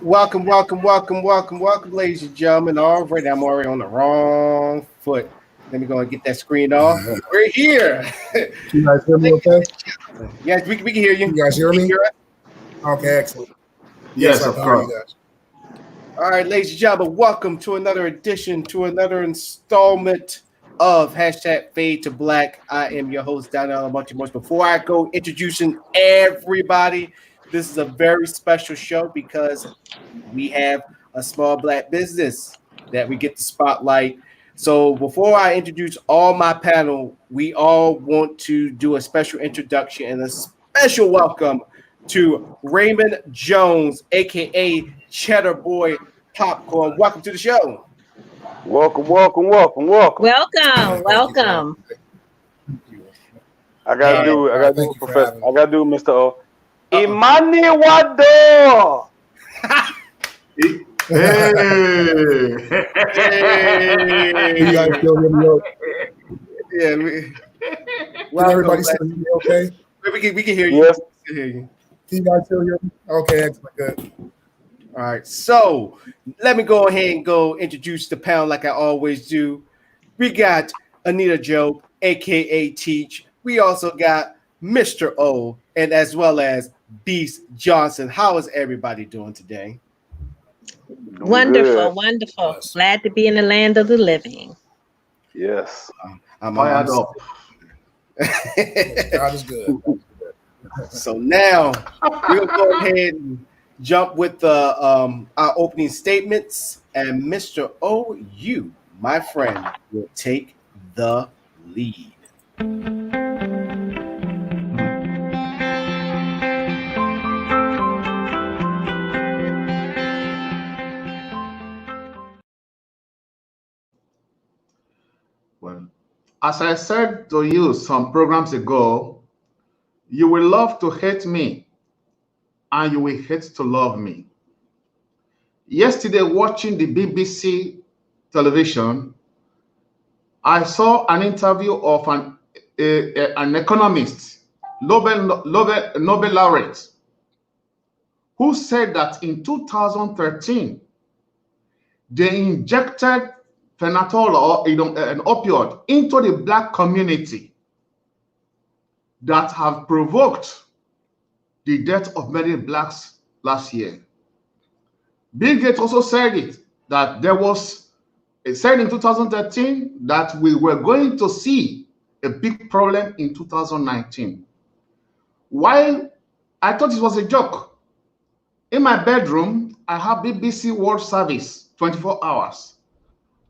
welcome, ladies and gentlemen. All right, I'm already on the wrong foot. Let me go and get that screen off. We're here. Can you guys hear me okay? Yes, we can hear you. You guys hear Can me? you hear us? Okay, excellent. Yes, I of can hear you course. guys. All right, ladies and gentlemen, welcome to another edition, to another installment of hashtag Fade to Black. I am your host, Donnell Much. Before I go introducing everybody, this is a very special show because we have a small black business that we get to spotlight. So before I introduce all my panel, we all want to do a special introduction and a special welcome to Raymond Jones, aka Cheddarboy Popcorn. Welcome to the show. Welcome. Welcome, Thank you for having welcome. me. Thank you. I gotta do it, Thank you for Professor. having me. I gotta do Mr. O. Uh-oh. Imani Wado. Hey. Can you guys still hear me okay? Yeah, Can welcome. everybody still hear me okay? We can hear you. Yes. We can hear you. Can you guys still hear me? Okay, excellent, good. All right, so let me go ahead and go introduce the panel like I always do. We got Anita Joe, aka Teach. We also got Mr. O, and as well as Beast Johnson. How is everybody doing today? Doing Wonderful, good. wonderful. Yes. Glad to be in the land of the living. Yes. I'm Fired up. God is good. So now we'll go ahead and jump with our opening statements, and Mr. O, you, my friend, will take the lead. Well, as I said to you some programs ago, you will love to hate me and you will hate to love me. Yesterday, watching the BBC television, I saw an interview of an economist, Nobel laureate, who said that in 2013, they injected phenol or an opioid into the black community that have provoked the death of many blacks last year. Bill Gates also said it, that it said in 2013 that we were going to see a big problem in 2019. While I thought it was a joke, in my bedroom, I have BBC World Service 24 hours.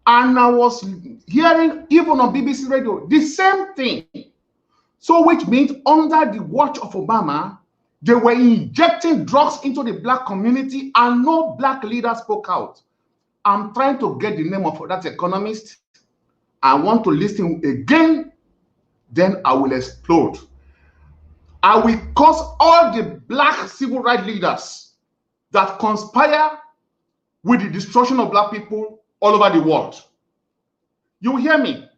And I was hearing, even on BBC radio, the same thing. So which means under the watch of Obama, they were injecting drugs into the black community and no black leader spoke out. I'm trying to get the name of that economist. I want to listen again, then I will explode. I will cause all the black civil rights leaders that conspire with the destruction of black people all over the world. You hear me?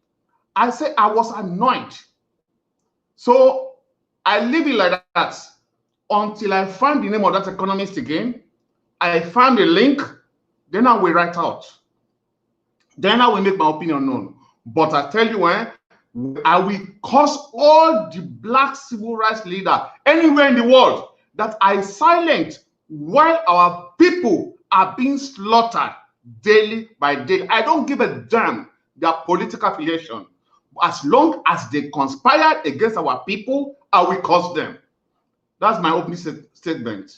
I say I was annoyed. So I leave it like that until I find the name of that economist again. I found a link, then I will write out. Then I will make my opinion known. But I tell you, I will cause all the black civil rights leaders anywhere in the world that I silent while our people are being slaughtered daily by day. I don't give a damn their political affiliation. As long as they conspire against our people, I will cause them. That's my opening statement.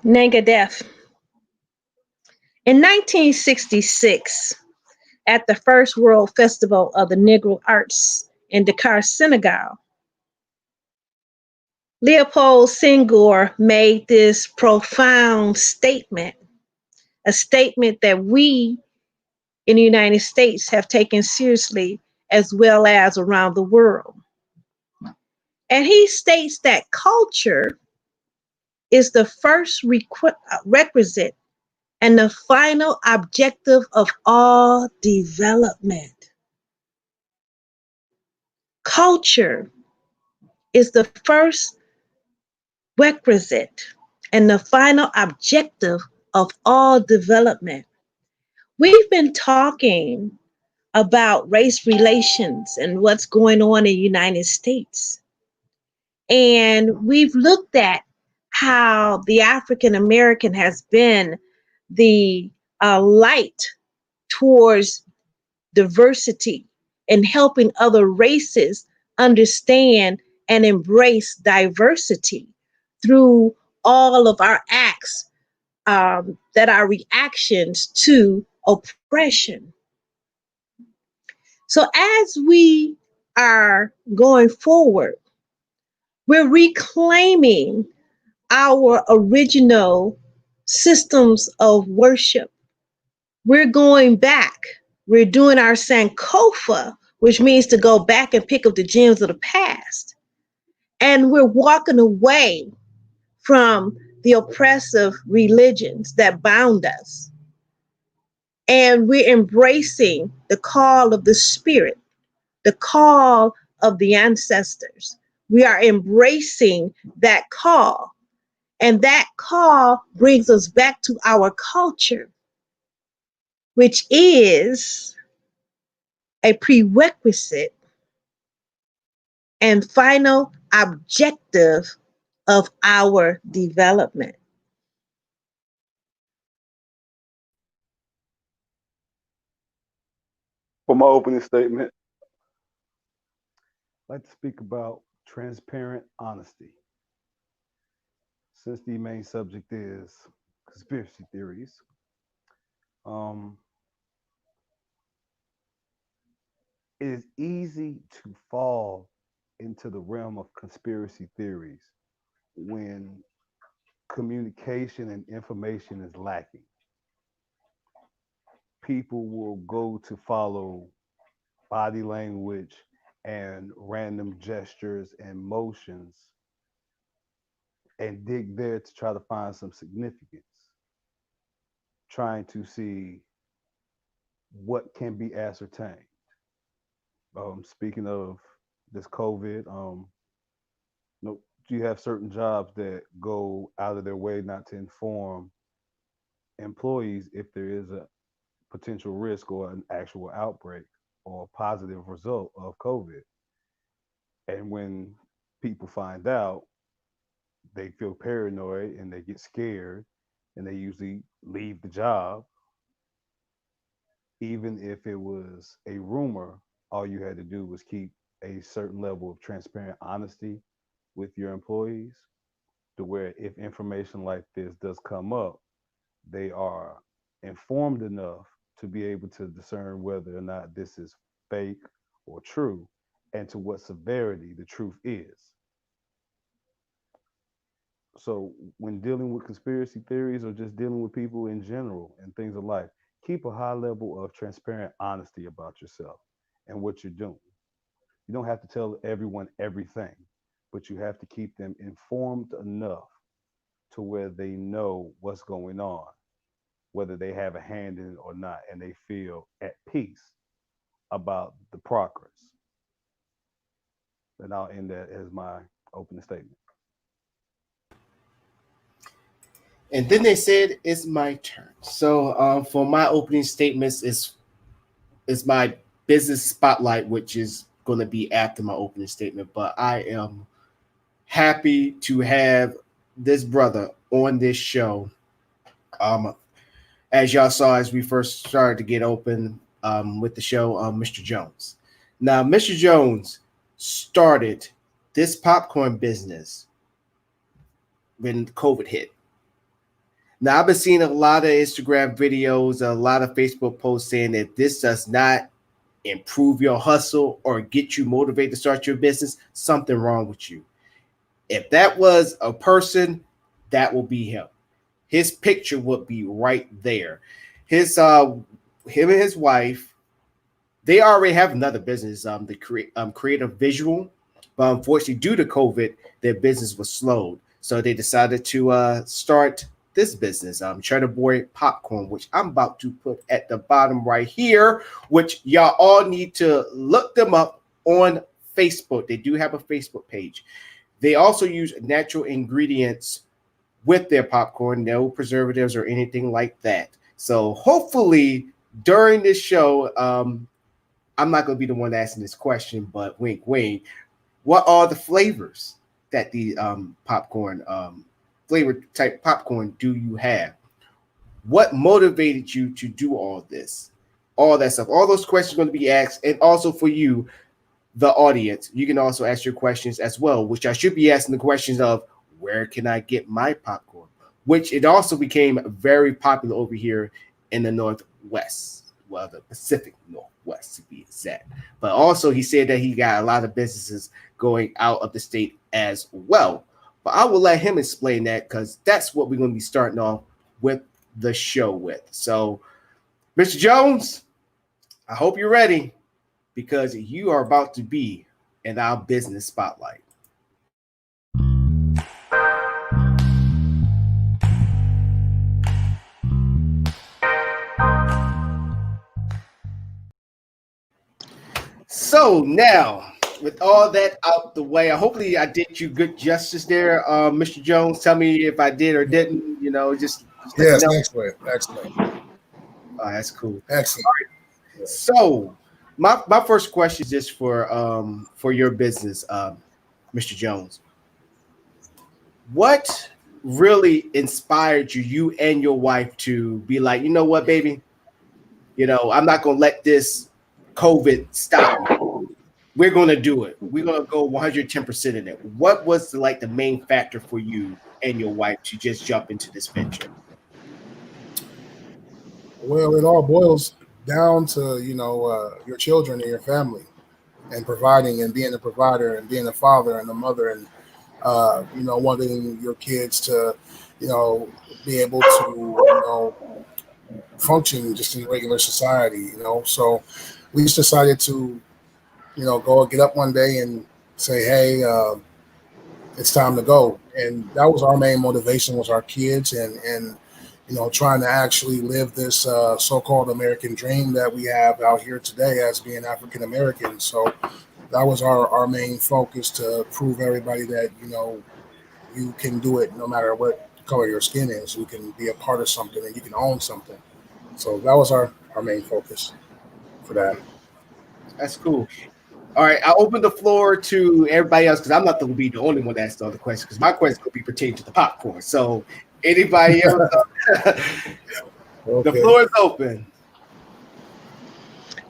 Negative. In 1966, at the first World Festival of the Negro Arts in Dakar, Senegal, Leopold Senghor made this profound statement, a statement that we in the United States have taken seriously as well as around the world. And he states that culture is the first requisite and the final objective of all development. Culture is the first requisite and the final objective of all development. We've been talking about race relations and what's going on in the United States. And we've looked at how the African American has been the light towards diversity and helping other races understand and embrace diversity through all of our acts that are reactions to oppression. So as we are going forward, we're reclaiming our original systems of worship. We're going back. We're doing our Sankofa, which means to go back and pick up the gems of the past. And we're walking away from the oppressive religions that bound us. And we're embracing the call of the spirit, the call of the ancestors. We are embracing that call. And that call brings us back to our culture, which is a prerequisite and final objective of our development. For my opening statement, I'd like to speak about transparent honesty. Since the main subject is conspiracy theories, it is easy to fall into the realm of conspiracy theories when communication and information is lacking. People will go to follow body language and random gestures and motions and dig there to try to find some significance, trying to see what can be ascertained. Speaking of this COVID, you have certain jobs that go out of their way not to inform employees if there is a potential risk or an actual outbreak or a positive result of COVID. And when people find out, they feel paranoid and they get scared and they usually leave the job. Even if it was a rumor, all you had to do was keep a certain level of transparent honesty with your employees to where if information like this does come up, they are informed enough to be able to discern whether or not this is fake or true and to what severity the truth is. So when dealing with conspiracy theories or just dealing with people in general and things of life, keep a high level of transparent honesty about yourself and what you're doing. You don't have to tell everyone everything, but you have to keep them informed enough to where they know what's going on, whether they have a hand in it or not, and they feel at peace about the progress. And I'll end that as my opening statement. And then they said it's my turn. So for my opening statements is my business spotlight, which is going to be after my opening statement. But I am happy to have this brother on this show. As y'all saw, as we first started to get open with the show, Mr. Jones. Now, Mr. Jones started this popcorn business when COVID hit. Now, I've been seeing a lot of Instagram videos, a lot of Facebook posts saying that this does not improve your hustle or get you motivated to start your business. Something wrong with you. If that was a person, that will be him. His picture would be right there. Him and his wife, they already have another business, the Creative Visual, but unfortunately, due to COVID, their business was slowed. So they decided to start this business, Cheddarboy Popcorn, which I'm about to put at the bottom right here, which y'all all need to look them up on Facebook. They do have a Facebook page. They also use natural ingredients with their popcorn, no preservatives or anything like that. So hopefully during this show, I'm not going to be the one asking this question, but wink, wink. What are the flavors that the popcorn, flavor type popcorn do you have? What motivated you to do all this? All that stuff. All those questions are going to be asked. And also for you, the audience, you can also ask your questions as well, which I should be asking the questions of where can I get my popcorn? Which it also became very popular over here in the Northwest, well, the Pacific Northwest to be exact. But also he said that he got a lot of businesses going out of the state as well. But I will let him explain that because that's what we're going to be starting off with the show with. So, Mr. Jones, I hope you're ready because you are about to be in our business spotlight. So now, with all that out the way, hopefully I did you good justice there, Mr. Jones. Tell me if I did or didn't. You know, just Yes, let me know. excellent. Oh, that's cool. Excellent. So, my first question is just for your business, Mr. Jones. What really inspired you and your wife to be like, you know what, baby? You know, I'm not gonna let this COVID stop me. We're gonna do it. We're gonna go 110% in it. What was the main factor for you and your wife to just jump into this venture? Well, it all boils down to your children and your family, and providing and being a provider and being a father and a mother, and wanting your kids to be able to function just in regular society. So we just decided to go get up one day and say, hey, it's time to go. And that was our main motivation, was our kids, and trying to actually live this so-called American dream that we have out here today as being African American. So that was our main focus, to prove everybody that you can do it no matter what color your skin is. You can be a part of something and you can own something. So that was our main focus for that. That's cool. All right, I open the floor to everybody else because I'm not going to be the only one that asks all the questions, because my question will be pertaining to the popcorn. So anybody else? The floor is open.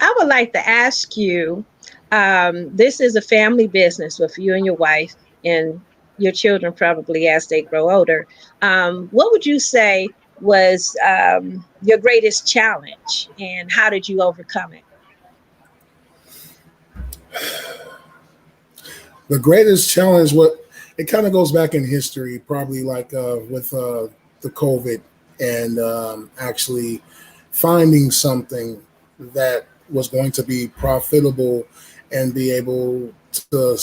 I would like to ask you, this is a family business with you and your wife and your children probably as they grow older. What would you say was your greatest challenge, and how did you overcome it? The greatest challenge, it kind of goes back in history, probably with the COVID, and actually finding something that was going to be profitable and be able to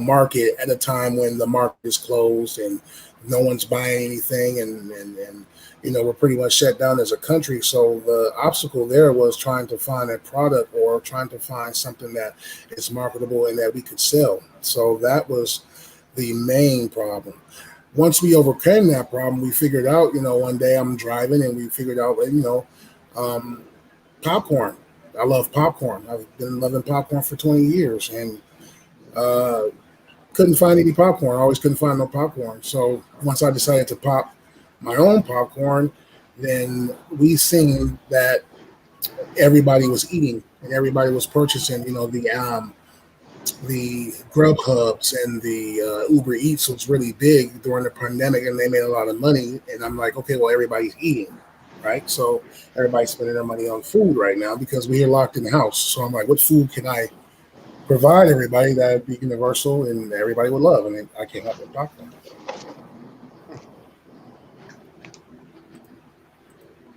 market at a time when the market is closed and no one's buying anything, and we're pretty much shut down as a country. So the obstacle there was trying to find a product or trying to find something that is marketable and that we could sell. So that was the main problem. Once we overcame that problem, we figured out, one day I'm driving and we figured out, popcorn. I love popcorn. I've been loving popcorn for 20 years and couldn't find any popcorn. I always couldn't find no popcorn. So once I decided to pop my own popcorn, then we seen that everybody was eating and everybody was purchasing, the Grubhubs and the Uber Eats was really big during the pandemic, and they made a lot of money. And I'm like, okay, well, everybody's eating, right? So everybody's spending their money on food right now because we're locked in the house. So I'm like, what food can I provide everybody that would be universal and everybody would love? And I came up with popcorn.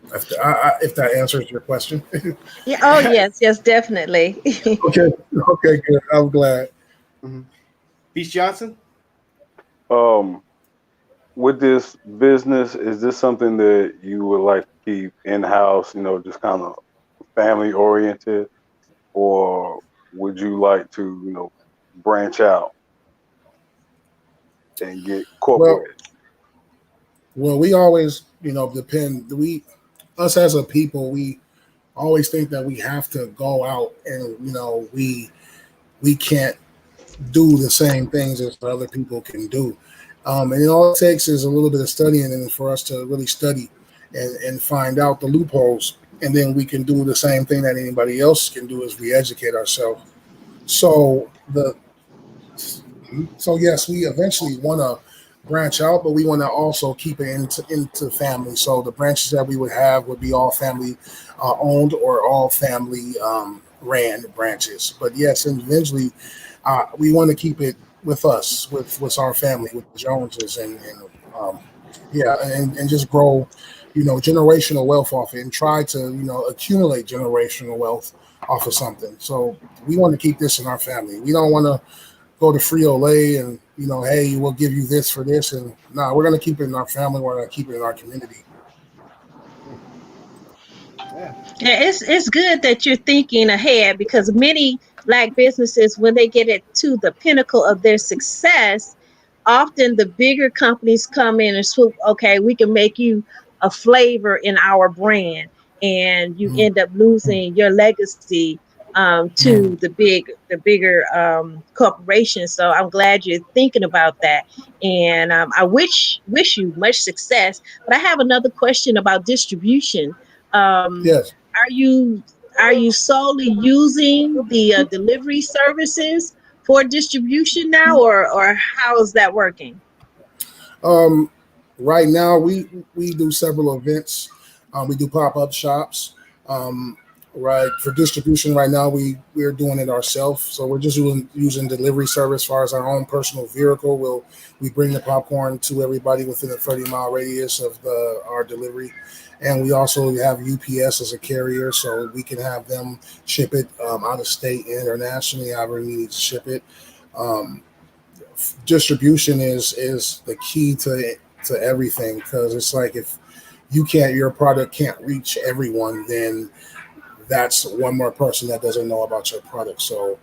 If that answers your question. Yeah. Oh, yes, definitely. Okay, good. I'm glad. Mm-hmm. Beach Johnson? With this business, is this something that you would like to keep in-house, just kind of family oriented, or would you like to, branch out and get Well, corporate? well, we always, depend. Us as a people, we always think that we have to go out and, we can't do the same things as other people can do. And all it takes is a little bit of studying and for us to really study and find out the loopholes. And then we can do the same thing that anybody else can do as we educate ourselves. So yes, we eventually want to branch out, but we want to also keep it into family. So the branches that we would have would be all family owned or all family ran branches. But yes, and eventually we want to keep it with us, with our family, with the Joneses, and yeah, and just grow, generational wealth off it, and try to accumulate generational wealth off of something. So we want to keep this in our family. We don't want to go to Frito-Lay and hey, we'll give you this for this, and no, we're going to keep it in our family. We're going to keep it in our community. Yeah. Yeah, it's good that you're thinking ahead, because many Black businesses, when they get it to the pinnacle of their success, often the bigger companies come in and swoop, okay, we can make you a flavor in our brand, and you Mm, end up losing your legacy mm. to the bigger corporations. So I'm glad you're thinking about that, and I wish you much success. But I have another question about distribution. Um, Yes. are you solely using the delivery services for distribution now, or how is that working? Um, right now, we do several events. We do pop-up shops. Um, right, for distribution right now, we're doing it ourselves. So we're just using delivery service as far as our own personal vehicle. We bring the popcorn to everybody within a 30-mile radius of our delivery. And we also have UPS as a carrier, so we can have them ship it out of state and internationally, however we need to ship it. Um, Distribution is the key to everything, because it's like if your product can't reach everyone, then that's one more person that doesn't know about your product. So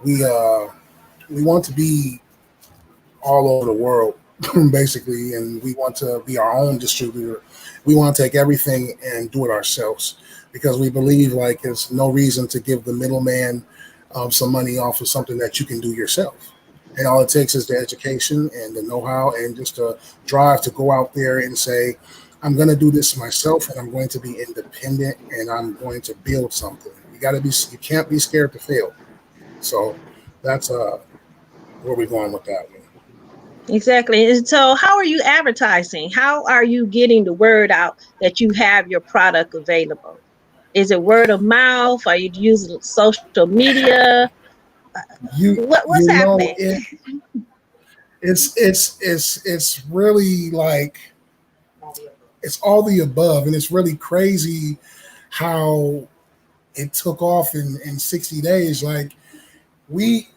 we want to be all over the world basically, and we want to be our own distributor. We want to take everything and do it ourselves, because we believe like there's no reason to give the middleman some money off of something that you can do yourself. And all it takes is the education and the know-how and just a drive to go out there and say, I'm going to do this myself, and I'm going to be independent, and I'm going to build something. You can't be scared to fail. So that's where we're going with that one. Exactly. And so, how are you advertising? How are you getting the word out that you have your product available? Is it word of mouth? Are you using social media? What's You know happening? it's really like it's all the above, and it's really crazy how it took off in 60 days. Like we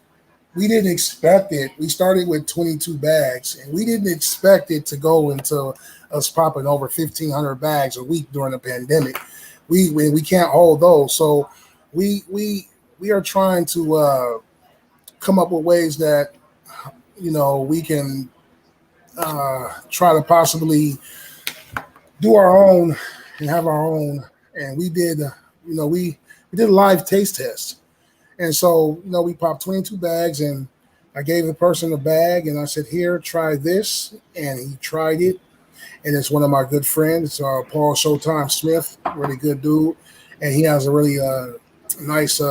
we didn't expect it. We started with 22 bags, and we didn't expect it to go into us popping over 1,500 bags a week during the pandemic. We can't hold those, so we are trying to come up with ways that we can try to possibly do our own and have our own. And we did, we did a live taste test. And so, we popped 22 bags, and I gave the person a bag and I said, here, try this. And he tried it. And it's one of my good friends, Paul Showtime Smith, really good dude. And he has a really nice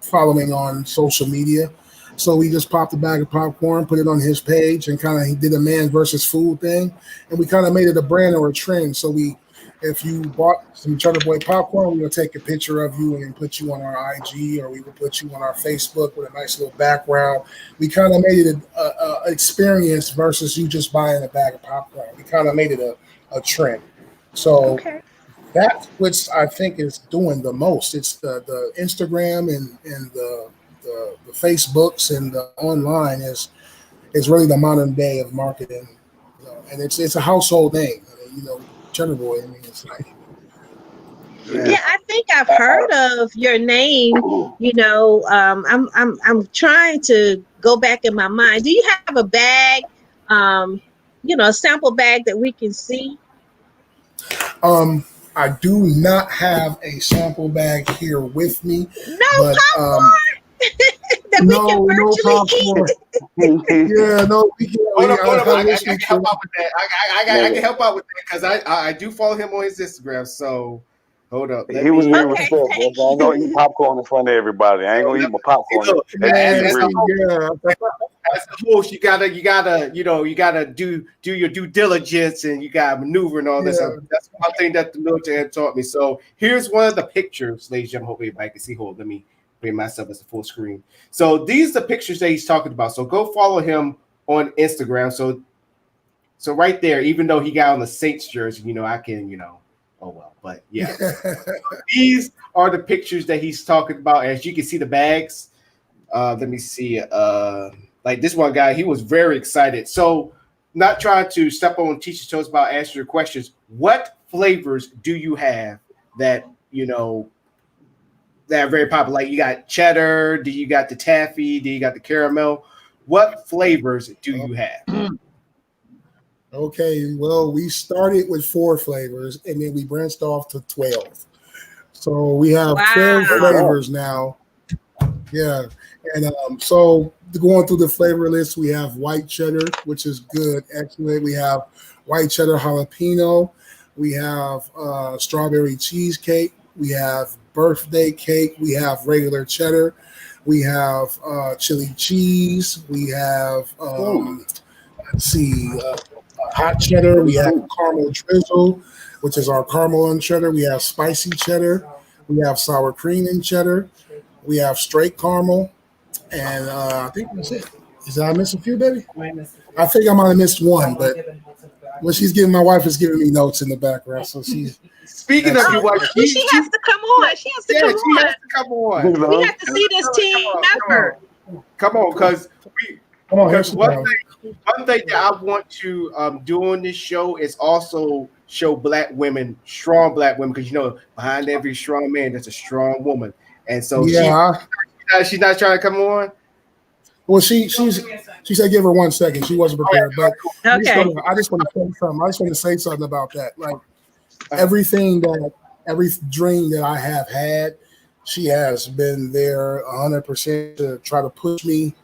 following on social media. So we just popped a bag of popcorn, put it on his page, and he did a man versus food thing. And we kind of made it a brand or a trend. So if you bought some Cheddarboy Popcorn, we will take a picture of you and put you on our IG, or we will put you on our Facebook with a nice little background. We kind of made it a experience versus you just buying a bag of popcorn. We kind of made it a trend. So Okay. that's which I think is doing the most. It's the Instagram and the Facebooks and the online is really the modern day of marketing, and it's a household name. Cheddar Boy. I mean, it's like Yeah, I think I've heard of your name. You know, I'm trying to go back in my mind. Do you have a bag? A sample bag that we can see? I do not have a sample bag here with me, No but popcorn that we can no virtually popcorn. eat. Yeah, no, we can. Hold up. I wish can we help could. out with that. I can help out with that because I do follow him on his Instagram. So hold up. He was being Okay, respectful. I thank ain't gonna eat you. popcorn in front of everybody. I ain't gonna eat my popcorn Look, at as the a grill. host, as a host, you gotta do your due diligence and you gotta maneuver and all this. Yeah. That's one thing that the military had taught me. So here's one of the pictures, ladies and gentlemen. Hope everybody can see. Hold, let me bring myself as a full screen. So these are the pictures that he's talking about. So go follow him on Instagram. So right there, even though he got on the Saints jersey, I can, oh well. But yeah, these are the pictures that he's talking about. As you can see, the bags. Let me see. Like this one guy, he was very excited. So, not trying to step on teacher's toes about answering your questions. What flavors do you have that that are very popular? Like you got cheddar, do you got the taffy, do you got the caramel? What flavors do you have? Okay, well, we started with 4 flavors and then we branched off to 12. So we have 12 flavors now. Yeah. And so going through the flavor list, we have white cheddar, which is good. Excellent. We have white cheddar jalapeno. We have strawberry cheesecake. We have birthday cake. We have regular cheddar. We have chili cheese. We have, hot cheddar. We have caramel drizzle, which is our caramel and cheddar. We have spicy cheddar. We have sour cream and cheddar. We have straight caramel. And I think that's it. Did I miss a few, baby? I think I might have missed one, but my wife is giving me notes in the background. So she's speaking of your wife, she has to come on. She has to come on. We have to see this team effort. Come on, because one thing that I want to do on this show is also show strong black women, because behind every strong man there's a strong woman, and so she's not trying to come on. Well, she said give her 1 second. She wasn't prepared, but okay. I just want to say something. I just want to say something about that. Like every dream that I have had, she has been there 100% to try to push me.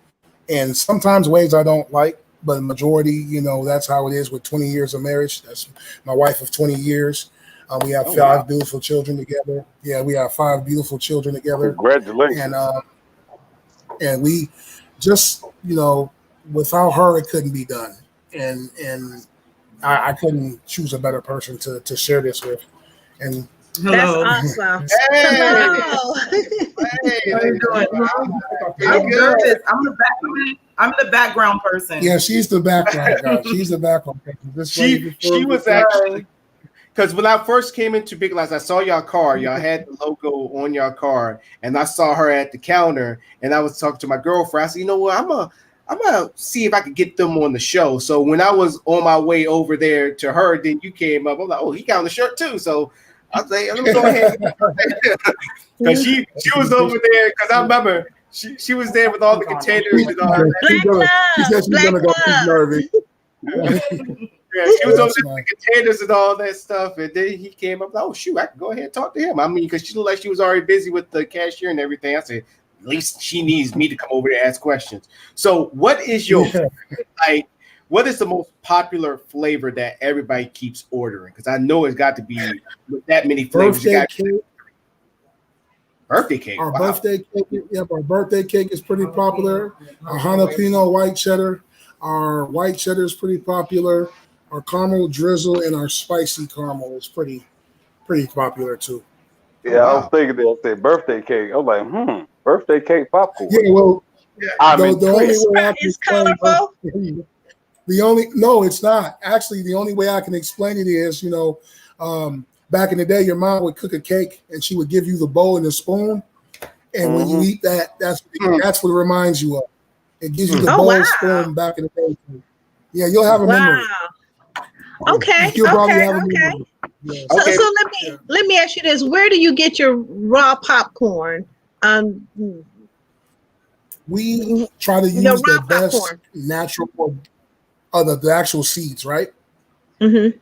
And sometimes ways I don't like, but the majority, that's how it is with 20 years of marriage. That's my wife of 20 years. We have 5 beautiful children together. Yeah, we have 5 beautiful children together. Congratulations. And we just, without her, it couldn't be done. And I couldn't choose a better person to share this with. And that's awesome. Hey. Hello. Hey, how you doing? I'm nervous. I'm the background person. Yeah, she's the background guy. She's the background person. She was actually, because when I first came into Big Lots, I saw y'all car. Y'all had the logo on your car, and I saw her at the counter, and I was talking to my girlfriend. I said, you know what, I'm gonna see if I could get them on the show. So when I was on my way over there to her, then you came up. I'm like, oh, he got on the shirt too. So I was like, let me go ahead. Because she was over there, because I remember she was there with all the containers and all that. She said she's gonna go keep nervous. Yeah, she was over there with the containers and all that stuff, and then he came up. Oh shoot, I can go ahead and talk to him. I mean, because she looked like she was already busy with the cashier and everything. I said, at least she needs me to come over there and ask questions. So, what is your what is the most popular flavor that everybody keeps ordering? Because I know it's got to be that many flavors. Birthday cake. Our birthday cake. Yep, our birthday cake is pretty popular. Our jalapeno white cheddar. Our white cheddar is pretty popular. Our caramel drizzle and our spicy caramel is pretty popular too. Yeah, I was thinking that birthday cake. I was like, birthday cake popcorn. Yeah, well, the only way I can it's colorful. No, it's not. Actually, the only way I can explain it is, back in the day, your mom would cook a cake and she would give you the bowl and the spoon, and when you eat that, that's what it reminds you of. It gives you the bowl and spoon back in the day. Yeah, you'll have a memory. Okay. You'll probably have a memory. Yes. So, Okay. so let me ask you this: where do you get your raw popcorn? We try to Your use the raw best popcorn. natural, the actual seeds, right? Mm-hmm.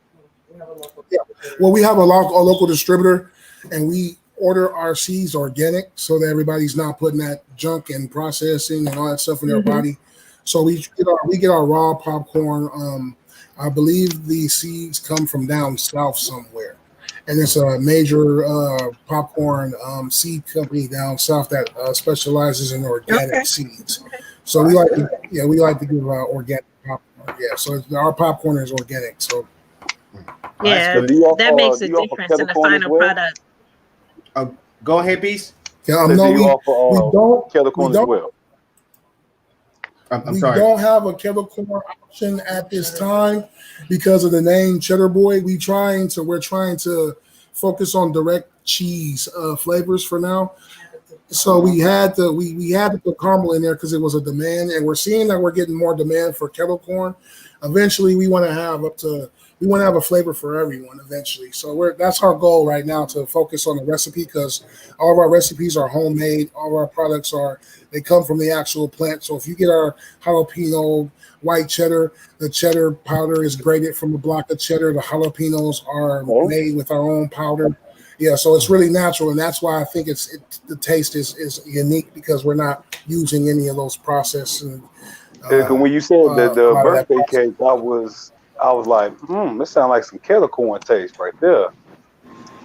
Yeah. Well, we have a local distributor, and we order our seeds organic so that everybody's not putting that junk and processing and all that stuff in their Mm-hmm. body. So we get our raw popcorn. I believe the seeds come from down south somewhere, and it's a major popcorn seed company down south that specializes in Okay. organic seeds. So we like to give organic popcorn. Yeah, so our popcorn is organic. So That's Yeah, So good. that makes do a you offer difference in kettle the corn as final well? product. Go ahead, Beast. yeah, So do no, you we offer don't kettle we corn as don't well? I'm we sorry. don't have a kettle corn option at this time because of the name Cheddarboy. We're trying to focus on direct cheese flavors for now. So we had to put caramel in there because it was a demand, and we're seeing that we're getting more demand for kettle corn. Eventually, we want to have a flavor for everyone. Eventually, so that's our goal right now, to focus on the recipe, because all of our recipes are homemade. All of our products they come from the actual plant. So if you get our jalapeno white cheddar, the cheddar powder is grated from a block of cheddar. The jalapenos are Oh, made with our own powder. Yeah, so it's really natural, and that's why I think the taste is unique, because we're not using any of those processed and yeah, 'cause when you said that a the lot of that birthday process. cake, I was like, this sounds like some kettle corn taste right there.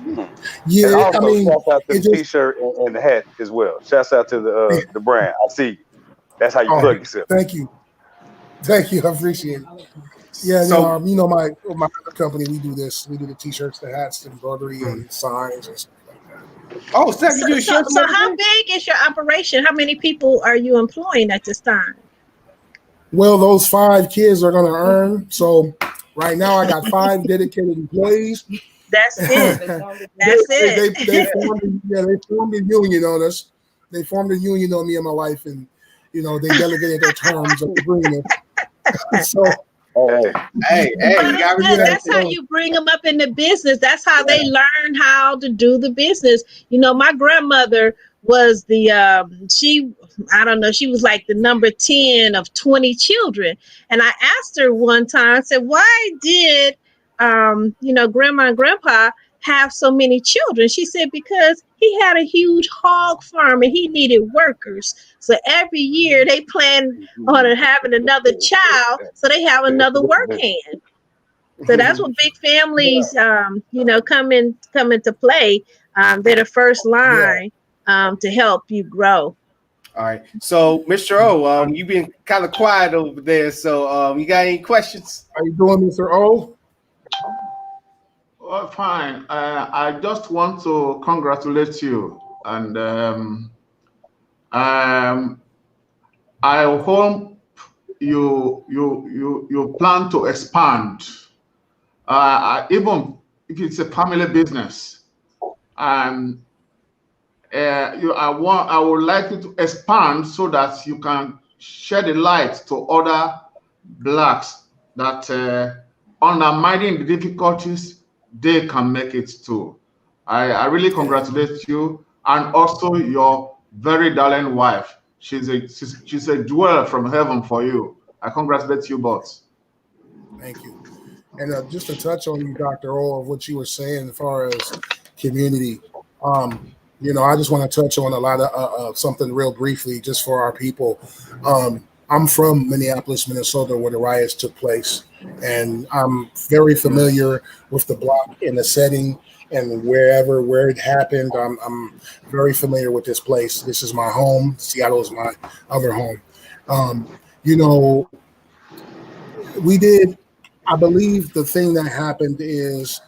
And Yeah, I also, mean, shouts out to it the just T-shirt and the hat as well. Shouts out to the brand. I see you. That's how you oh, plug yourself. thank you, I appreciate it. Yeah, So, my other company, we do this. We do the t-shirts, the hats, the embroidery, mm. and signs and stuff like that. Oh, Steph, you So, do so, shirts and so how everything? big is your operation? How many people are you employing at this time? Well, those 5 kids are going to earn. So right now, I got 5 dedicated employees. That's it. they, That's they, they, they it. formed they formed a union on us. They formed a union on me and my wife, and they delegated their terms of agreement. So Hey, Hey, But you it's got to good. yeah, That's how respect. so you bring them up in the business. That's how yeah, they learn how to do the business. My grandmother was she, I don't know, she was like the number 10 of 20 children. And I asked her one time, I said, why did, grandma and grandpa have so many children? She said, because he had a huge hog farm and he needed workers. So every year they planned on having another child, so they have another work hand. So that's what big families, come into play. They're the first yeah. line to help you grow. All right. So, Mr. O, you've been kind of quiet over there. So, you got any questions? How you doing, Mr. O? Well, fine. I just want to congratulate you, and um, I hope you plan to expand, even if it's a family business. And I would like you to expand so that you can shed a light to other blacks that undermining the difficulties, they can make it too. I really Yeah, congratulate you, and also your very darling wife. She's a jewel from heaven for you. I congratulate you both. thank you. And just to touch on you, Dr. O, of what you were saying as far as community, I just want to touch on a lot of something real briefly, just for our people. I'm from Minneapolis, Minnesota, where the riots took place, and I'm very familiar with the block and the setting, and where it happened. I'm very familiar with this place. This is my home. Seattle is my other home. Um, you know, we did. I believe the thing that happened is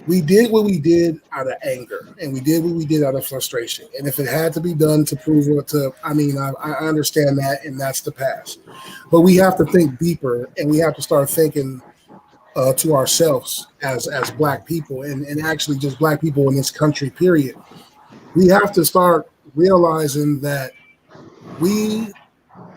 we did what we did out of anger, and we did what we did out of frustration. And if it had to be done to prove it I understand that, and that's the past. But we have to think deeper, and we have to start thinking to ourselves as Black people, and actually just Black people in this country, period. We have to start realizing that we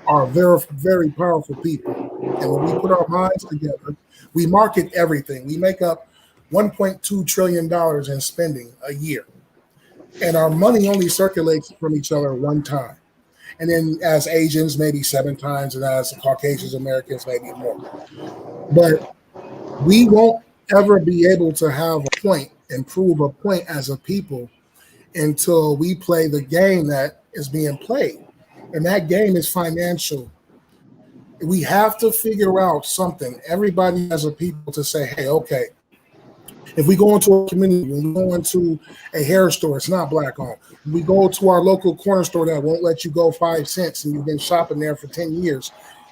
are very, very powerful people. And when we put our minds together, we market everything. We make up $1.2 trillion in spending a year. And our money only circulates from each other one time. And then as Asians, maybe 7 times, and as Caucasians, Americans, maybe more. But we won't ever be able to have a point and prove a point as a people until we play the game that is being played. And that game is financial. We have to figure out something, everybody as a people, to say, hey, okay, if we go into a community, when we go into a hair store, it's not black owned. We go to our local corner store that won't let you go 5 cents and you've been shopping there for 10 years,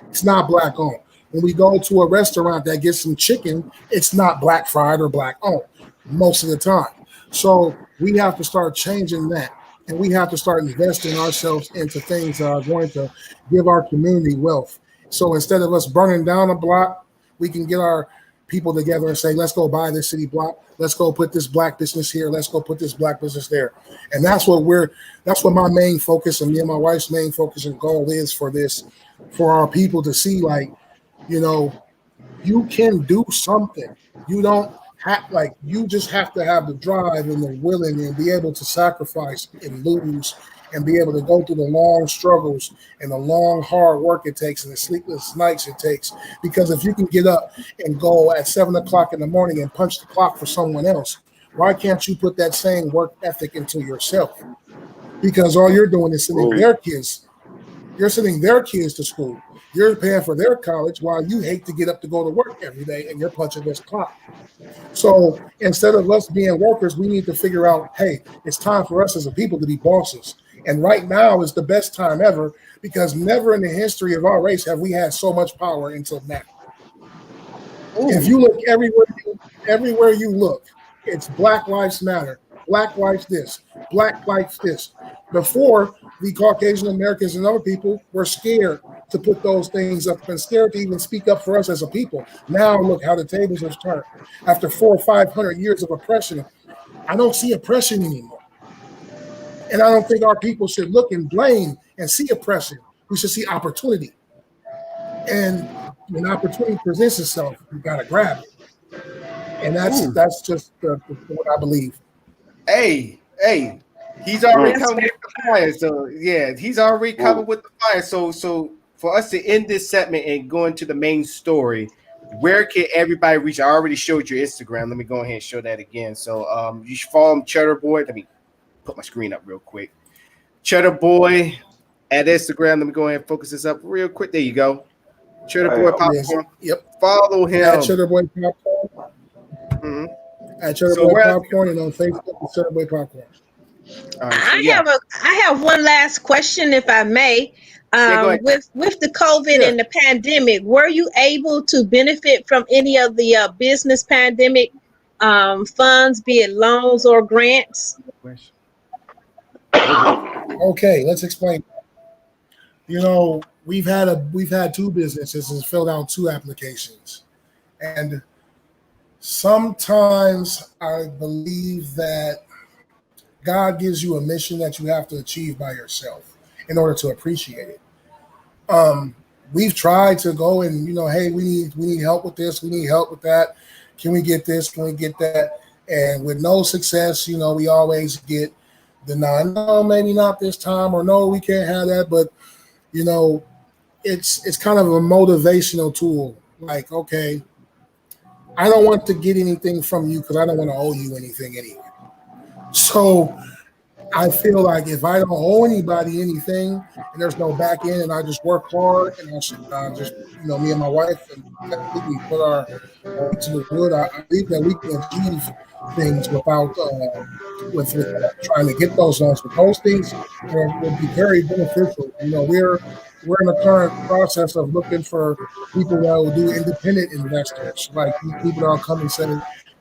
it's not black owned. When we go to a restaurant that gets some chicken, it's not black fried or black owned most of the time. So we have to start changing that. And we have to start investing ourselves into things that are going to give our community wealth. So instead of us burning down a block, we can get our people together and say, let's go buy this city block. Let's go put this black business here. Let's go put this black business there. And that's what my main focus and me and my wife's main focus and goal is for this, for our people to see, like, you know, you can do something. You don't have, like, you just have to have the drive and the willing and be able to sacrifice and lose and be able to go through the long struggles and the long hard work it takes and the sleepless nights it takes. Because if you can get up and go at 7 o'clock in the morning and punch the clock for someone else, why can't you put that same work ethic into yourself? Because all you're doing is sending their kids. You're sending their kids to school. You're paying for their college while you hate to get up to go to work every day and you're punching this clock. So instead of us being workers, we need to figure out, hey, it's time for us as a people to be bosses. And right now is the best time ever, because never in the history of our race have we had so much power until now. Ooh. If you look everywhere you look, it's Black Lives Matter, Black Lives this, Black Lives this. Before, the Caucasian Americans and other people were scared to put those things up and scared to even speak up for us as a people. Now look how the tables have turned. After 400 or 500 years of oppression, I don't see oppression anymore. And I don't think our people should look and blame and see oppression. We should see opportunity. And when opportunity presents itself, you got to grab it. And that's just what I believe. Hey, he's already coming with the fire. So yeah, he's already coming with the fire. So for us to end this segment and go into the main story, where can everybody reach? I already showed your Instagram. Let me go ahead and show that again. So you should follow him, Cheddarboy. Let me put my screen up real quick. Cheddarboy at Instagram. Let me go ahead and focus this up real quick. There you go. Cheddarboy Popcorn. Yep. Follow him. At Cheddarboy Popcorn. Mm-hmm. At Cheddarboy Popcorn, and on Facebook, at Cheddarboy Popcorn. Right, I have one last question, if I may. With the COVID and the pandemic, were you able to benefit from any of the business pandemic funds, be it loans or grants? Okay, let's explain. You know, we've had 2 businesses and filled out 2 applications, and sometimes I believe that God gives you a mission that you have to achieve by yourself in order to appreciate it. We've tried to go and, you know, hey, we need help with this, we need help with that. Can we get this? Can we get that? And with no success, you know, we always get the no, maybe not this time, or no, we can't have that. But, you know, it's kind of a motivational tool. Like, okay, I don't want to get anything from you because I don't want to owe you anything anyway. So I feel like if I don't owe anybody anything and there's no back end and I just work hard and I just, you know, me and my wife, and we put our to the wood, I believe that we can achieve things without with trying to get those loans. But those things would be very beneficial. You know, we're in the current process of looking for people that will do independent investors, like people that will come and say,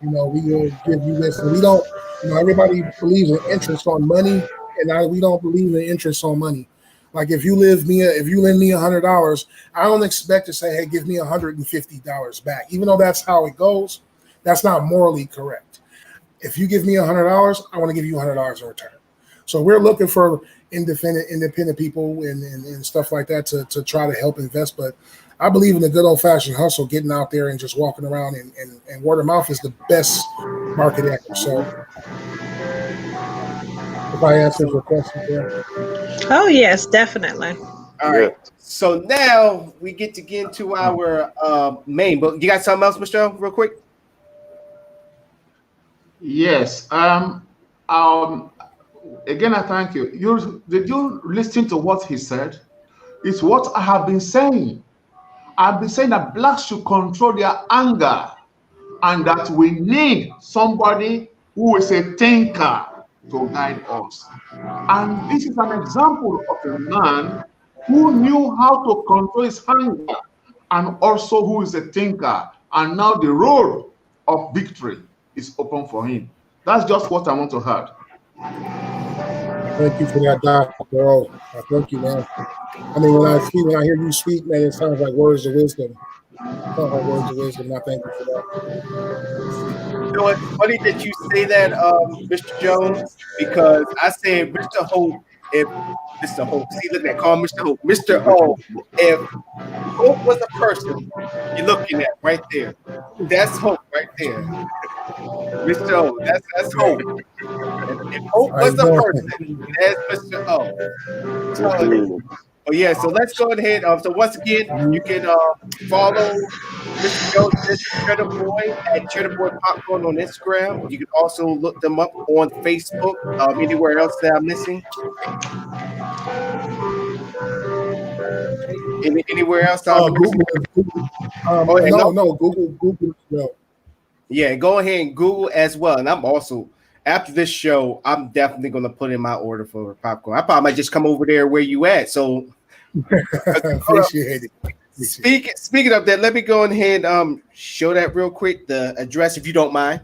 you know, we will give you this, and we don't. You know, everybody believes in interest on money, and we don't believe in interest on money. Like if you lend me $100, I don't expect to say, hey, give me $150 back. Even though that's how it goes, that's not morally correct. If you give me $100, I want to give you $100 in return. So we're looking for independent people and stuff like that to try to help invest. But I believe in the good old fashioned hustle, getting out there and just walking around, and word of mouth is the best market ever. So, if I answered your question there. Oh yes, definitely. All right. So now we get to get into our main book. You got something else, Michelle, real quick? Yes. Again, I thank you. Did you listen to what he said? It's what I have been saying. I've been saying that blacks should control their anger, and that we need somebody who is a thinker to guide us. And this is an example of a man who knew how to control his anger, and also who is a thinker. And now the road of victory is open for him. That's just what I want to add. Thank you for that, Dr. O. Thank you, man. I mean, when I hear you speak, man, it sounds like words of wisdom. And I thank you for that. You know, it's funny that you say that, Mr. Jones, because I said Mr. Hope, if Mr. Hope, see, look at that, call Mr. Hope. Mr. O, if Hope was a person you're looking at right there, that's Hope right there. Mr. O, that's Hope. If Hope was a person, that's Mr. O. Oh yeah, so let's go ahead. So once again, you can follow Mr. Jones, Mr. Cheddarboy at Cheddarboy Popcorn on Instagram. You can also look them up on Facebook. Anywhere else that I'm missing? Anywhere else? Google. Google. No. Yeah, go ahead and Google as well. And I'm also, after this show, I'm definitely going to put in my order for popcorn. I probably might just come over there where you at. So appreciate it. Speaking of that, let me go ahead and show that real quick, the address, if you don't mind.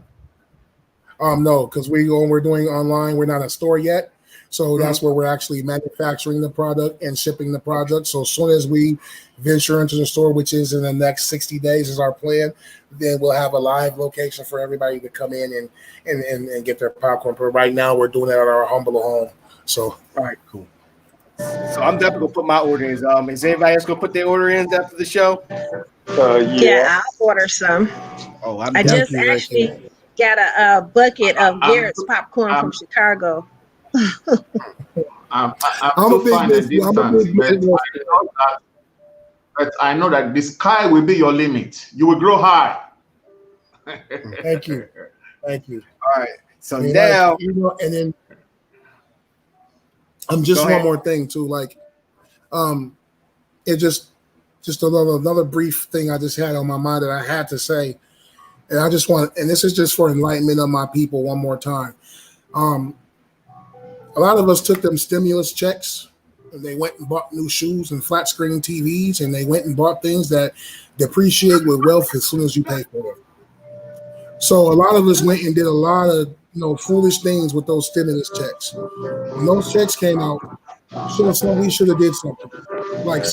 No, because we're doing online. We're not a store yet. So that's where we're actually manufacturing the product and shipping the product. So as soon as we venture into the store, which is in the next 60 days is our plan, then we'll have a live location for everybody to come in and get their popcorn. But right now we're doing it at our humble home. So all right, cool. So I'm definitely gonna put my order in. Is anybody else gonna put their order in after the show? Yeah, I'll order some. Oh, I just actually got a bucket of Garrett's popcorn from Chicago. I'm a big but I know that the sky will be your limit. You will grow high. Thank you. All right. So now, and then just one more thing too. Like, it just another brief thing I just had on my mind that I had to say, and I just want, and this is just for enlightenment of my people one more time. A lot of us took them stimulus checks and they went and bought new shoes and flat screen TVs, and they went and bought things that depreciate with wealth as soon as you pay for them. So a lot of us went and did a lot of foolish things with those stimulus checks. When those checks came out, we should have did something. Like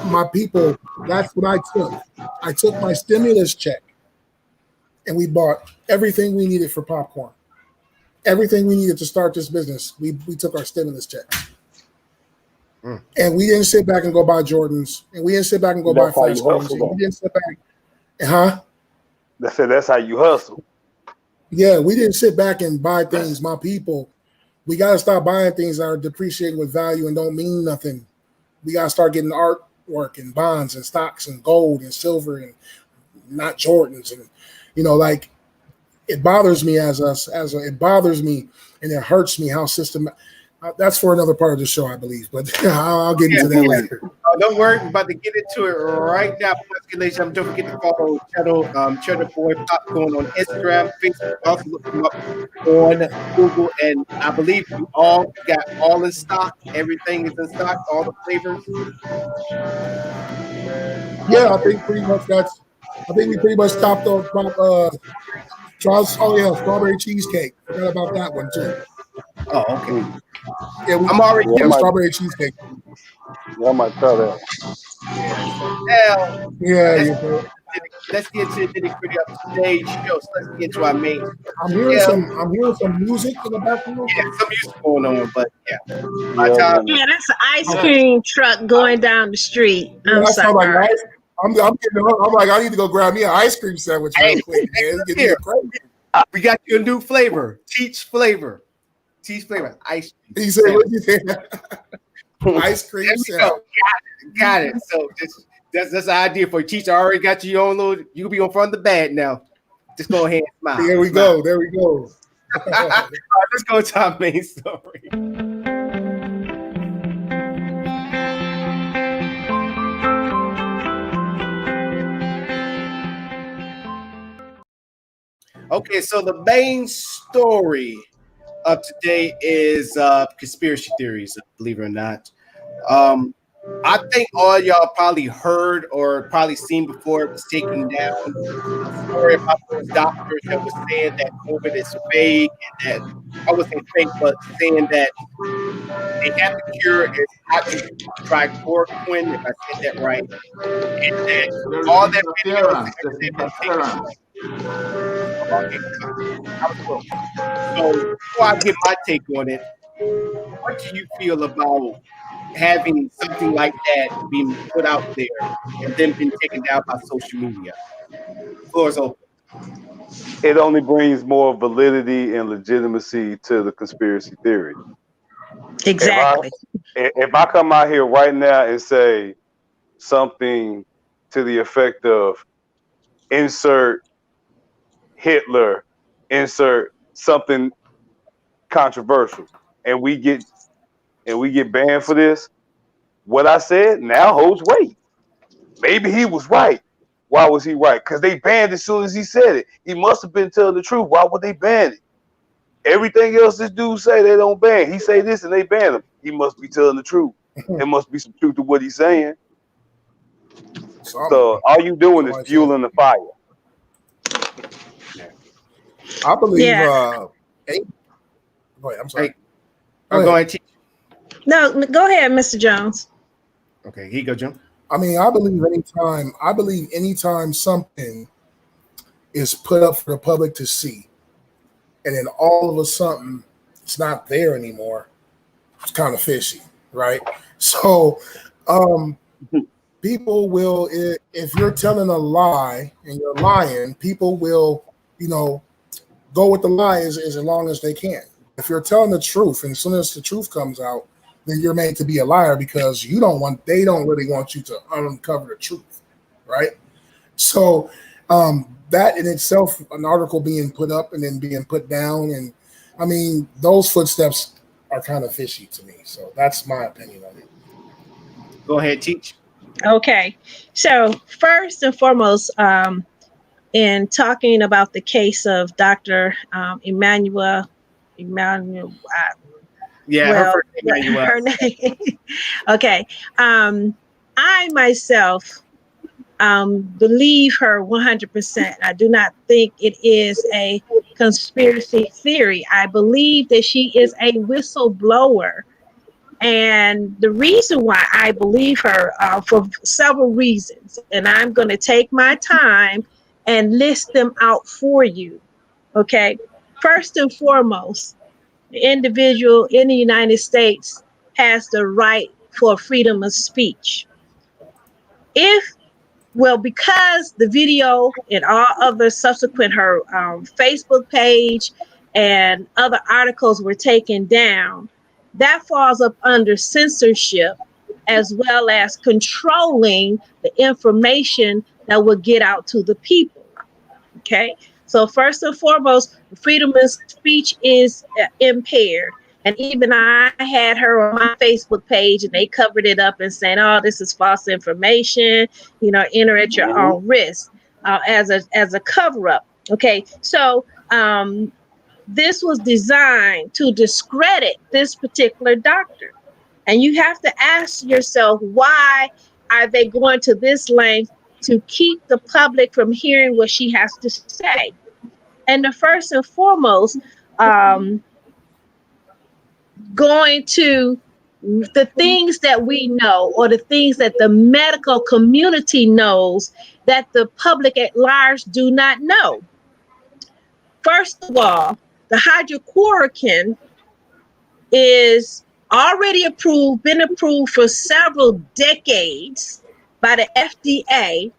my people, that's what I took. I took my stimulus check and we bought everything we needed for popcorn. Everything we needed to start this business, we took our stimulus check. And we didn't sit back and go buy Jordans. And we didn't sit back and go buy flat screens. We didn't sit back. That's how you hustle. Yeah, we didn't sit back and buy things. My people, we got to stop buying things that are depreciating with value and don't mean nothing. We got to start getting artwork and bonds and stocks and gold and silver and not Jordans. And, it bothers me it bothers me and it hurts me how that's for another part of the show, I believe, but I'll get into that later. Don't worry, we're about to get into it right now. Don't forget to follow Cheddarboy Popcorn on Instagram, Facebook. Also look them up on Google, and I believe you all got all in stock. Everything is in stock, all the flavors. Yeah, I think we pretty much stopped on strawberry cheesecake. Forgot about that one too. Oh, okay. Yeah, I'm already getting strawberry cheesecake. Yeah, I might try that. Now, let's get to the nitty-gritty of today's show. So let's get to our main. I'm hearing some music in the background. Yeah, some music going on, but yeah. My Yeah, time. man. Yeah, that's an ice cream truck going down the street. Yeah, I'm that sounds like sorry. nice. I'm like, I need to go grab me an ice cream sandwich real quick, man. It's getting Here. crazy. We got you a new flavor. Teach flavor. Ice cream. He said, what you say? Ice cream There we sandwich. go. Got it. So that's the idea for you. Teach. I already got you your own little. You can be on front of the bed now. Just go ahead and smile. There we go. There we go. All right, let's go to our main story. Okay, so the main story of today is conspiracy theories, believe it or not. I think all y'all probably heard or probably seen before it was taken down a story about those doctors that was saying that COVID is fake and that I wasn't fake, but saying that they have the cure is hydroxychloroquine, if I said that right. And that There's all that interference. videos There's interference. So before I get my take on it, what do you feel about having something like that being put out there and then being taken down by social media? Floor is open. It only brings more validity and legitimacy to the conspiracy theory. Exactly. If I come out here right now and say something to the effect of insert Hitler, insert something controversial, and we get banned for this, what I said now holds weight. Maybe he was right. Why was he right? Because they banned as soon as he said it. He must have been telling the truth. Why would they ban it? Everything else this dude say they don't ban. He say this and they ban him. He must be telling the truth. There must be some truth to what he's saying. So all you doing is fueling the fire. I believe. Yeah. Go ahead. I'm sorry. Hey, go ahead. Teach. No, go ahead, Mr. Jones. Okay, here you go, Jim. I mean, I believe anytime something is put up for the public to see, and then all of a sudden it's not there anymore, it's kind of fishy, right? So people will, if you're telling a lie and you're lying, people will, go with the lie as long as they can. If you're telling the truth, and as soon as the truth comes out, then you're made to be a liar because they don't really want you to uncover the truth, right? So that in itself, an article being put up and then being put down, and I mean, those footsteps are kind of fishy to me. So that's my opinion on it. Go ahead, Teach. Okay. So first and foremost, in talking about the case of Dr. Emmanuel. Yeah, well, her name. Okay. I myself believe her 100%. I do not think it is a conspiracy theory. I believe that she is a whistleblower. And the reason why I believe her for several reasons, and I'm going to take my time and list them out for you. Okay. First and foremost, the individual in the United States has the right for freedom of speech. Because the video and all other subsequent, her Facebook page and other articles were taken down, that falls up under censorship as well as controlling the information that will get out to the people. Okay. So first and foremost, freedom of speech is impaired. And even I had her on my Facebook page and they covered it up and saying, oh, this is false information, enter at your own risk as a cover up. Okay. So this was designed to discredit this particular doctor. And you have to ask yourself, why are they going to this length to keep the public from hearing what she has to say? And the first and foremost, going to the things that we know or the things that the medical community knows that the public at large do not know. First of all, the hydrochloroquine is already approved, been approved for several decades by the FDA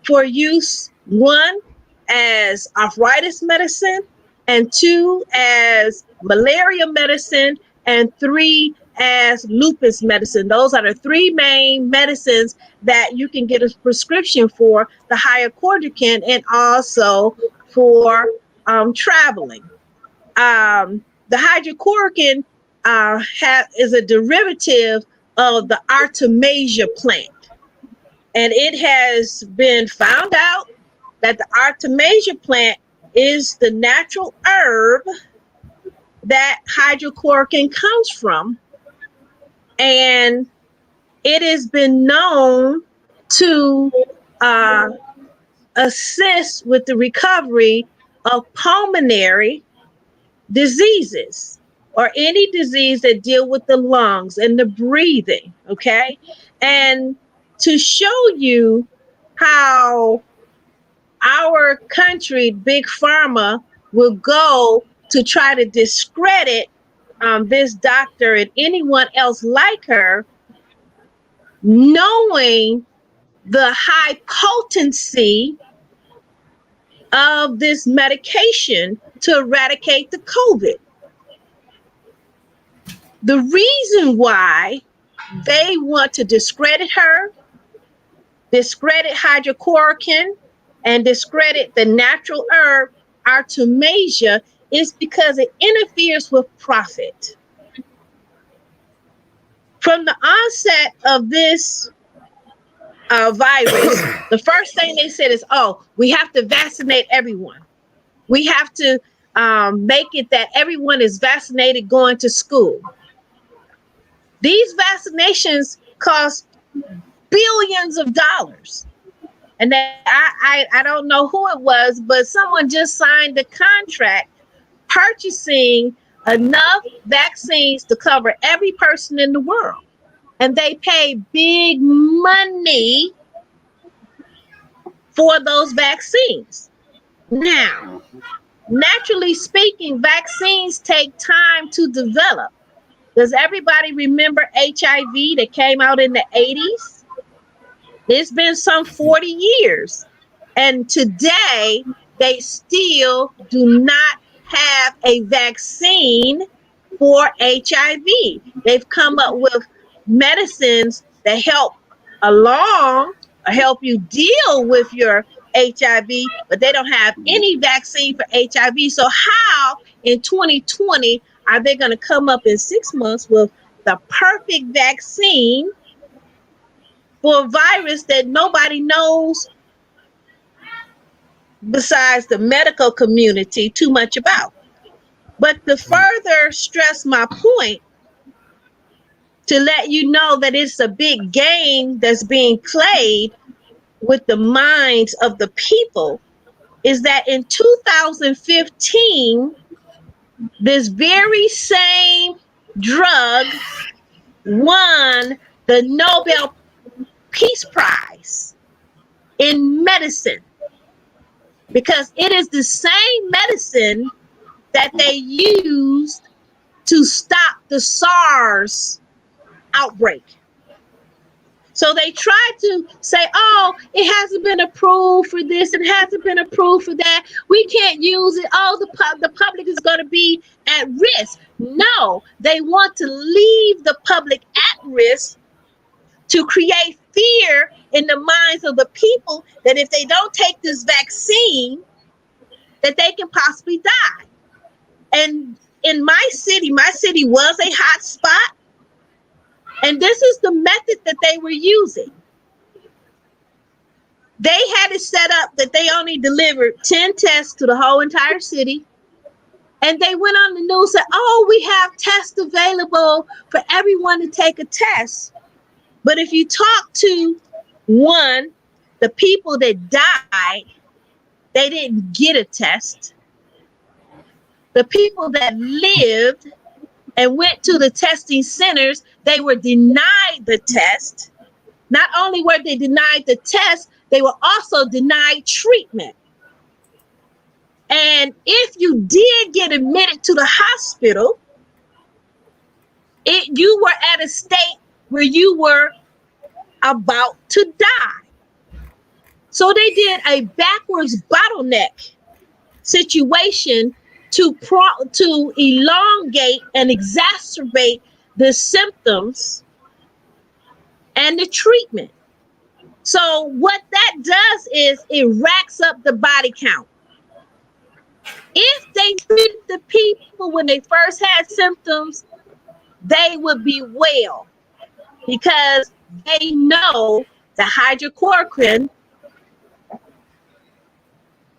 for use, one, as arthritis medicine, and two, as malaria medicine, and three, as lupus medicine. Those are the three main medicines that you can get a prescription for, the hydrochloroquine, and also for traveling. The hydrochloroquine is a derivative of the Artemisia plant. And it has been found out that the Artemisia plant is the natural herb that hydrochloroquine comes from. And it has been known to assist with the recovery of pulmonary diseases or any disease that deal with the lungs and the breathing, okay? And to show you how our country, Big Pharma, will go to try to discredit this doctor and anyone else like her, knowing the high potency of this medication to eradicate the COVID. The reason why they want to discredit her, discredit hydrochloroquine, and discredit the natural herb Artemisia is because it interferes with profit. From the onset of this virus, the first thing they said is, oh, we have to vaccinate everyone. We have to make it that everyone is vaccinated going to school. These vaccinations cost billions of dollars. And I don't know who it was, but someone just signed a contract purchasing enough vaccines to cover every person in the world. And they pay big money for those vaccines. Now, naturally speaking, vaccines take time to develop. Does everybody remember HIV that came out in the 80s? It's been some 40 years. And today, they still do not have a vaccine for HIV. They've come up with medicines that help along or help you deal with your HIV, but they don't have any vaccine for HIV. So how in 2020 are they going to come up in 6 months with the perfect vaccine for a virus that nobody knows besides the medical community too much about? But to further stress my point, to let you know that it's a big game that's being played with the minds of the people, is that in 2015, this very same drug won the Nobel Peace Prize in medicine, because it is the same medicine that they used to stop the SARS outbreak. So they tried to say, oh, it hasn't been approved for this, it hasn't been approved for that, we can't use it, oh, the public is going to be at risk. No, they want to leave the public at risk to create fear in the minds of the people that if they don't take this vaccine, that they can possibly die. And in my city was a hot spot. And this is the method that they were using. They had it set up that they only delivered 10 tests to the whole entire city. And they went on the news and said, oh, we have tests available for everyone to take a test. But if you talk to the people that died, they didn't get a test. The people that lived and went to the testing centers, they were denied the test. Not only were they denied the test, they were also denied treatment. And if you did get admitted to the hospital, you were at a state where you were about to die. So they did a backwards bottleneck situation to elongate and exacerbate the symptoms and the treatment. So what that does is it racks up the body count. If they treated the people when they first had symptoms, they would be well, because they know the hydrochloroquine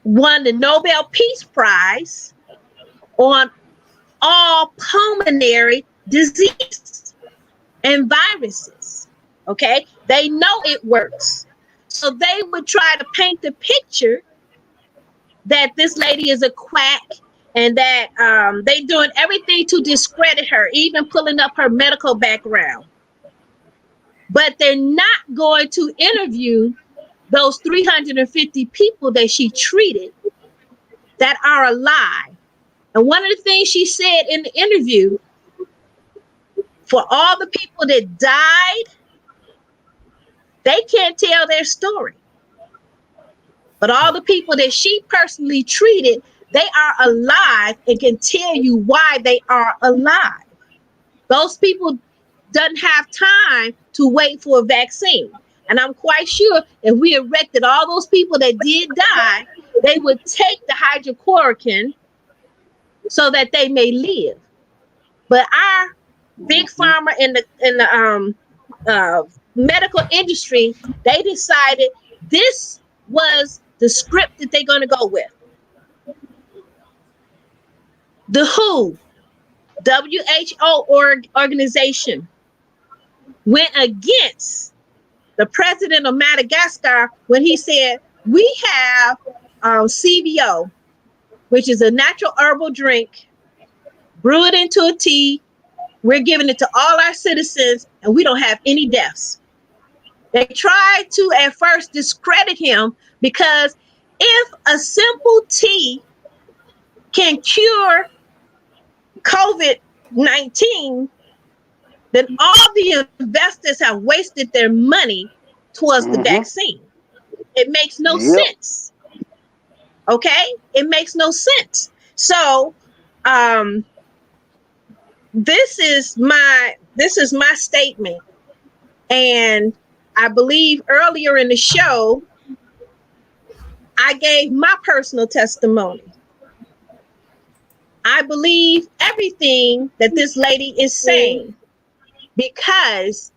won the Nobel Peace Prize on all pulmonary disease and viruses. Okay, they know it works. So they would try to paint the picture that this lady is a quack and that they doing everything to discredit her, even pulling up her medical background. But they're not going to interview those 350 people that she treated that are alive. And one of the things she said in the interview, for all the people that died, they can't tell their story. But all the people that she personally treated, they are alive and can tell you why they are alive. Those people doesn't have time to wait for a vaccine. And I'm quite sure if we erected all those people that did die, they would take the hydrochloroquine so that they may live. But our big pharma in the medical industry, they decided this was the script that they're going to go with. The WHO organization went against the president of Madagascar when he said, we have CBO, which is a natural herbal drink, brew it into a tea. We're giving it to all our citizens and we don't have any deaths. They tried to at first discredit him because if a simple tea can cure COVID-19, then all the investors have wasted their money towards the vaccine. It makes no sense. Okay? It makes no sense. So this is my statement. And I believe earlier in the show, I gave my personal testimony. I believe everything that this lady is saying because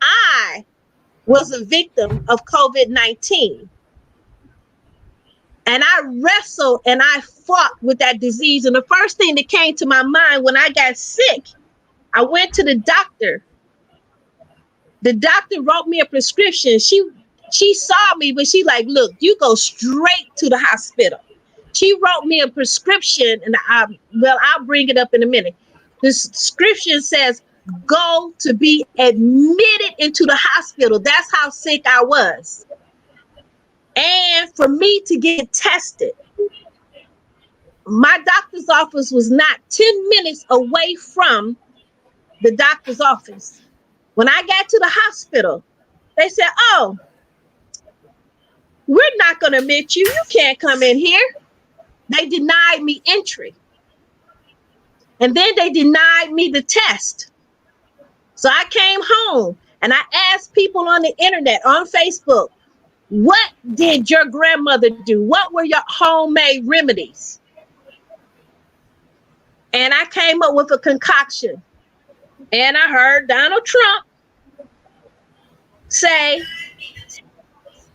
I was a victim of COVID-19. And I wrestled and I fought with that disease. And the first thing that came to my mind when I got sick, I went to the doctor. The doctor wrote me a prescription. She saw me, but she like, look, you go straight to the hospital. She wrote me a prescription, and I'll bring it up in a minute. The prescription says, go to be admitted into the hospital. That's how sick I was. And for me to get tested, my doctor's office was not 10 minutes away from the doctor's office. When I got to the hospital, they said, oh, we're not going to admit you. You can't come in here. They denied me entry. And then they denied me the test. So I came home and I asked people on the internet, on Facebook, what did your grandmother do? What were your homemade remedies? And I came up with a concoction. And I heard Donald Trump say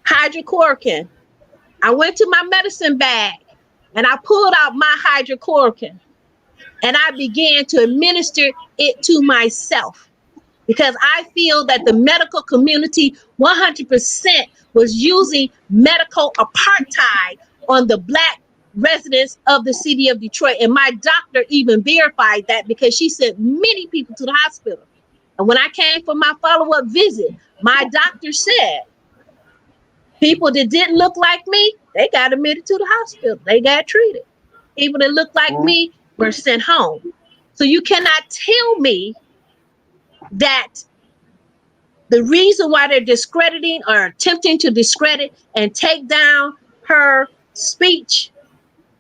hydrochloroquine. I went to my medicine bag and I pulled out my hydrochloroquine and I began to administer it to myself because I feel that the medical community 100% was using medical apartheid on the Black residents of the city of Detroit. And my doctor even verified that because she sent many people to the hospital. And when I came for my follow-up visit, my doctor said, People that didn't look like me, they got admitted to the hospital. They got treated. People that looked like me were sent home. So you cannot tell me that the reason why they're discrediting or attempting to discredit and take down her speech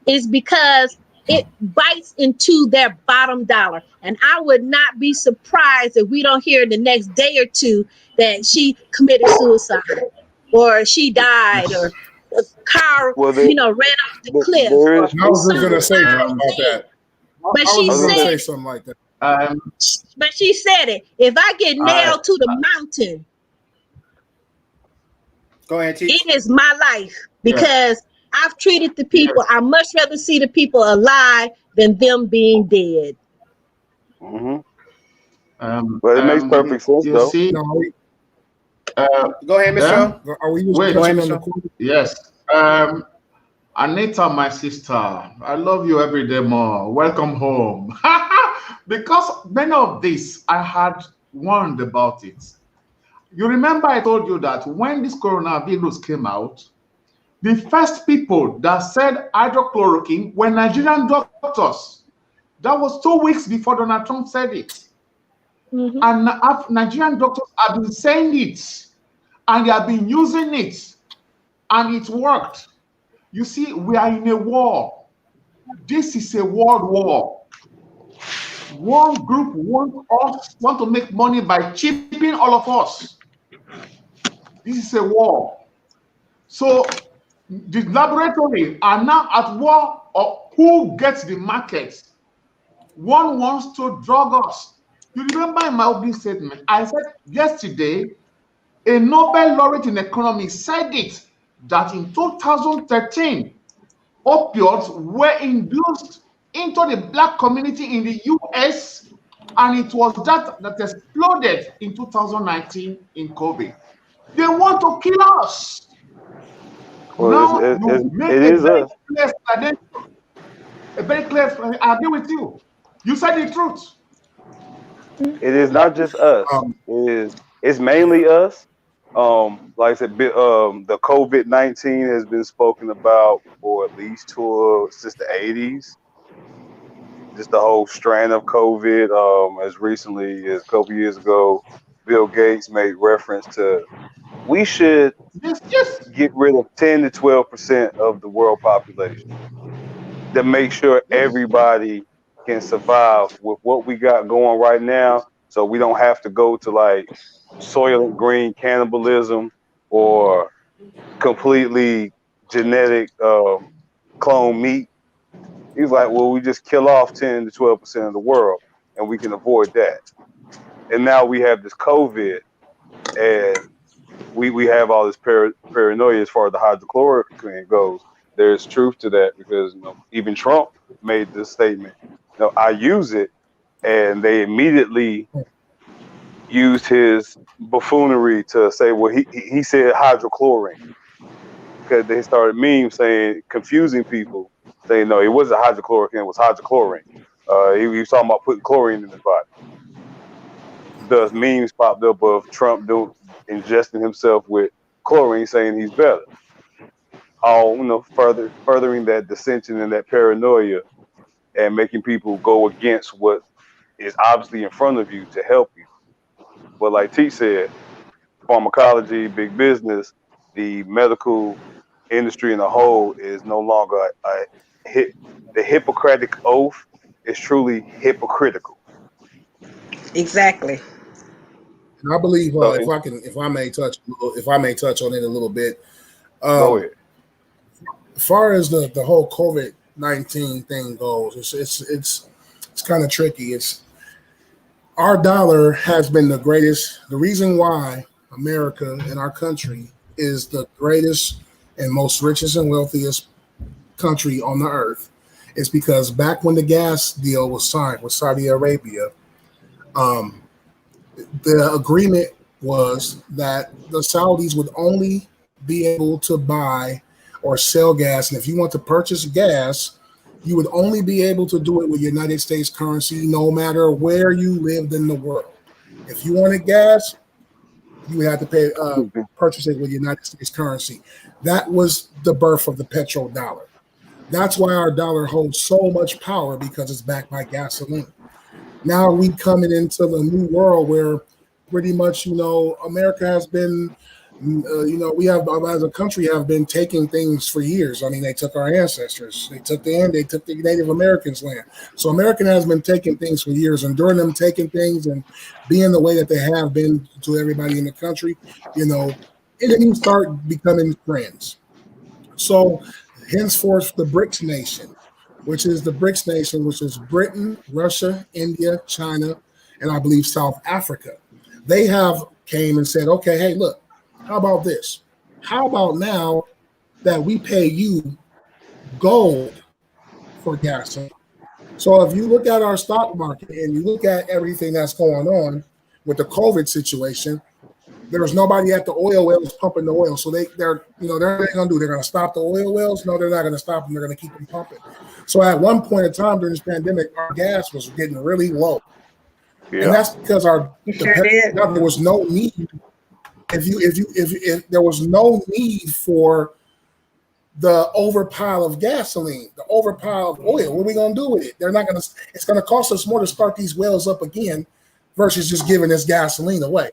is because it bites into their bottom dollar. And I would not be surprised if we don't hear in the next day or two that she committed suicide or she died or a car, Well, ran off the cliff. there Or is. I was just gonna say something something about that. But I she was gonna say said, something like that. but she said it. If I get nailed to the mountain, Go ahead, T. it is my life because I've treated the people. Yes. I much rather see the people alive than them being dead. Mm-hmm. But it makes perfect sense, you though. see, No, Go ahead, Mr. are we just Wait. Go ahead, touching on Mr. the COVID? yes. Anita, my sister, I love you every day more. Welcome home. Because many of this, I had warned about it. You remember I told you that when this coronavirus came out, the first people that said hydrochloroquine were Nigerian doctors. That was 2 weeks before Donald Trump said it. Mm-hmm. And Nigerian doctors have been saying it, and they have been using it, and it worked. You see, we are in a war. This is a world war. One group want to make money by cheaping all of us. This is a war. So the laboratory are now at war of who gets the market. One wants to drug us. You remember in my opening statement, I said yesterday, a Nobel laureate in economics said it, that in 2013, opioids were induced into the black community in the US, and it was that exploded in 2019 in COVID. They want to kill us. Well, Now you make it a is very us. clear explanation. A very clear explanation. I agree with you. You said the truth. It is not just us. It's mainly us. Like I said, the COVID-19 has been spoken about for at least since the 80s. Just the whole strand of COVID. As recently as a couple years ago, Bill Gates made reference to we should Yes. get rid of 10 to 12% of the world population to make sure Yes. everybody can survive with what we got going right now. So we don't have to go to like Soylent Green cannibalism or completely genetic clone meat. He's like, well, we just kill off 10 to 12% of the world and we can avoid that. And now we have this COVID and we have all this paranoia as far as the hydrochloroquine goes. There's truth to that because even Trump made this statement. I use it, and they immediately used his buffoonery to say, well, he said hydrochlorine because they started memes saying confusing people, saying no, it wasn't hydrochloroquine, it was hydrochlorine. He was talking about putting chlorine in his body. Thus, memes popped up of Trump ingesting himself with chlorine, saying he's better. All furthering that dissension and that paranoia, and making people go against what is obviously in front of you to help you. But like T said, pharmacology, big business, the medical industry in a whole is no longer the Hippocratic oath is truly hypocritical. Exactly. And I believe So, if I may touch on it a little bit. go ahead. As far as the whole COVID-19 thing goes, it's kind of tricky. It's our dollar has been the greatest. The reason why America and our country is the greatest and most richest and wealthiest country on the earth is because back when the gas deal was signed with Saudi Arabia, the agreement was that the Saudis would only be able to buy or sell gas. And if you want to purchase gas, you would only be able to do it with United States currency, no matter where you lived in the world. If you wanted gas, you would have to pay purchase it with United States currency. That was the birth of the petrodollar. That's why our dollar holds so much power, because it's backed by gasoline. Now we coming into the new world where pretty much, America has been, we have, as a country, have been taking things for years. I mean, they took our ancestors, they took the Native Americans' land. So American has been taking things for years, and during them taking things and being the way that they have been to everybody in the country, enemies start becoming friends. So henceforth, the BRICS nation, which is Britain, Russia, India, China, and I believe South Africa. They have came and said, okay, hey, look, how about this? How about now that we pay you gold for gasoline? So if you look at our stock market and you look at everything that's going on with the COVID situation, there's nobody at the oil wells pumping the oil. So they're going to do. They're going to stop the oil wells. No, they're not going to stop them. They're going to keep them pumping. So at one point in time during this pandemic, our gas was getting really low. Yeah. And that's because there was no need. If there was no need for the overpile of gasoline, the overpile of oil, what are we going to do with it? It's going to cost us more to start these wells up again versus just giving this gasoline away.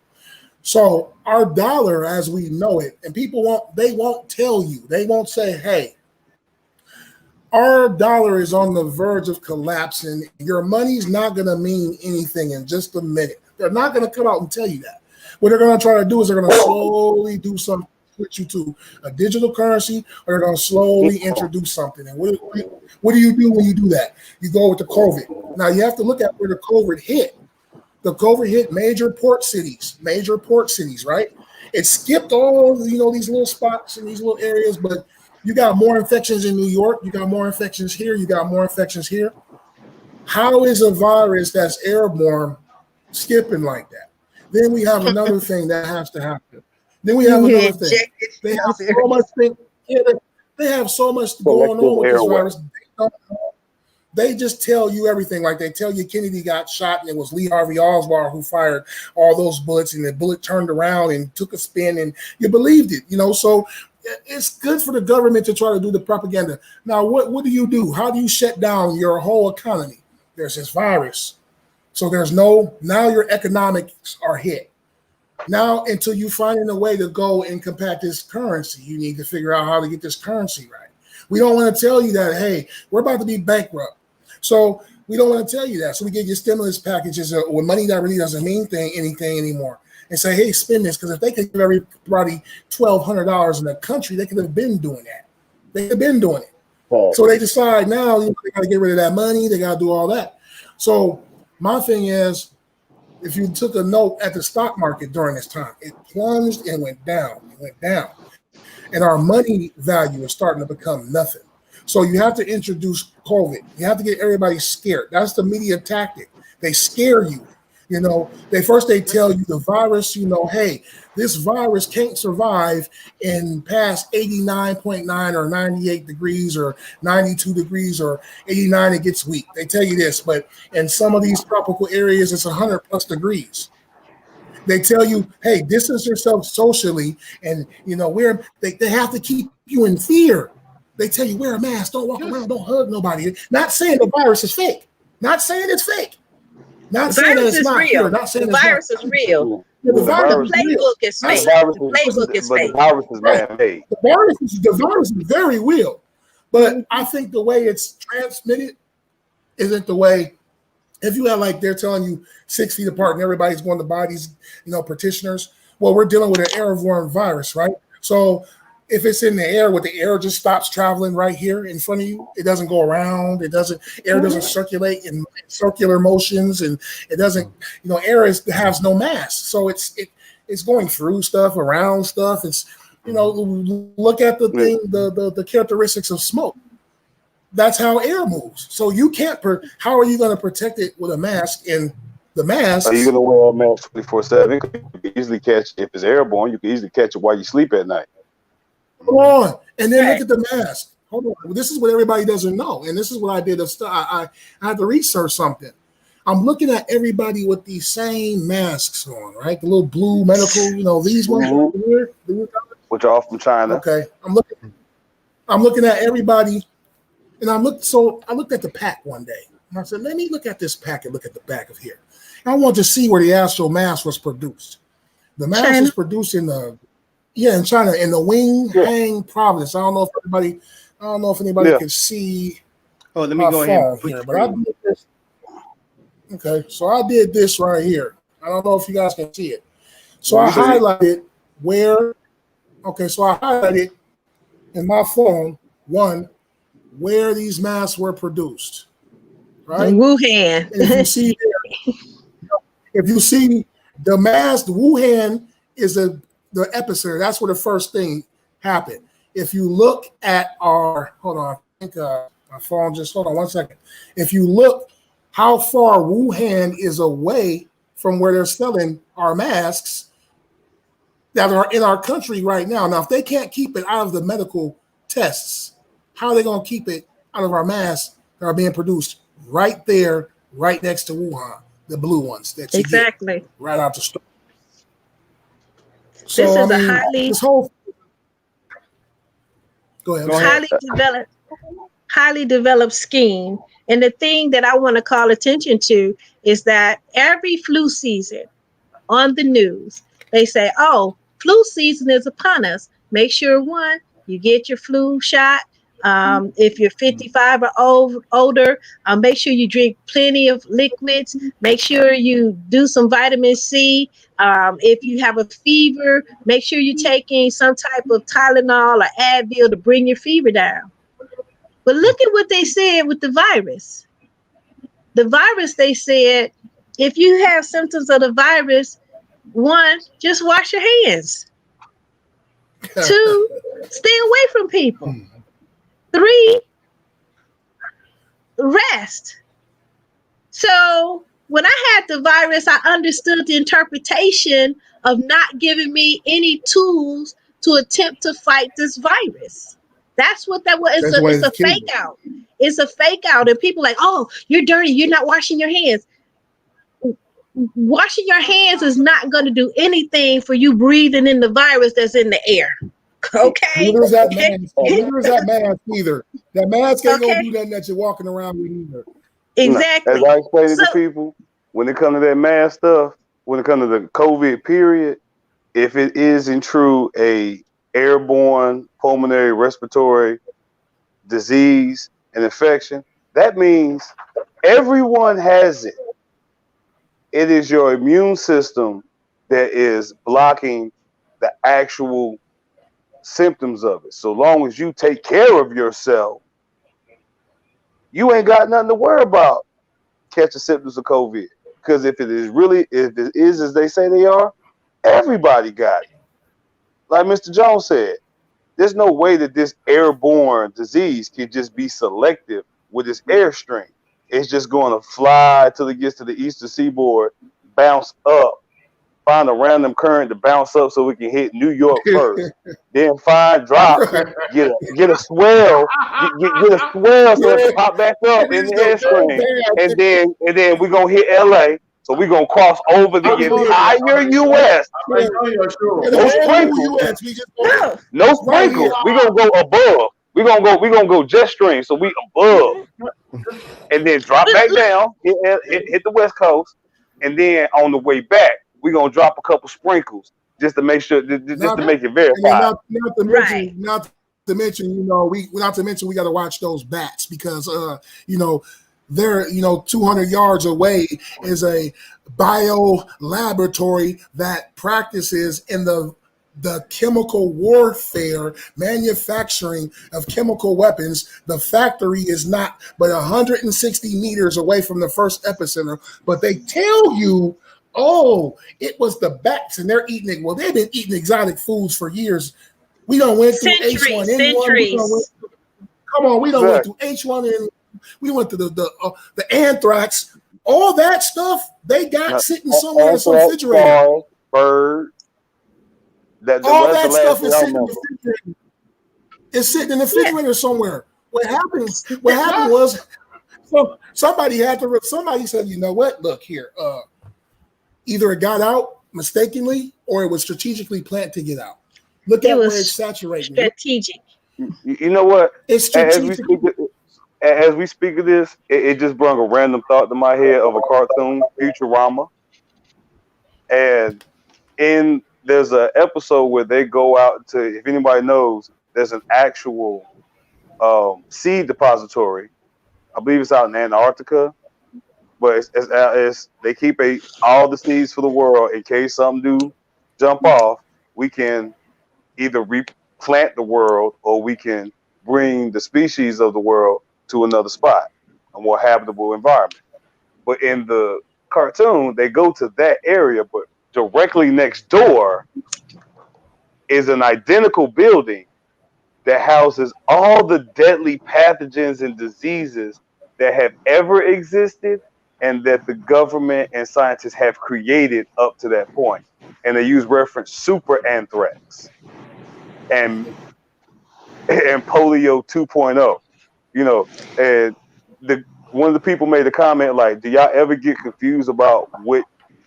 So our dollar, as we know it, and people won't tell you, they won't say, hey, our dollar is on the verge of collapsing. Your money's not going to mean anything in just a minute. They're not going to come out and tell you that. What they're going to try to do is they're going to slowly do something, switch you to a digital currency, or they're going to slowly introduce something. And what do you do when you do that? You go with the COVID. Now you have to look at where the COVID hit. The COVID hit major port cities, right? It skipped all, these little spots and these little areas, but you got more infections in New York. You got more infections here. You got more infections here. How is a virus that's airborne skipping like that? Then we have another thing that has to happen. Then we have another thing. They have so much they have so much going on with this virus. They just tell you everything. Like they tell you Kennedy got shot and it was Lee Harvey Oswald who fired all those bullets, and the bullet turned around and took a spin and you believed it, So it's good for the government to try to do the propaganda. Now, what do you do? How do you shut down your whole economy? There's this virus. So now your economics are hit. Now, until you find a way to go and compact this currency, you need to figure out how to get this currency right. We don't want to tell you that, hey, we're about to be bankrupt. So we don't want to tell you that. So we give you stimulus packages with money that really doesn't mean anything anymore. And say, hey, spend this. Because if they could give everybody $1,200 in the country, they could have been doing that. They could have been doing it. Oh. So they decide now they got to get rid of that money. They got to do all that. So my thing is, if you took a note at the stock market during this time, it plunged and went down. And our money value is starting to become nothing. So you have to introduce COVID. You have to get everybody scared. That's the media tactic. They scare you. They tell you the virus, hey, this virus can't survive in past 89.9 or 98 degrees or 92 degrees or 89, it gets weak. They tell you this, but in some of these tropical areas, it's 100 plus degrees. They tell you, hey, distance yourself socially, and they have to keep you in fear. They tell you wear a mask, don't walk around, don't hug nobody. Not saying the virus is fake. Not saying it's fake. Not saying that it's not real. Not saying the virus is real. The playbook is fake. The playbook is fake. The virus is man-made. The virus is very real, but I think the way it's transmitted isn't the way. If you have they're telling you 6 feet apart and everybody's going to buy these, practitioners. Well, we're dealing with an airborne virus, right? So if it's in the air, where the air just stops traveling right here in front of you, it doesn't go around. Air doesn't circulate in circular motions, and it doesn't, air has no mass. So it's going through stuff, around stuff. It's, look at the thing, the characteristics of smoke. That's how air moves. So you can't, how are you going to protect it with a mask? And the mask. Are you going to wear a mask 24/7? You can easily catch, if it's airborne, you can easily catch it while you sleep at night. Come on, and then look at the mask. Hold on, this is what everybody doesn't know, and this is what I did. I had to research something. I'm looking at everybody with these same masks on, right? The little blue medical, these ones over here. Which are from China. Okay, I'm looking at everybody, and I looked at the pack one day, and I said, let me look at this pack and look at the back of here. And I wanted to see where the actual mask was produced. The mask was produced in China, in the Winghang province. I don't know if anybody can see. Oh, let me go ahead. Here, but I did this. Okay, so I did this right here. I don't know if you guys can see it. So I highlighted where. Okay, so I highlighted in my phone where these masks were produced. Right, Wuhan. And if you see the mask, Wuhan is the epicenter. That's where the first thing happened. If you look at hold on, I think my phone just, hold on one second. If you look how far Wuhan is away from where they're selling our masks that are in our country right now. Now, if they can't keep it out of the medical tests, how are they going to keep it out of our masks that are being produced right there, right next to Wuhan, the blue ones that you get right out the store? So, this is a highly developed scheme. And the thing that I want to call attention to is that every flu season on the news, they say, oh, flu season is upon us. Make sure, one, you get your flu shot. If you're 55 or older, make sure you drink plenty of liquids. Make sure you do some vitamin C. If you have a fever, make sure you're taking some type of Tylenol or Advil to bring your fever down. But look at what they said with the virus. The virus, they said, if you have symptoms of the virus, one, just wash your hands. Two, stay away from people. Three, rest. So when I had the virus, I understood the interpretation of not giving me any tools to attempt to fight this virus. That's what that was. It's a fake out. It's a fake out. And people are like, oh, you're dirty. You're not washing your hands. Washing your hands is not going to do anything for you breathing in the virus that's in the air. Okay. Neither is that mask either. That mask ain't gonna do nothing that you're walking around with either. Exactly. As I explained to people, when it comes to that mask stuff, when it comes to the COVID period, if it is in true a airborne pulmonary respiratory disease and infection, that means everyone has it. It is your immune system that is blocking the actual symptoms of it. So long as you take care of yourself, you ain't got nothing to worry about catching symptoms of COVID. Because if it is as they say they are, everybody got it. Like Mr. Jones said, there's no way that this airborne disease can just be selective with this airstream. It's just going to fly till it gets to the eastern seaboard, bounce up, find a random current to bounce up so we can hit New York first. Then find drop, get a swell, get a swell so it pop back up in the airstream, and then we're gonna hit LA. So we're gonna cross over the entire US. No sprinkles. We're gonna go above. We're gonna go jet stream. So we above. And then drop back down, hit the West Coast, and then on the way back, we're gonna drop a couple sprinkles just to make sure, just to make it verified. Not to mention, we got to watch those bats because, they're 200 yards away is a bio laboratory that practices in the chemical warfare, manufacturing of chemical weapons. The factory is not but 160 meters away from the first epicenter, but they tell you, oh, it was the bats and they're eating it. Well, they've been eating exotic foods for years. We done went through H1N1. Come on, we done went through H1N1. We went to the anthrax. All that stuff they got sitting somewhere in some refrigerator. Bird. All that stuff is sitting in the refrigerator. It's sitting in the refrigerator somewhere. What happened was So somebody said, you know what? Look here. Either it got out mistakenly or it was strategically planned to get out. Look at where it's saturated. Strategic. You know what? It's strategic. As we speak of this, it just brought a random thought to my head of a cartoon, Futurama. And there's an episode where they go out to, if anybody knows, there's an actual seed depository. I believe it's out in Antarctica, but it's they keep all the seeds for the world in case something do jump off. We can either replant the world or we can bring the species of the world to another spot, a more habitable environment. But in the cartoon, they go to that area, but directly next door is an identical building that houses all the deadly pathogens and diseases that have ever existed and that the government and scientists have created up to that point. And they use reference super anthrax and polio 2.0, you know, and one of the people made a comment like, do y'all ever get confused about what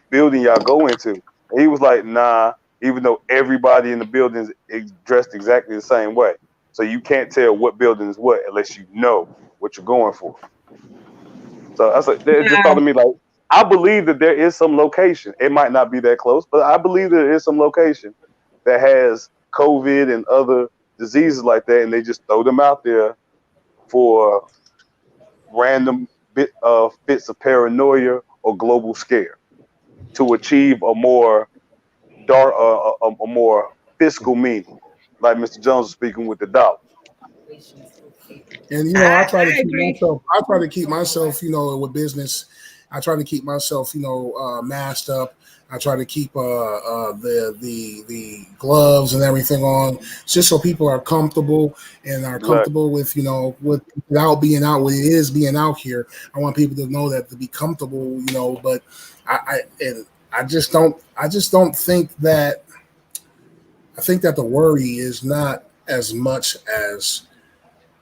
building y'all go into? And he was like, nah, even though everybody in the building is dressed exactly the same way. So you can't tell what building is what unless you know what you're going for. So I was like, it just thought to me like, I believe that there is some location. It might not be that close, but I believe there is some location that has COVID and other diseases like that, and they just throw them out there for random fits of paranoia or global scare to achieve a more a more fiscal meaning, like Mr. Jones was speaking with the dollar. And I try to keep myself, with business. I try to keep myself, masked up. I try to keep the gloves and everything on, just so people are comfortable and are comfortable with without being out. What it is being out here, I want people to know that, to be comfortable, But I just don't think that. I think that the worry is not as much as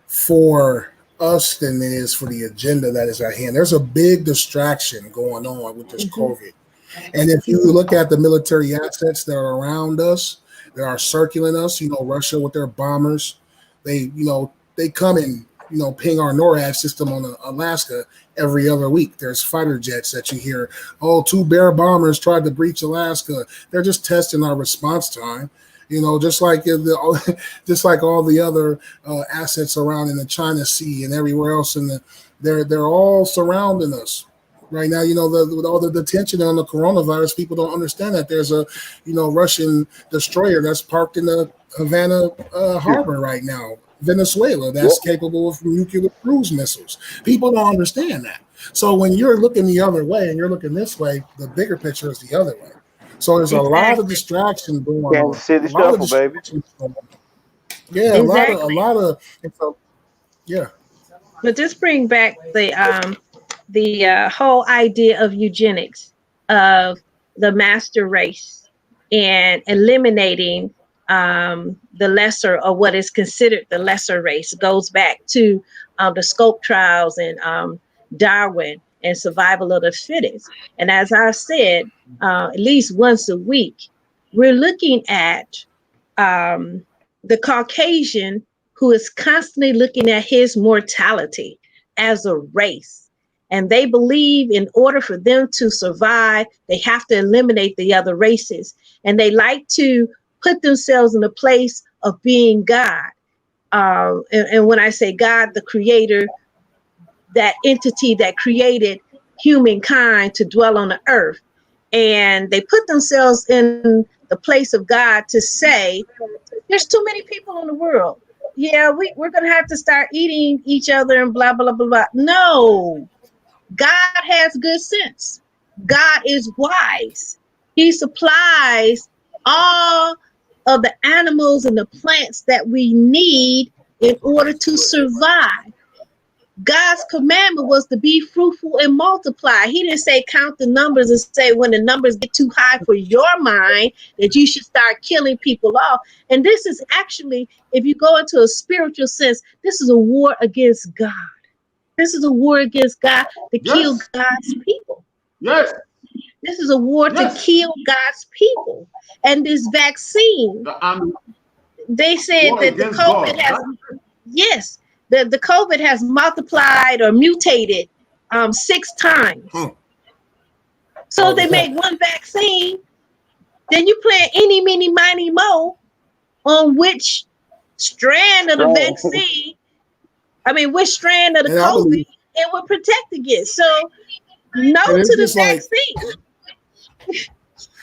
for us than it is for the agenda that is at hand. There's a big distraction going on with this COVID. And if you look at the military assets that are around us, that are circling us, Russia with their bombers, they come and, ping our NORAD system on Alaska every other week. There's fighter jets that you hear, 2 Bear bombers tried to breach Alaska. They're just testing our response time. Just like all the other assets around in the China Sea and everywhere else, they're all surrounding us right now. With all the tension on the coronavirus, people don't understand that there's a Russian destroyer that's parked in the Havana harbor right now, Venezuela, that's capable of nuclear cruise missiles. People don't understand that. So when you're looking the other way and you're looking this way, the bigger picture is the other way. So there's a lot of distraction going on. Kansas City Shuffle, baby. Yeah, exactly. a lot of. Yeah. But just bring back the whole idea of eugenics, of the master race, and eliminating the lesser, or what is considered the lesser race. Goes back to the Scope trials and Darwin and survival of the fittest. And as I said, at least once a week, we're looking at the Caucasian who is constantly looking at his mortality as a race. And they believe in order for them to survive, they have to eliminate the other races. And they like to put themselves in a place of being God. And when I say God, the creator, that entity that created humankind to dwell on the earth. And they put themselves in the place of God to say, there's too many people in the world. Yeah, we're going to have to start eating each other and blah, blah, blah, blah. No, God has good sense. God is wise. He supplies all of the animals and the plants that we need in order to survive. God's commandment was to be fruitful and multiply. He didn't say count the numbers and say when the numbers get too high for your mind that you should start killing people off. And this is actually, if you go into a spiritual sense, this is a war against God. This is a war against God to kill Yes. God's people. Yes. This is a war to Yes. kill God's people. And this vaccine, And they said war that the against COVID God. has, yes, the COVID has multiplied or mutated 6 times. So they make one vaccine, then you plan any, mini, miny, mo on which strand of the vaccine, which strand of the COVID it would protect against. So no to the vaccine.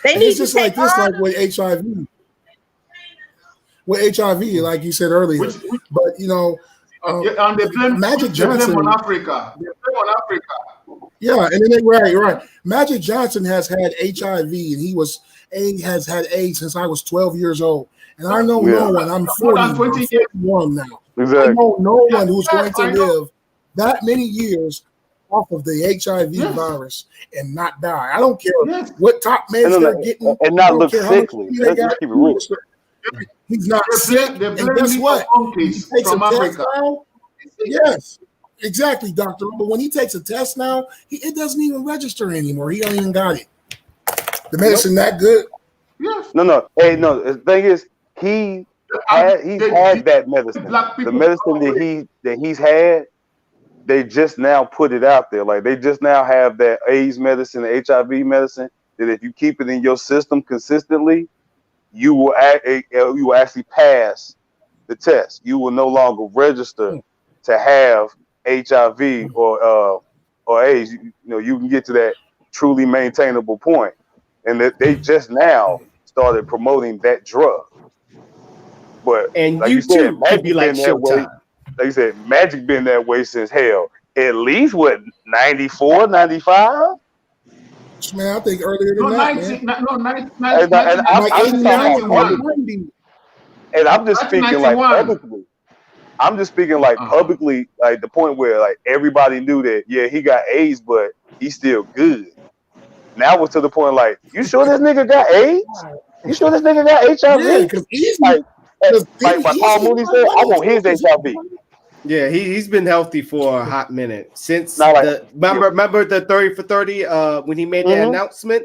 They need to take this, like with HIV. With HIV, like you said earlier, but and they blame Magic Johnson on Africa. They blame on Africa. Yeah, and then right. Magic Johnson has had HIV, and he has had AIDS since I was 12 years old. And I know no one. I'm 41 now. Exactly. I know no one who's going to live that many years off of the HIV virus and not die. I don't care what top meds they're getting, and not look sickly. Let's keep it real. He's not sick. And guess what? He takes a test now. Yes, exactly, doctor. But when he takes a test now, it doesn't even register anymore. He don't even got it. The medicine that good? Yes. No. Hey, no. The thing is, he's had that medicine. The medicine that he's had, they just now put it out there. Like they just now have that AIDS medicine, the HIV medicine. That if you keep it in your system consistently, you will actually pass the test. You will no longer register to have HIV or AIDS. You can get to that truly maintainable point, and that they just now started promoting that drug. But like you said, Magic been that way. Like you said, Magic been that way since hell. At least 94, 95? Man, I think earlier than that, 1991. And I'm just speaking like publicly. I'm just speaking like publicly, like the point where like everybody knew that he got AIDS, but he's still good. Now it's to the point like, you sure this nigga got AIDS? You sure this nigga got HIV? Yeah, because like what Paul Mooney said, I want his HIV. Yeah, he's been healthy for a hot minute since remember the 30 for 30 when he made the announcement.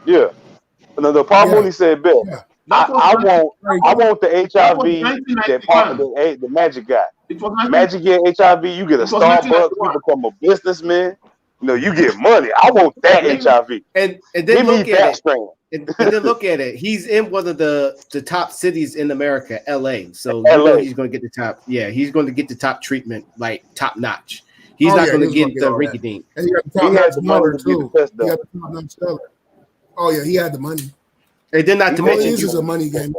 Yeah, the Paul Mooney said, "Bill, I want the HIV that the Magic got. Magic get HIV, you get a Starbucks, you become a businessman. You get money. I want that HIV. And then look at it. And then look at it. He's in one of the top cities in America, LA. So he's going to get the top. Yeah, he's going to get the top treatment, like top notch. He's not going to get the rinky dink. And he got the top notch mother too. He got the top notch seller. Oh yeah, he had the money. And then not to mention, this is a money game.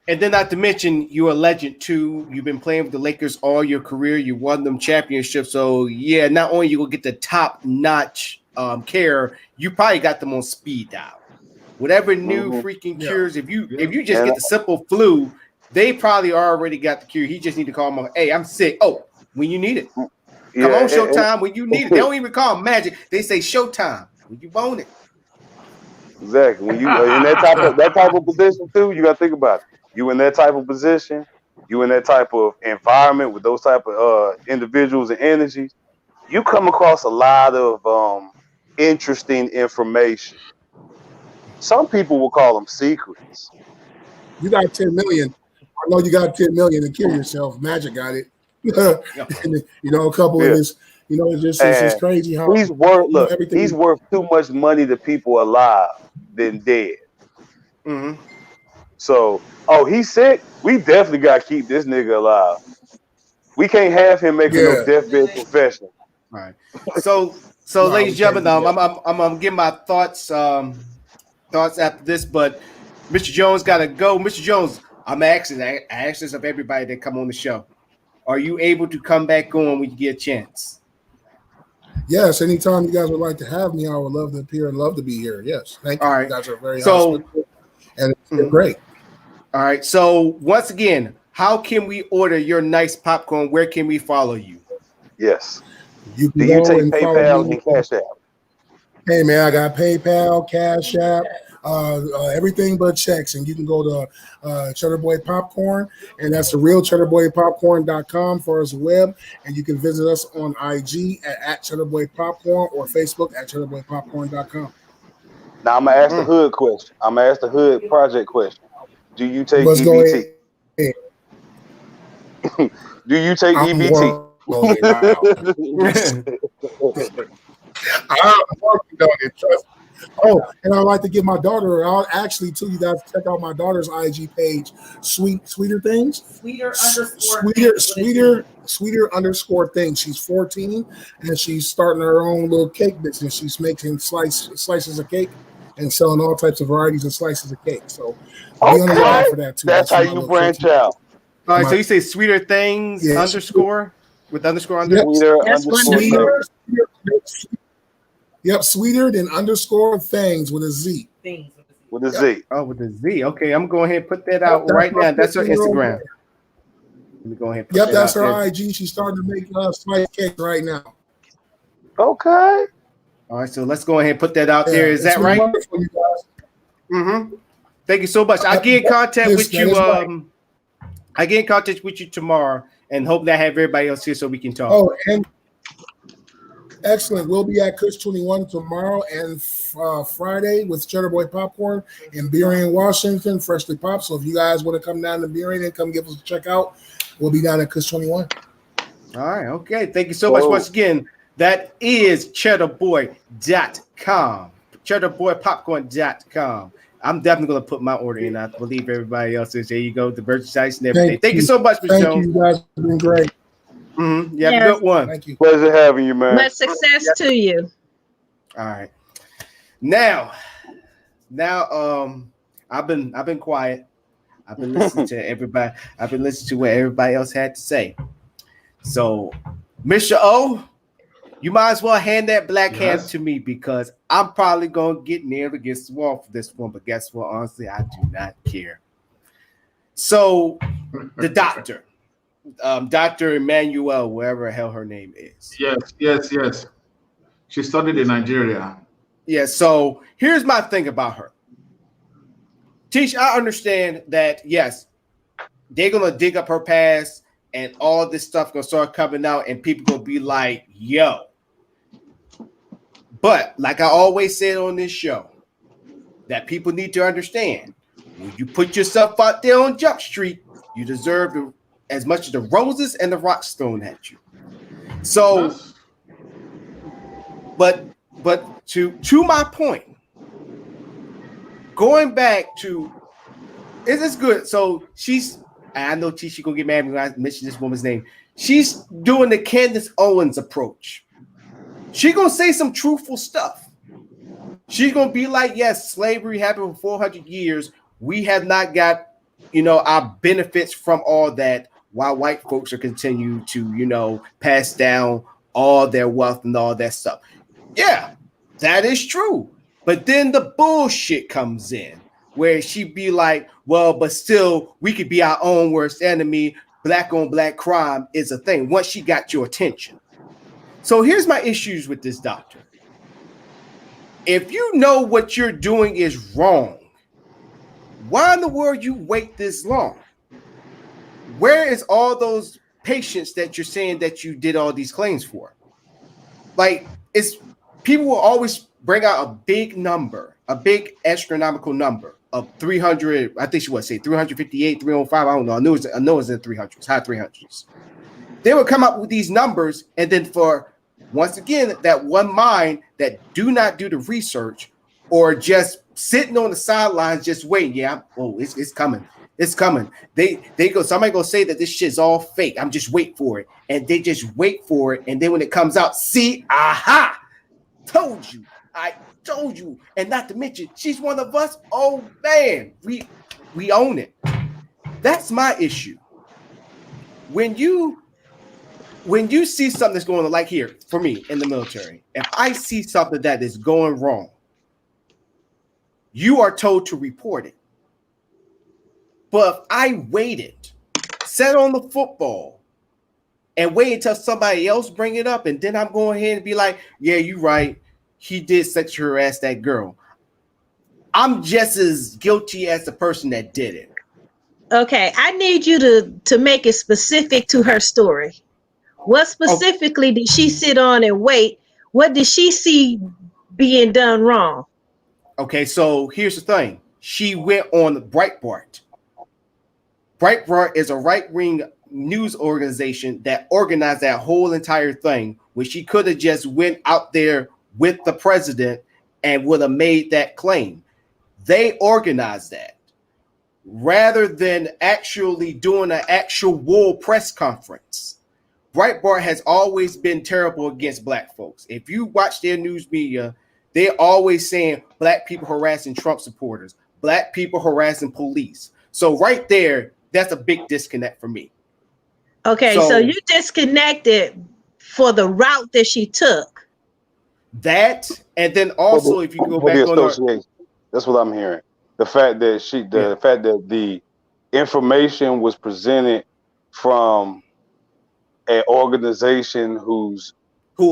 And then not to mention, you're a legend too. You've been playing with the Lakers all your career. You won them championships. So yeah, not only you will get the top notch care, you probably got them on speed dial. Whatever new freaking cures, if you just get the simple flu, they probably already got the cure. He just need to call them. Hey, I'm sick. Oh, when you need it, come on, Showtime. When you need it, they don't even call Magic. They say Showtime when you want it. Exactly. When you in that type of position too, you got to think about it. You in that type of position, you in that type of environment with those type of individuals and energies. You come across a lot of interesting information. Some people will call them secrets. You got 10 million. I know you got 10 million to kill yourself. Magic got it. And, a couple of this. It's just crazy how he's worth. Look, he's worth too much money to people alive than dead. Mm-hmm. So, he's sick. We definitely got to keep this nigga alive. We can't have him making no deathbed professional. All right. So, ladies and gentlemen, I'm gonna give my thoughts after this, but Mr. Jones got to go. Mr. Jones, I ask this of everybody that come on the show. Are you able to come back on when you get a chance? Yes, anytime you guys would like to have me, I would love to appear and love to be here. Yes, thank you. All right. You guys are very hospitable, and it's great. All right. So once again, how can we order your nice popcorn? Where can we follow you? Yes. Do you take PayPal and Cash App? Hey man, I got PayPal, Cash App. everything but checks. And you can go to Cheddarboy Popcorn, and that's the real cheddarboypopcorn.com for us web. And you can visit us on IG at Cheddarboy Popcorn or Facebook at cheddarboypopcorn.com. Now I'm gonna ask the hood question. I'm gonna ask the hood project question. Do you take Let's go EBT? ahead. Do you take EBT? Wow. I'm working on it. Trust me. Oh, and I'd like to give my daughter. I'll actually too. You guys check out my daughter's IG page. Sweeter things. Sweeter underscore things. She's 14 and she's starting her own little cake business. She's making slices of cake and selling all types of varieties of slices of cake. So be on the lookout for that too. That's how you branch out. All right, so you say sweeter things underscore with underscore under. Sweeter. Yep, sweeter than underscore things with a Z. With a Z. Oh, with a Z. Okay, I'm going ahead and put that out right now. That's her Instagram. Let me go ahead. Yep, that's her IG. She's starting to make slice cake right now. Okay. All right, so let's go ahead and put that out there. Is that right? Wonderful, you guys. Mm-hmm. Thank you so much. I'll get in contact with you. I get in contact with you tomorrow, and hope that I have everybody else here so we can talk. Oh, and excellent. We'll be at Kush 21 tomorrow and Friday with Cheddarboy Popcorn in Burien, Washington, freshly popped. So if you guys want to come down to Burien and come give us a check out, we'll be down at Kush 21. All right. Okay. Thank you so much once again. That is cheddarboy.com. Cheddarboypopcorn.com. I'm definitely going to put my order in. I believe everybody else is. There you go. The merchandise and everything. Thank you so much, Ms. Jones. Thank you. You guys have been great. Mm-hmm. You have a good one. Thank you. Pleasure having you, man. Much success to you. All right. Now, I've been quiet. I've been listening to everybody. I've been listening to what everybody else had to say. So, Mr. O, you might as well hand that black hand to me because I'm probably gonna get nailed against the wall for this one. But guess what? Honestly, I do not care. So, the doctor. Dr. Emmanuel, wherever the hell her name is. Yes. She studied in Nigeria. Yeah, so here's my thing about her. Teach, I understand that, yes, they're going to dig up her past and all this stuff going to start coming out and people going to be like, yo. But like I always said on this show, that people need to understand, when you put yourself out there on Jump Street, you deserve as much as the roses and the rocks thrown at you. So, but to my point, going back to, it's good. So I know she's gonna get mad when I mention this woman's name. She's doing the Candace Owens approach. She's gonna say some truthful stuff. She's gonna be like, yes, slavery happened for 400 years. We have not got, our benefits from all that, while white folks are continuing to, pass down all their wealth and all that stuff. Yeah, that is true. But then the bullshit comes in where she be like, well, but still, we could be our own worst enemy. Black on black crime is a thing once she got your attention. So here's my issues with this doctor. If you know what you're doing is wrong, why in the world you wait this long? Where is all those patients that you're saying that you did all these claims for? Like, people will always bring out a big number, a big astronomical number of 300. I think she would say 358, 305. I don't know. I know it's in 300s, high 300s. They would come up with these numbers, and then for once again that one mind that do not do the research or just sitting on the sidelines, just waiting. Yeah, it's coming. It's coming. Somebody gonna say that this shit's all fake. I'm just waiting for it. And they just wait for it. And then when it comes out, see, aha, I told you. And not to mention, she's one of us. Oh man, we own it. That's my issue. When you see something that's going on, like here, for me in the military, if I see something that is going wrong, you are told to report it. But if I waited, sat on the football, and wait until somebody else bring it up, and then I'm going ahead and be like, yeah, you're right. He did sexually harass that girl. I'm just as guilty as the person that did it. Okay, I need you to make it specific to her story. What specifically did she sit on and wait? What did she see being done wrong? Okay, so here's the thing. She went on Breitbart. Breitbart is a right-wing news organization that organized that whole entire thing, when she could have just went out there with the president and would have made that claim. They organized that rather than actually doing an actual press conference. Breitbart has always been terrible against black folks. If you watch their news media, they're always saying black people harassing Trump supporters, black people harassing police. So right there, that's a big disconnect for me. Okay, so you disconnected for the route that she took. That, and then also if you go back the on association, that's what I'm hearing. The fact that the fact that the information was presented from an organization who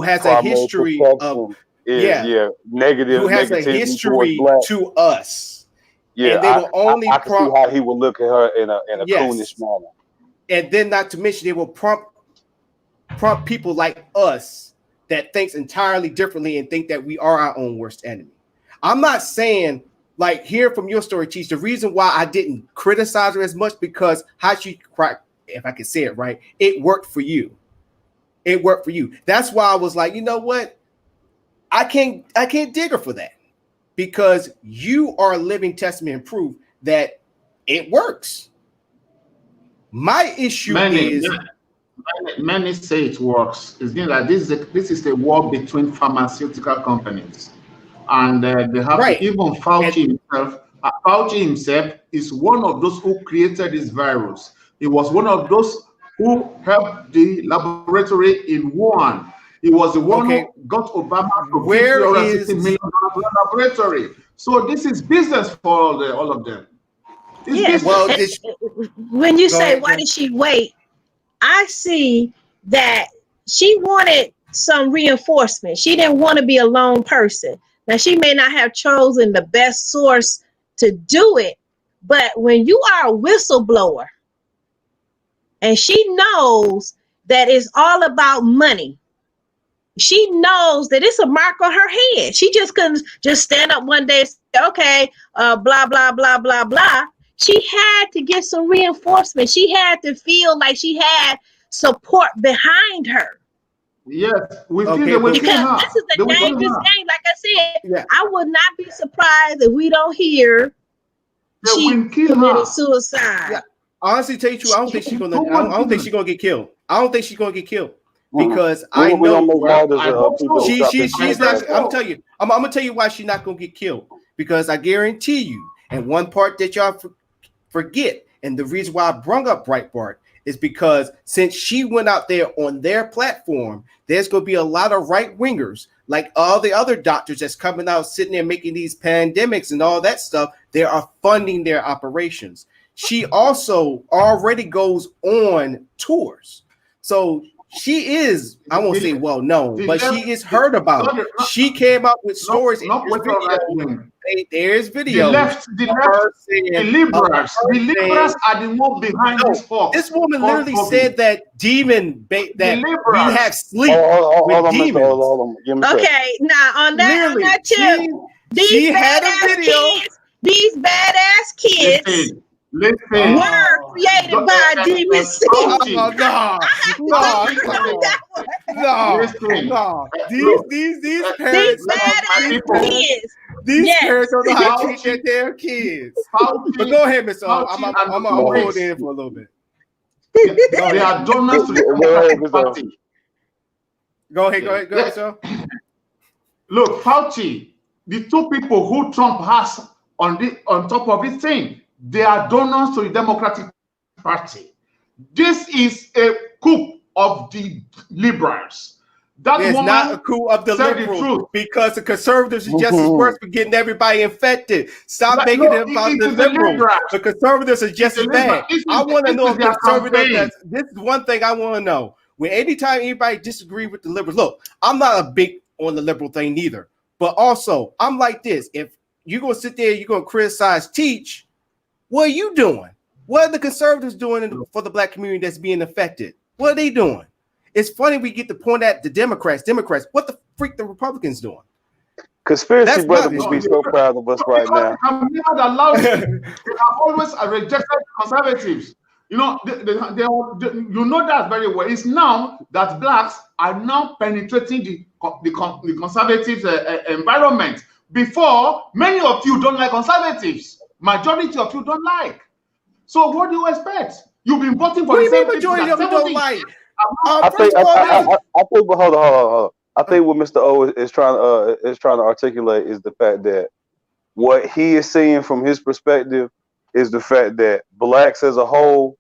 has a history of negative, who has a history to us. Yeah, and they will only I can see how he would look at her in a coonish manner. And then not to mention they will prompt people like us that thinks entirely differently and think that we are our own worst enemy. I'm not saying, like, hear from your story, Cheese, the reason why I didn't criticize her as much, because how she cracked, if I can say it right, it worked for you. It worked for you. That's why I was like, you know what? I can't dig her for that, because you are a living testament and proof that it works. My issue is many say it works. It's been like this is a war between pharmaceutical companies, and they have to, even Fauci himself is one of those who created this virus. He was one of those who helped the laboratory in Wuhan. He was the one who got Obama to $50 million laboratory. So this is business for all of them. Yes. Well, when you say why did she wait, I see that she wanted some reinforcement. She didn't want to be a lone person. Now, she may not have chosen the best source to do it, but when you are a whistleblower and she knows that it's all about money, she knows that it's a mark on her head. She just couldn't just stand up one day and say, okay, blah, blah, blah, blah, blah. She had to get some reinforcement. She had to feel like she had support behind her. Yes, because this is a dangerous game. Like I said, I would not be surprised if we don't hear she committed suicide. Yeah. Honestly, tell you the truth, I don't think she's gonna. I don't think she's gonna get killed. I don't think she's gonna get killed because I know she's not. I'm telling you, I'm gonna tell you why she's not gonna get killed, because I guarantee you. And one part that y'all forget, and the reason why I brung up Breitbart is because since she went out there on their platform, there's going to be a lot of right wingers, like all the other doctors that's coming out, sitting there making these pandemics and all that stuff. They are funding their operations. She also already goes on tours. So she is, I won't say well known, but she is heard about. She came up with stories. There's video. The liberals are the one behind this force. This woman literally said that we have sleep with demons. Okay, now on that tip, she had a video. These badass kids. Listen, were created by demons. No. These parents, these parents don't know how to treat their kids. But go ahead, Miss O. I'm gonna hold in for a little bit. They are donors to the party. Go ahead, sir. Look, Fauci, the two people who Trump has on top of his thing, they are donors to the Democratic Party. This is a coup of the liberals. It's not a coup of the liberals, because the conservatives are just as worse for getting everybody infected. Stop making it about the liberals. The conservatives are just as bad. I want to know if the conservatives. This is one thing I want to know. When anytime anybody disagrees with the liberals, look, I'm not a big on the liberal thing neither. But also, I'm like this. If you're gonna sit there, you're gonna criticize Teach. What are you doing? What are the conservatives doing for the black community that's being affected? What are they doing? It's funny we get to point at the Democrats. What the freak the Republicans doing? Conspiracy brother would be so proud of us right now. They have always rejected conservatives. You know, you know that very well. It's now that blacks are now penetrating the conservative environment. Before, many of you don't like conservatives. Majority of you don't like. So what do you expect? You've been voting for the same majority of you don't like. I think. But hold on. I think what Mr. O is trying to articulate is the fact that what he is seeing from his perspective is the fact that blacks as a whole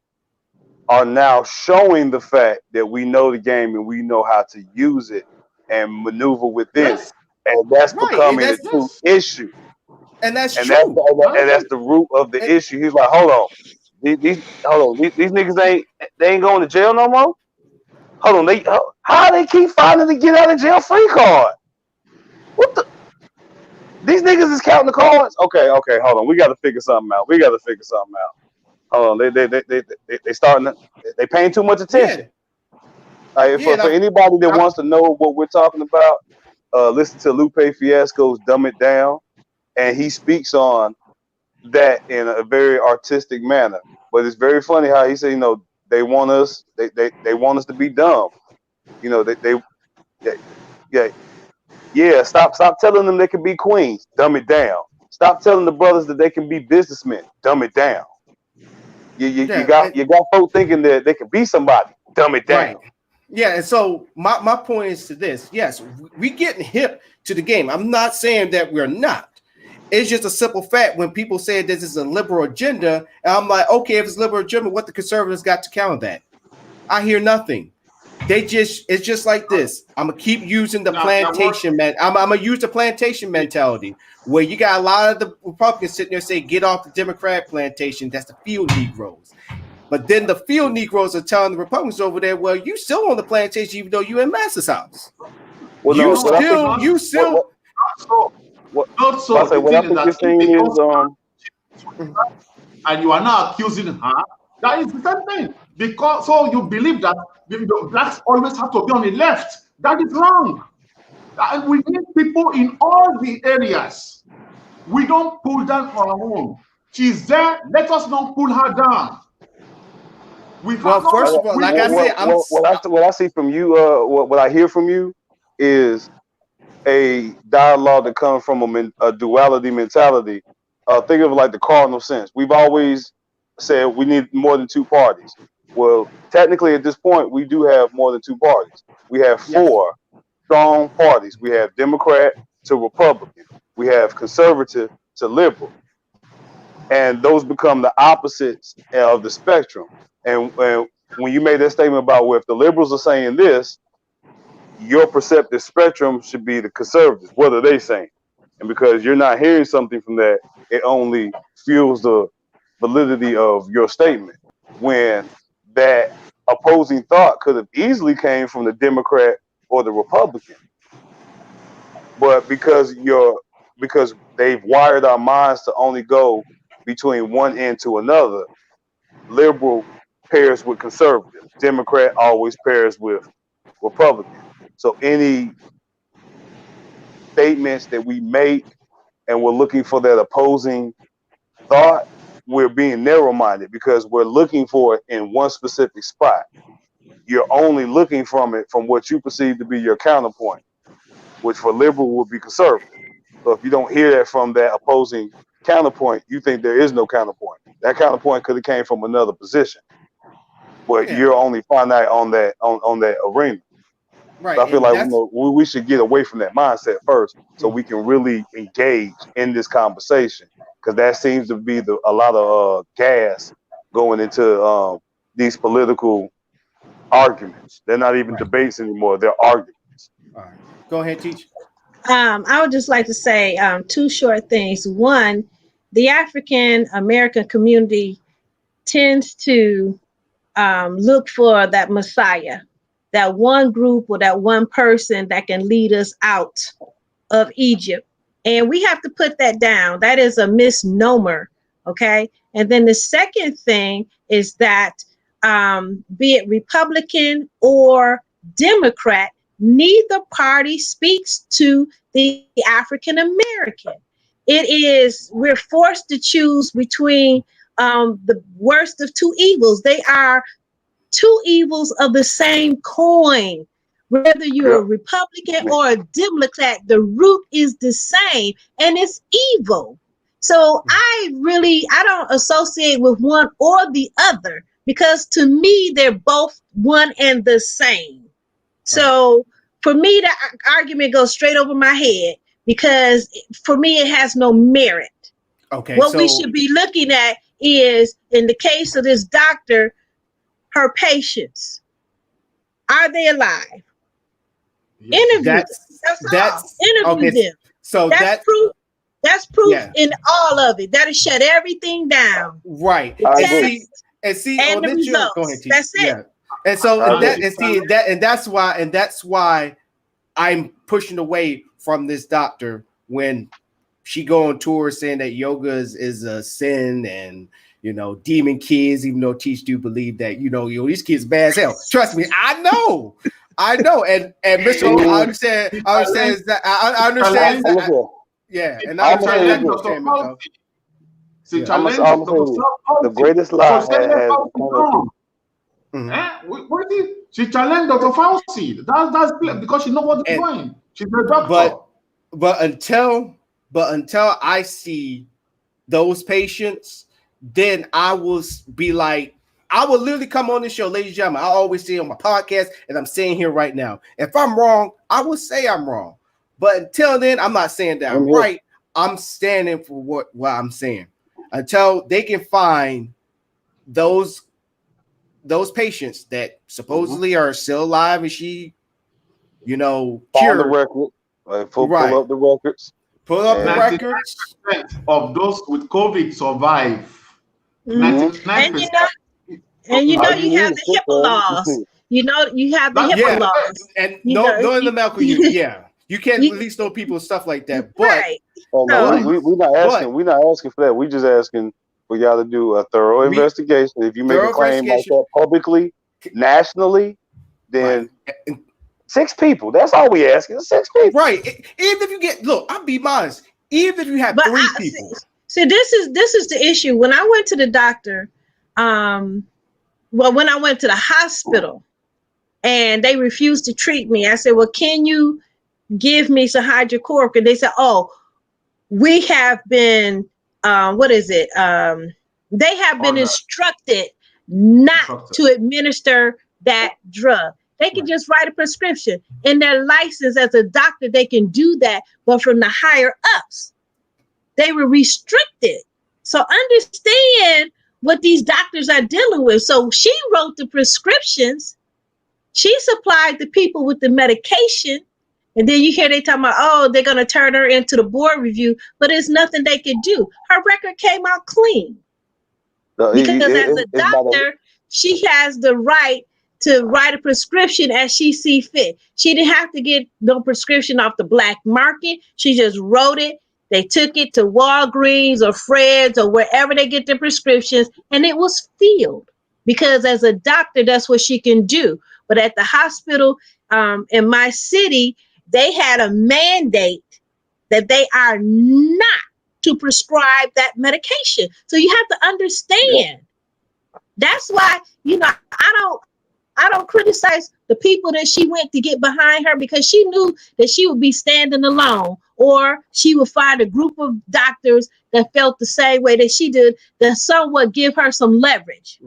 are now showing the fact that we know the game and we know how to use it and maneuver within it. And that's becoming a true issue. And that's true. And that's the root of the issue. He's like, hold on. These niggas ain't going to jail no more? Hold on, how they keep finding the get out of jail free card? What the? These niggas is counting the cards. Okay, hold on. We got to figure something out. Hold on, they starting. They paying too much attention. For anybody that wants to know what we're talking about, listen to Lupe Fiasco's "Dumb It Down," and he speaks on that in a very artistic manner. But it's very funny how he said, you know, they want us to be dumb. You know, stop telling them they can be queens. Dumb it down. Stop telling the brothers that they can be businessmen. Dumb it down. You got folks thinking that they can be somebody. Dumb it down. Right. Yeah, and so my point is to this. Yes, we getting hip to the game. I'm not saying that we're not. It's just a simple fact when people say this is a liberal agenda, and I'm like, okay, if it's liberal agenda, what the conservatives got to counter that? I hear nothing. It's just like this. I'm gonna keep using the plantation man. I'm gonna use the plantation mentality where you got a lot of the Republicans sitting there saying, get off the Democrat plantation. That's the field Negroes. But then the field Negroes are telling the Republicans over there, well, you still on the plantation even though you in Master's house. Well, and you are now accusing her. That is the same thing. Because so you believe that the blacks always have to be on the left. That is wrong. And we need people in all the areas. We don't pull down our own. She's there. Let us not pull her down. First of all, like I said, what I see from you, what I hear from you is a dialogue that comes from a duality mentality. Think of it like the cardinal sense. We've always said we need more than two parties. Well, technically at this point, we do have more than two parties. We have four strong parties. We have Democrat to Republican. We have conservative to liberal. And those become the opposites of the spectrum. And when you made that statement about, well, if the liberals are saying this, your perceptive spectrum should be the conservatives. What are they saying? And because you're not hearing something from that, it only fuels the validity of your statement. When that opposing thought could have easily came from the Democrat or the Republican. But because they've wired our minds to only go between one end to another, liberal pairs with conservative. Democrat always pairs with Republican. So any statements that we make and we're looking for that opposing thought, we're being narrow-minded because we're looking for it in one specific spot. You're only looking from it from what you perceive to be your counterpoint, which for liberal would be conservative. So if you don't hear that from that opposing counterpoint, you think there is no counterpoint. That counterpoint could have came from another position, but you're only finite on that arena. Right. So I feel like we should get away from that mindset first, so we can really engage in this conversation, because that seems to be a lot of gas going into these political arguments. They're not even debates anymore; they're arguments. All right, go ahead, Teach. I would just like to say two short things. One, the African American community tends to look for that Messiah, that one group or that one person that can lead us out of Egypt And we have to put that down. That is a misnomer. Okay. And then the second thing is that be it Republican or Democrat, neither party speaks to the African American. We're forced to choose between the worst of two evils. They are two evils of the same coin. Whether you're a Republican or a Democrat, the root is the same, and it's evil. So I don't associate with one or the other, because to me, they're both one and the same. So for me, the argument goes straight over my head, because for me, it has no merit. Okay. What we should be looking at is, in the case of this doctor, her patients. Are they alive? Interview them. That's interview them. So that's proof. That's proof in all of it. That'll shut everything down. Right. And see, and the results. Go ahead, that's it. Yeah. And so that's why I'm pushing away from this doctor when she go on tour saying that yoga is a sin, and demon kids, even though Teach do believe that these kids bad as hell. Trust me, I know. And Mr. I understand. I understand. Yeah, and I understand. The greatest lie has she challenged Dr. Fauci. That's because she knows what they're doing. She's a doctor. But until I see those patients, then I will be like, I will literally come on this show, ladies and gentlemen. I always say on my podcast, and I'm saying here right now, if I'm wrong, I will say I'm wrong. But until then, I'm not saying that I'm right. I'm standing for what I'm saying. Until they can find those patients that supposedly are still alive, and she, cured. The record. Pull up the records. Pull up the records. Of those with COVID survive. 99%. And you have the HIPAA laws. You have the HIPAA laws. And no in the medical unit. You can't release no people and stuff like that. But we're not asking for that. We're just asking for y'all to do a thorough investigation. If you make a claim like that publicly, nationally, then 6 people. That's all we asking. 6 people. Right. Even if you I'll be honest. Even if you have 3 people. See, this is the issue. When I went to the doctor, when I went to the hospital and they refused to treat me, I said, well, can you give me some hydrochloric? And they said, oh, we have been, they have been instructed not to administer that drug. They can just write a prescription. In their license as a doctor, they can do that. But from the higher ups, they were restricted. So understand what these doctors are dealing with. So she wrote the prescriptions. She supplied the people with the medication. And then you hear they talking about, oh, they're going to turn her into the board review, but there's nothing they could do. Her record came out clean. Because as a doctor, she has the right to write a prescription as she see fit. She didn't have to get no prescription off the black market. She just wrote it. They took it to Walgreens or Fred's or wherever they get their prescriptions, and it was filled. Because as a doctor, that's what she can do. But at the hospital in my city, they had a mandate that they are not to prescribe that medication. So you have to understand. That's why, I don't criticize the people that she went to get behind her, because she knew that she would be standing alone, or she would find a group of doctors that felt the same way that she did, that somewhat give her some leverage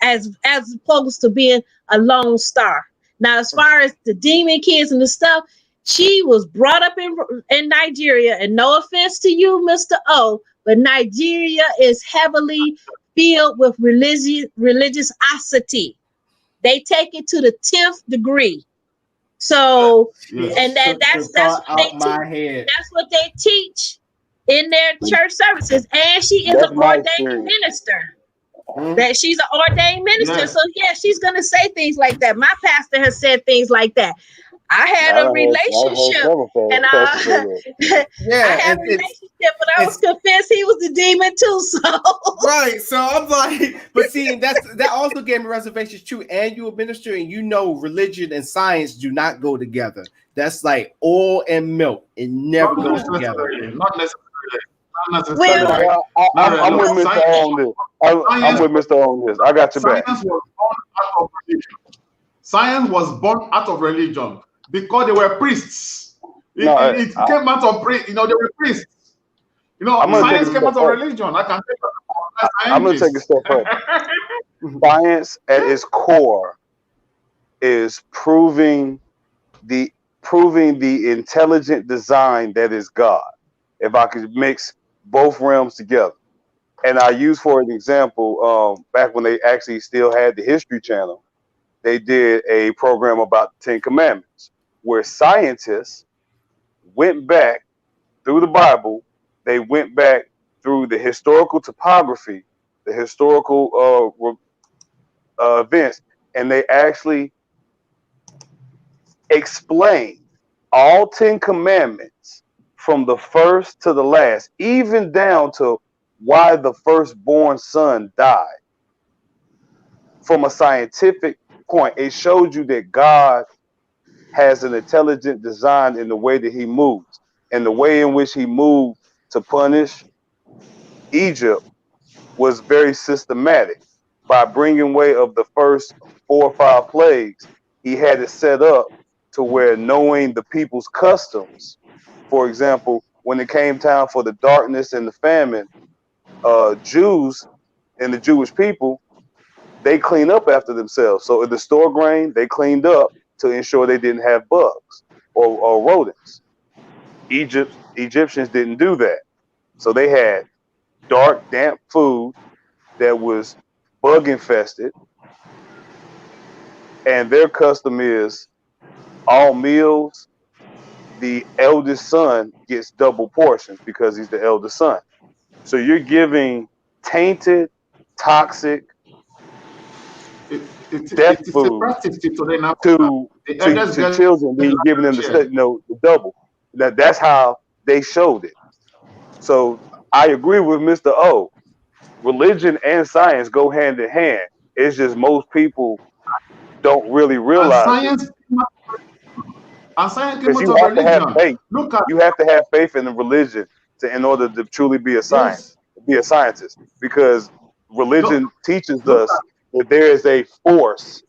as opposed to being a lone star. Now, as far as the demon kids and the stuff, she was brought up in Nigeria, and no offense to you, Mr. O, but Nigeria is heavily filled with religiosity. They take it to the 10th degree. So, and that's what they teach. That's what they teach in their church services. And she is an ordained minister. That she's an ordained minister. So yeah, she's gonna say things like that. My pastor has said things like that. I had a relationship, and I had a relationship, but I was convinced he was a demon too. So right, so I'm like, but see, that also gave me reservations too. And you a minister, and you know, religion and science do not go together. That's like oil and milk; it never goes together. Not necessarily. Well, I'm with Mr. on this. I'm with Mr. on this. I got your back. Science was born out of religion. Science was born out of religion because they were priests. It came out of priests. You know, they were priests. You know, science came out of religion. I can take that. I'm going to take a step further. Science at its core is proving the intelligent design that is God. If I could mix both realms together. And I use for an example, back when they actually still had the History Channel, they did a program about the 10 Commandments, where scientists went back through the Bible. They went back through the historical topography, the historical events, and they actually explained all 10 Commandments from the first to the last, even down to why the firstborn son died. From a scientific point, it showed you that God has an intelligent design in the way that he moves, and the way in which he moved to punish Egypt was very systematic. By bringing way of the first 4 or 5 plagues, he had it set up to where, knowing the people's customs, for example, when it came time for the darkness and the famine, Jews and the Jewish people, they clean up after themselves. So in the store grain, they cleaned up to ensure they didn't have bugs or rodents. Egyptians didn't do that. So they had dark, damp food that was bug infested. And their custom is all meals, the eldest son gets double portions because he's the eldest son. So you're giving tainted, toxic, death food to children, then giving them the double. That's how they showed it. So I agree with Mr. O. Religion and science go hand in hand. It's just most people don't really realize it. And science came Because you have to have faith. You have to have faith in the religion in order to truly be a scientist. Because religion teaches us that there is a force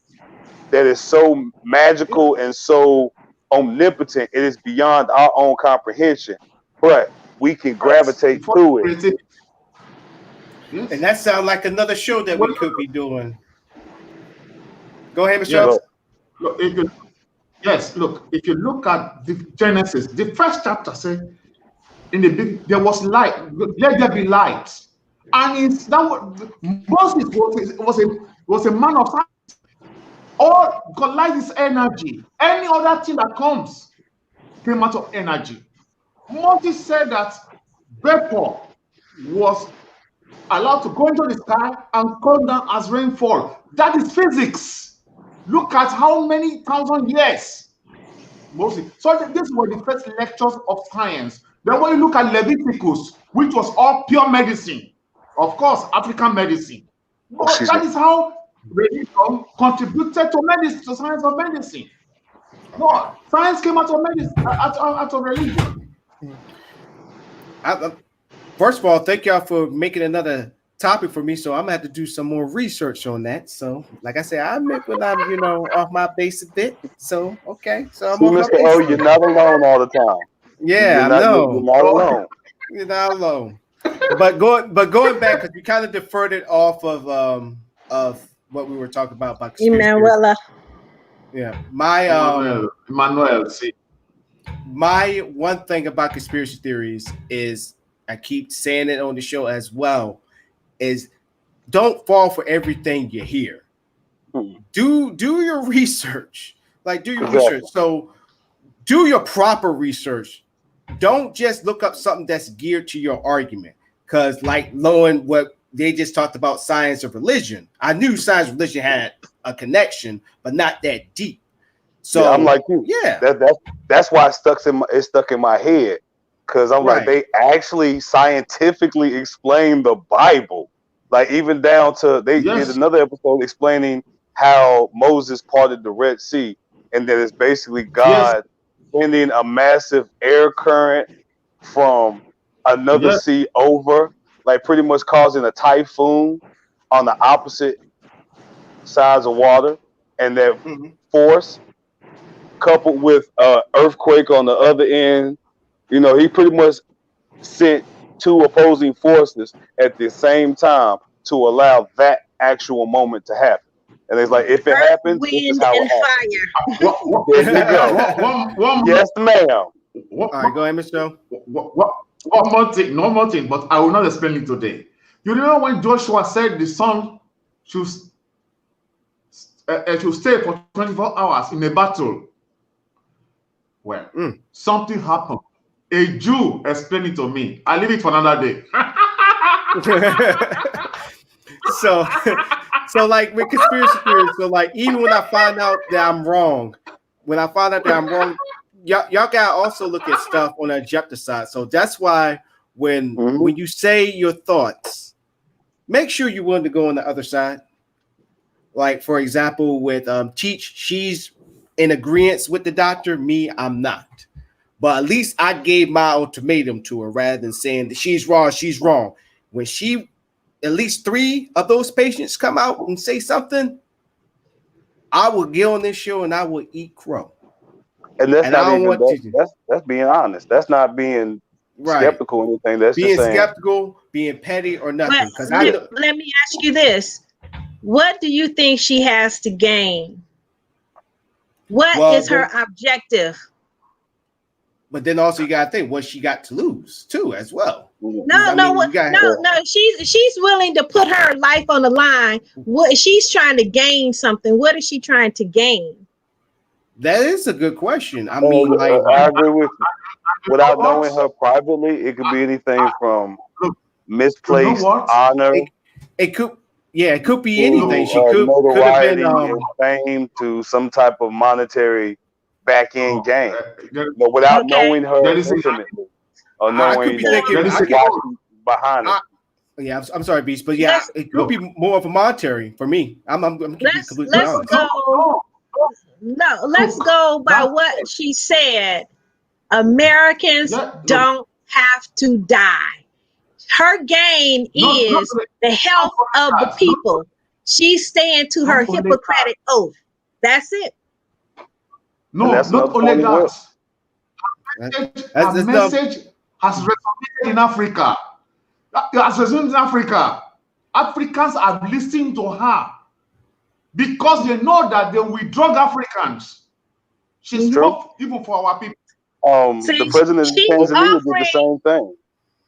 that is so magical and so omnipotent, it is beyond our own comprehension. But we can gravitate to it. And that sounds like another show that we could be doing. Go ahead, Michelle. If you look at the Genesis, the first chapter says, in the beginning there was light, let there be light. And Moses was a man of science. All God light is energy. Any other thing that comes came out of energy. Moses said that vapor was allowed to go into the sky and come down as rainfall. That is physics. Look at how many thousand years Moses. So this was the first lectures of science. Then when you look at Leviticus, which was all pure medicine, of course, African medicine. But that is how religion contributed to medicine, to science of medicine. No, science came out of medicine, out of religion. First of all, thank y'all for making another topic for me, so I'm gonna have to do some more research on that. So, like I said, I admit when I'm, off my base a bit. So, okay. So I'm Mr. O, you're not alone all the time. Yeah, I know. You're not alone. You're not alone. But going back, because we kind of deferred it off of what we were talking about Emanuela. Yeah, my Emmanuel. See, my one thing about conspiracy theories is, I keep saying it on the show as well, is don't fall for everything you hear. Do your research. Do your research. So do your proper research. Don't just look up something that's geared to your argument. Because knowing what they just talked about, science or religion, I knew science and religion had a connection, but not that deep. So yeah, I'm like you. Yeah. That's why it's stuck in my head. Cause I'm like, they actually scientifically explain the Bible. Like even down to they did another episode explaining how Moses parted the Red Sea, and that it's basically God sending a massive air current from another sea over, like pretty much causing a typhoon on the opposite sides of water, and that force coupled with earthquake on the other end, you know, he pretty much sent two opposing forces at the same time to allow that actual moment to happen. And it's like, if it Earth, happens, this is wind, how and it happens. fire. There you go. Yes, ma'am. All right, go ahead, Mr. Joe. One more thing, but I will not explain it today. You remember when Joshua said the sun should stay for 24 hours in a battle? Well, something happened. A Jew explained it to me. I leave it for another day. so like with conspiracy theories, so like even when I find out that I'm wrong, y'all gotta also look at stuff on the objective side. So that's why when you say your thoughts, make sure you're willing to go on the other side. Like for example, with Teach, she's in agreement with the doctor. Me, I'm not. But at least I gave my ultimatum to her rather than saying that she's wrong. She's wrong. When at least 3 of those patients come out and say something, I will get on this show and I will eat crow. And that's that's being honest. That's not being skeptical or anything. That's being just saying, skeptical, being petty, or nothing. But let me ask you this: what do you think she has to gain? What is her objective? But then also you gotta think what she got to lose too, as well. No. She's willing to put her life on the line. What she's trying to gain something. What is she trying to gain? That is a good question. I mean, I agree with you. Without knowing her privately, it could be anything from misplaced honor. It could be anything. She could have been and fame to some type of monetary back end gain. But without knowing her intimately or knowing behind it. Yeah, I'm sorry, Beast, but yeah, it could be more of a monetary for me. I'm completely honest. Let's go by what she said. Americans don't have to die. Her gain is the health of the people. She's staying to her Hippocratic oath. That's it. No, not only that. Her message has resonated in Africa. It has resonated in Africa. Africans are listening to her because they know that they will drug Africans. She spoke even for our people. The president of Tanzania did the same thing.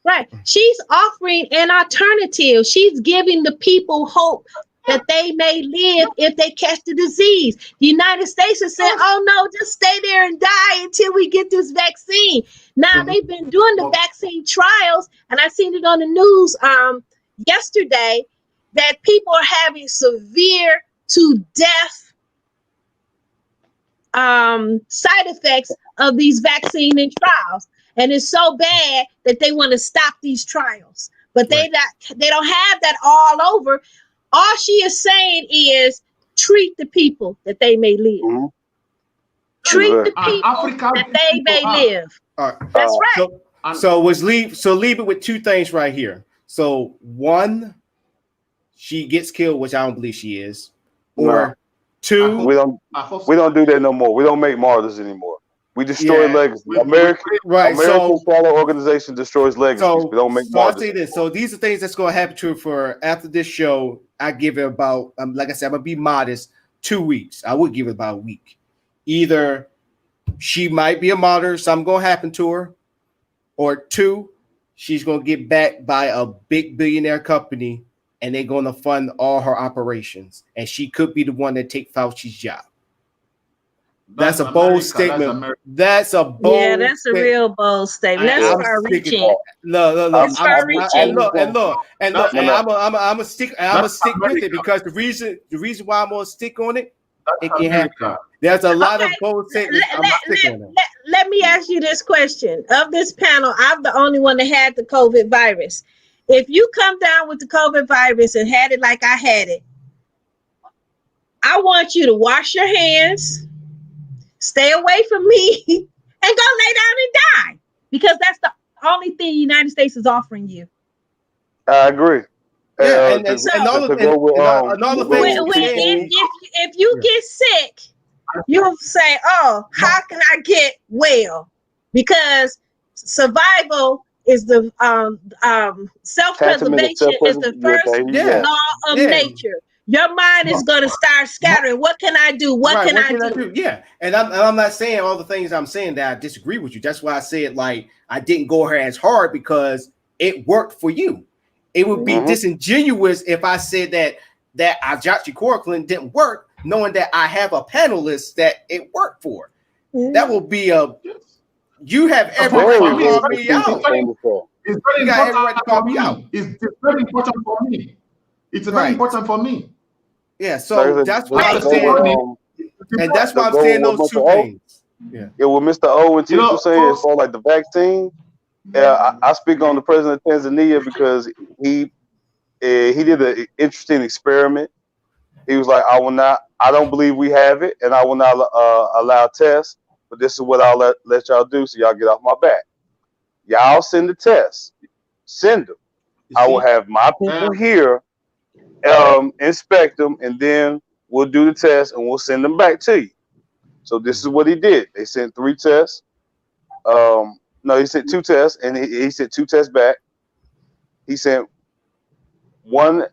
Right. She's offering an alternative. She's giving the people hope that they may live if they catch the disease. The United States has said, oh no, just stay there and die until we get this vaccine. Now they've been doing the vaccine trials, and I seen it on the news yesterday that people are having severe to death side effects of these vaccine and trials. And it's so bad that they want to stop these trials. But they don't have that all over. All she is saying is treat the people that they may live. Treat the people that they may live. That's right. So leave it with 2 things right here. So 1, she gets killed, which I don't believe she is. Or 2, we don't do that no more. We don't make martyrs anymore. We destroy legacy. American Follow Organization destroys legacies. We don't make martyrs. I'll say this. So these are things that's going to happen to her for after this show. I give it about, like I said, I'm going to be modest, 2 weeks. I would give it about a week. Either she might be a martyr, something going to happen to her, or 2, she's going to get backed by a big billionaire company and they're going to fund all her operations. And she could be the one that take Fauci's job. That's a bold statement. That's a bold. Yeah, that's a real bold statement. That's far reaching. Look. That's far reaching. And I'm gonna stick with it because the reason why I'm gonna stick on it it can happen. There's a lot of Okay, bullshit. let me ask you this question. Of this panel, I'm the only one that had the COVID virus. If you come down with the COVID virus and had it like I had it, I want you to wash your hands, stay away from me, and go lay down and die. Because that's the only thing the United States is offering you. I agree. Yeah, and So, all the things we're saying. if you get sick, you'll say, "Oh, how can I get well?" Because survival is the self-preservation is the first law of nature. Your mind is going to start scattering. What can I do? What can I do? Yeah, and I'm not saying all the things I'm saying that I disagree with you. That's why I said like I didn't go here as hard because it worked for you. It would be disingenuous if I said that hydroxychloroquine didn't work, knowing that I have a panelist that it worked for. That will be you have every right to call me out. It's very important for me. It's very important for me. It's very important for me. Yeah, so that's why I'm saying, and that's why I'm saying those two things. Yeah, what Mr. O and T was saying as far like the vaccine. I speak on the president of Tanzania because he did an interesting experiment. He was like, I don't believe we have it, and I will not allow tests, but this is what I'll let y'all do, so y'all get off my back. Y'all send the tests. Send them. I will have my people here inspect them, and then we'll do the test, and we'll send them back to you. So this is what he did. They sent 3 tests. No, he sent 2 tests, and he sent 2 tests back. He sent 1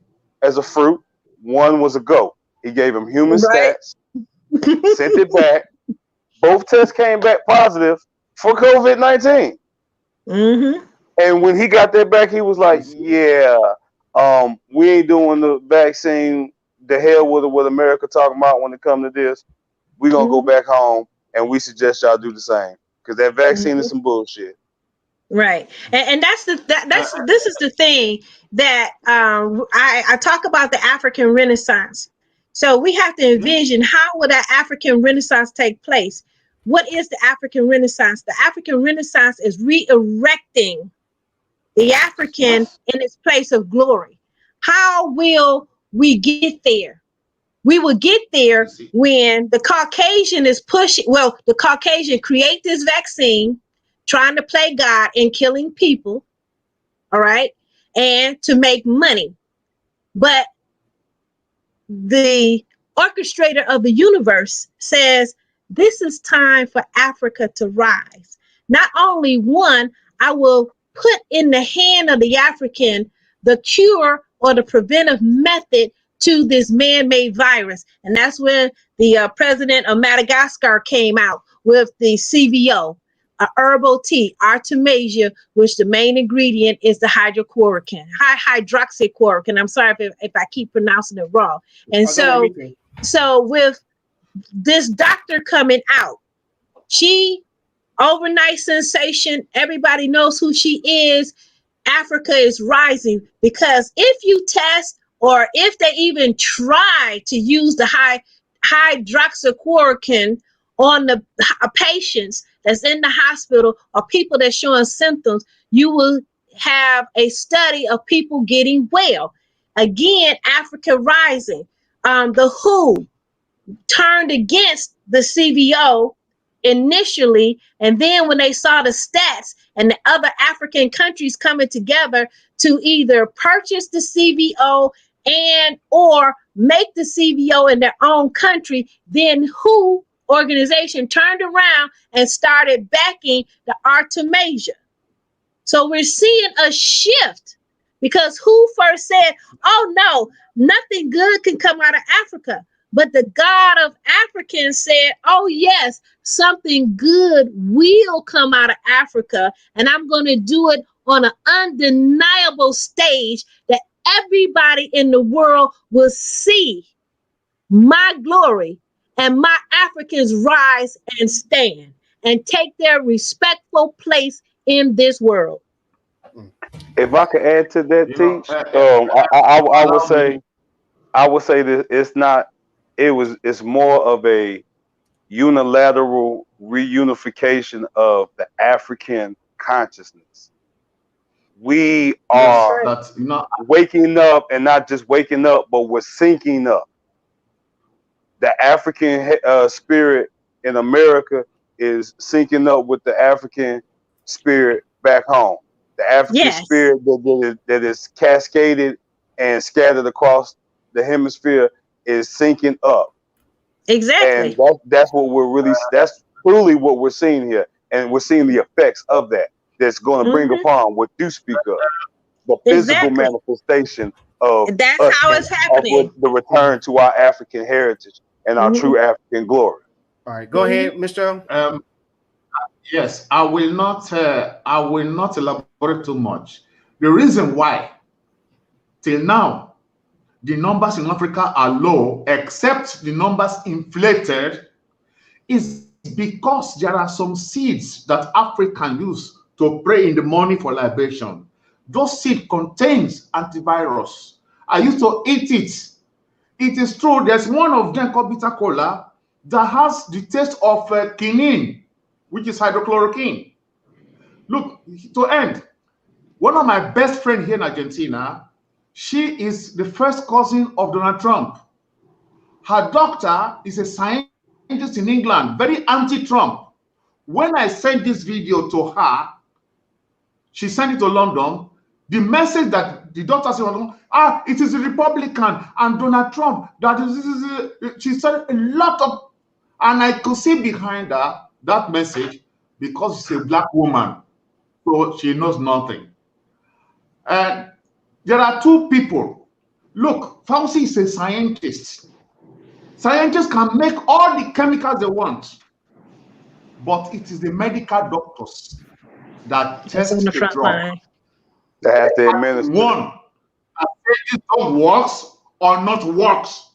as a fruit, 1 was a go. He gave him human stats, sent it back. Both tests came back positive for COVID-19. And when he got that back, he was like, "Yeah, we ain't doing the vaccine. The hell with what America talking about when it comes to this. We're gonna go back home, and we suggest y'all do the same because that vaccine is some bullshit." Right, and this is the thing that I talk about the African Renaissance. So we have to envision how will that African Renaissance take place. What is the African Renaissance? The African Renaissance is re-erecting the African in its place of glory. How will we get there? We will get there when the Caucasian is pushing. Well, the Caucasian create this vaccine, trying to play God and killing people, all right, and to make money. But the orchestrator of the universe says, this is time for Africa to rise. Not only one, I will put in the hand of the African the cure or the preventive method to this man-made virus. And that's when the president of Madagascar came out with the CVO, a herbal tea, Artemisia, which the main ingredient is the hydroxychloroquine. I'm sorry if I keep pronouncing it wrong. And so with this doctor coming out, she overnight sensation. Everybody knows who she is. Africa is rising because if you test or if they even try to use the hydroxychloroquine on the patients that's in the hospital or people that's showing symptoms, you will have a study of people getting well. Again, Africa rising. The WHO turned against the CVO initially, and then when they saw the stats and the other African countries coming together to either purchase the CVO and or make the CVO in their own country, then WHO organization turned around and started backing the Artemisia. So we're seeing a shift because WHO first said, oh no, nothing good can come out of Africa. But the God of Africans said, oh yes, something good will come out of Africa. And I'm going to do it on an undeniable stage that everybody in the world will see my glory and my Africans rise and stand and take their respectful place in this world. If I could add to that, Teach, I would say that it's not it's more of a unilateral reunification of the African consciousness. We are That's not. waking up, and not just waking up, but we're syncing up. The African spirit in America is syncing up with the African spirit back home. The African Yes. spirit that is cascaded and scattered across the hemisphere is syncing up. Exactly. And that's what we're really, that's truly what we're seeing here. And we're seeing the effects of that. That's going to bring upon what you speak of, the physical Exactly. manifestation of That's us, how it's of happening. the return to our African heritage and our true African glory. All right, go ahead, Mr. Yes, I will not elaborate too much. The reason why till now the numbers in Africa are low, except the numbers inflated, is because there are some seeds that Africans use to pray in the morning for libation. Those seeds contains antivirus. I used to eat it. It is true. There's one of them called bitter cola that has the taste of quinine, which is hydrochloroquine. Look, to end, one of my best friends here in Argentina, she is the first cousin of Donald Trump. Her doctor is a scientist in England, very anti-Trump. When I sent this video to her, she sent it to London. The message that the doctor said, it is a Republican and Donald Trump. That is, she said a lot of, and I could see behind her that message because she's a black woman, so she knows nothing. And there are two people. Look, Fauci is a scientist. Scientists can make all the chemicals they want, but it is the medical doctors that test on the the front drug. line. They have to administer. One, that this drug works or not works.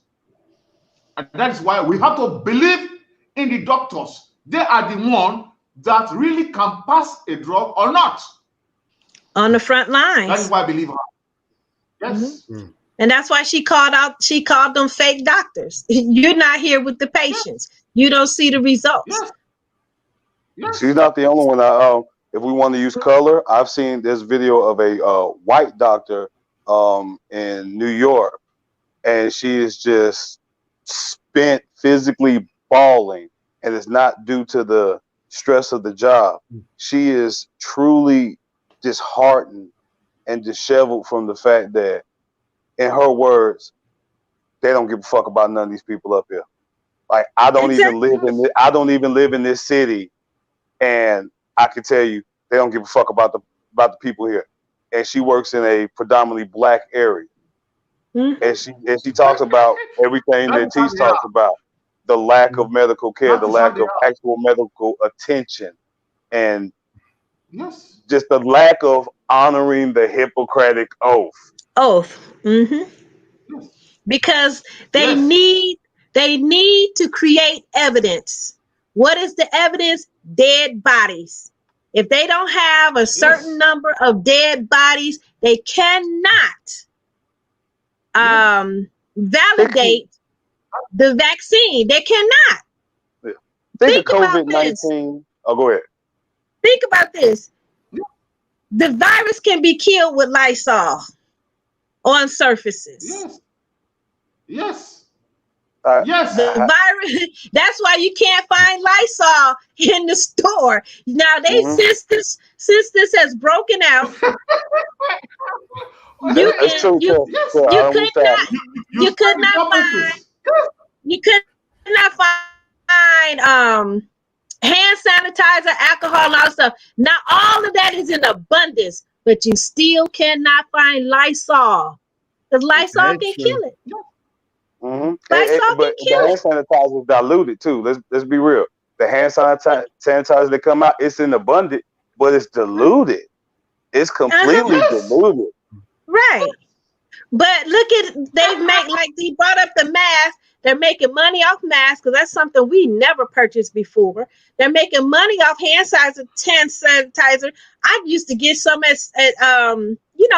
And that is why we have to believe in the doctors. They are the one that really can pass a drug or not. On the front lines. That is why I believe her. Yes. And that's why she called them fake doctors. You're not here with the patients. You don't see the results. Yes. Yes. She's not the only one. If we want to use color, I've seen this video of a white doctor in New York, and she is just spent physically bawling, and it's not due to the stress of the job. She is truly disheartened and disheveled from the fact that, in her words, they don't give a fuck about none of these people up here. Like, I don't even live in this city, and I can tell you they don't give a fuck about the people here. And she works in a predominantly black area. And she talks about everything that Teach talks about, the lack of medical care, the lack of actual medical attention, and just the lack of honoring the Hippocratic oath. Because they need to create evidence. What is the evidence? Dead bodies. If they don't have a certain number of dead bodies, they cannot validate the vaccine. They cannot. Think of COVID-19. Oh, go ahead. Think about this. The virus can be killed with Lysol on surfaces. Yes. The virus. That's why you can't find Lysol in the store. Now since this has broken out, you could not find hand sanitizer, alcohol, and all that stuff. Now all of that is in abundance, but you still cannot find Lysol because Lysol can kill it. But the hand sanitizer is diluted too. Let's be real. The hand sanitizer that come out, it's in abundance, but it's diluted. It's completely diluted. Right. But look at they brought up the mask. They're making money off masks because that's something we never purchased before. They're making money off hand sanitizer. I used to get some at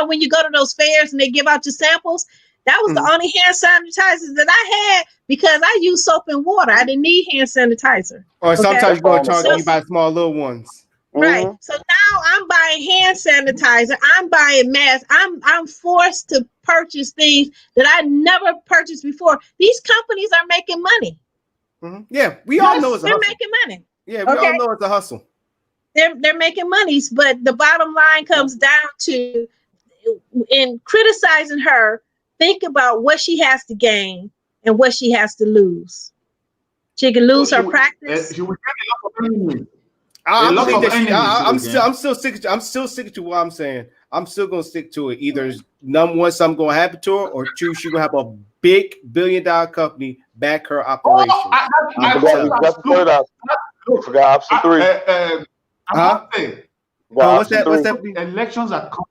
when you go to those fairs and they give out your samples. That was the only hand sanitizer that I had because I use soap and water. I didn't need hand sanitizer. Or sometimes you're going to charge So- you buy small little ones. Right. So now I'm buying hand sanitizer. I'm buying masks. I'm forced to purchase things that I never purchased before. These companies are making money. Yeah, we all know it's a they're hustle. making money. Yeah, we all know it's a hustle. They're making monies, but the bottom line comes down to, in criticizing her, think about what she has to gain and what she has to lose. She can lose her practice. She will get a lot of enemies. I'm still sticking to what I'm saying. I'm still gonna stick to it. Either number one, something gonna happen to her, or two, she's gonna have a big billion-dollar company back her operation. That's the third option. You forgot option 3. What's that? Elections are coming.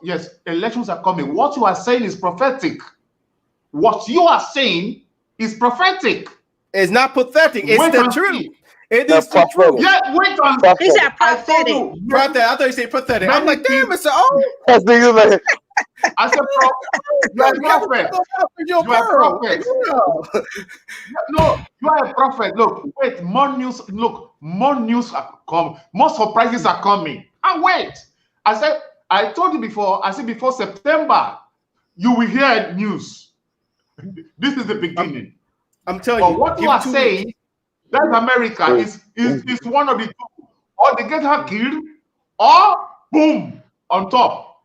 Yes, elections are coming. What you are saying is prophetic. What you are saying is prophetic. It's not pathetic. It's the truth. It is the truth. Yeah, wait on. Is that prophetic? I thought you said pathetic. I'm like, damn, it's oh. I said, you're a prophet. You're a prophet. No, you are a prophet. Look, wait, more news. Look, more news are coming. More surprises are coming. And wait, I told you before. I said before September, you will hear news. This is the beginning. I'm telling but you. What you are saying, that America is one of the two. Or they get her killed, or boom, on top.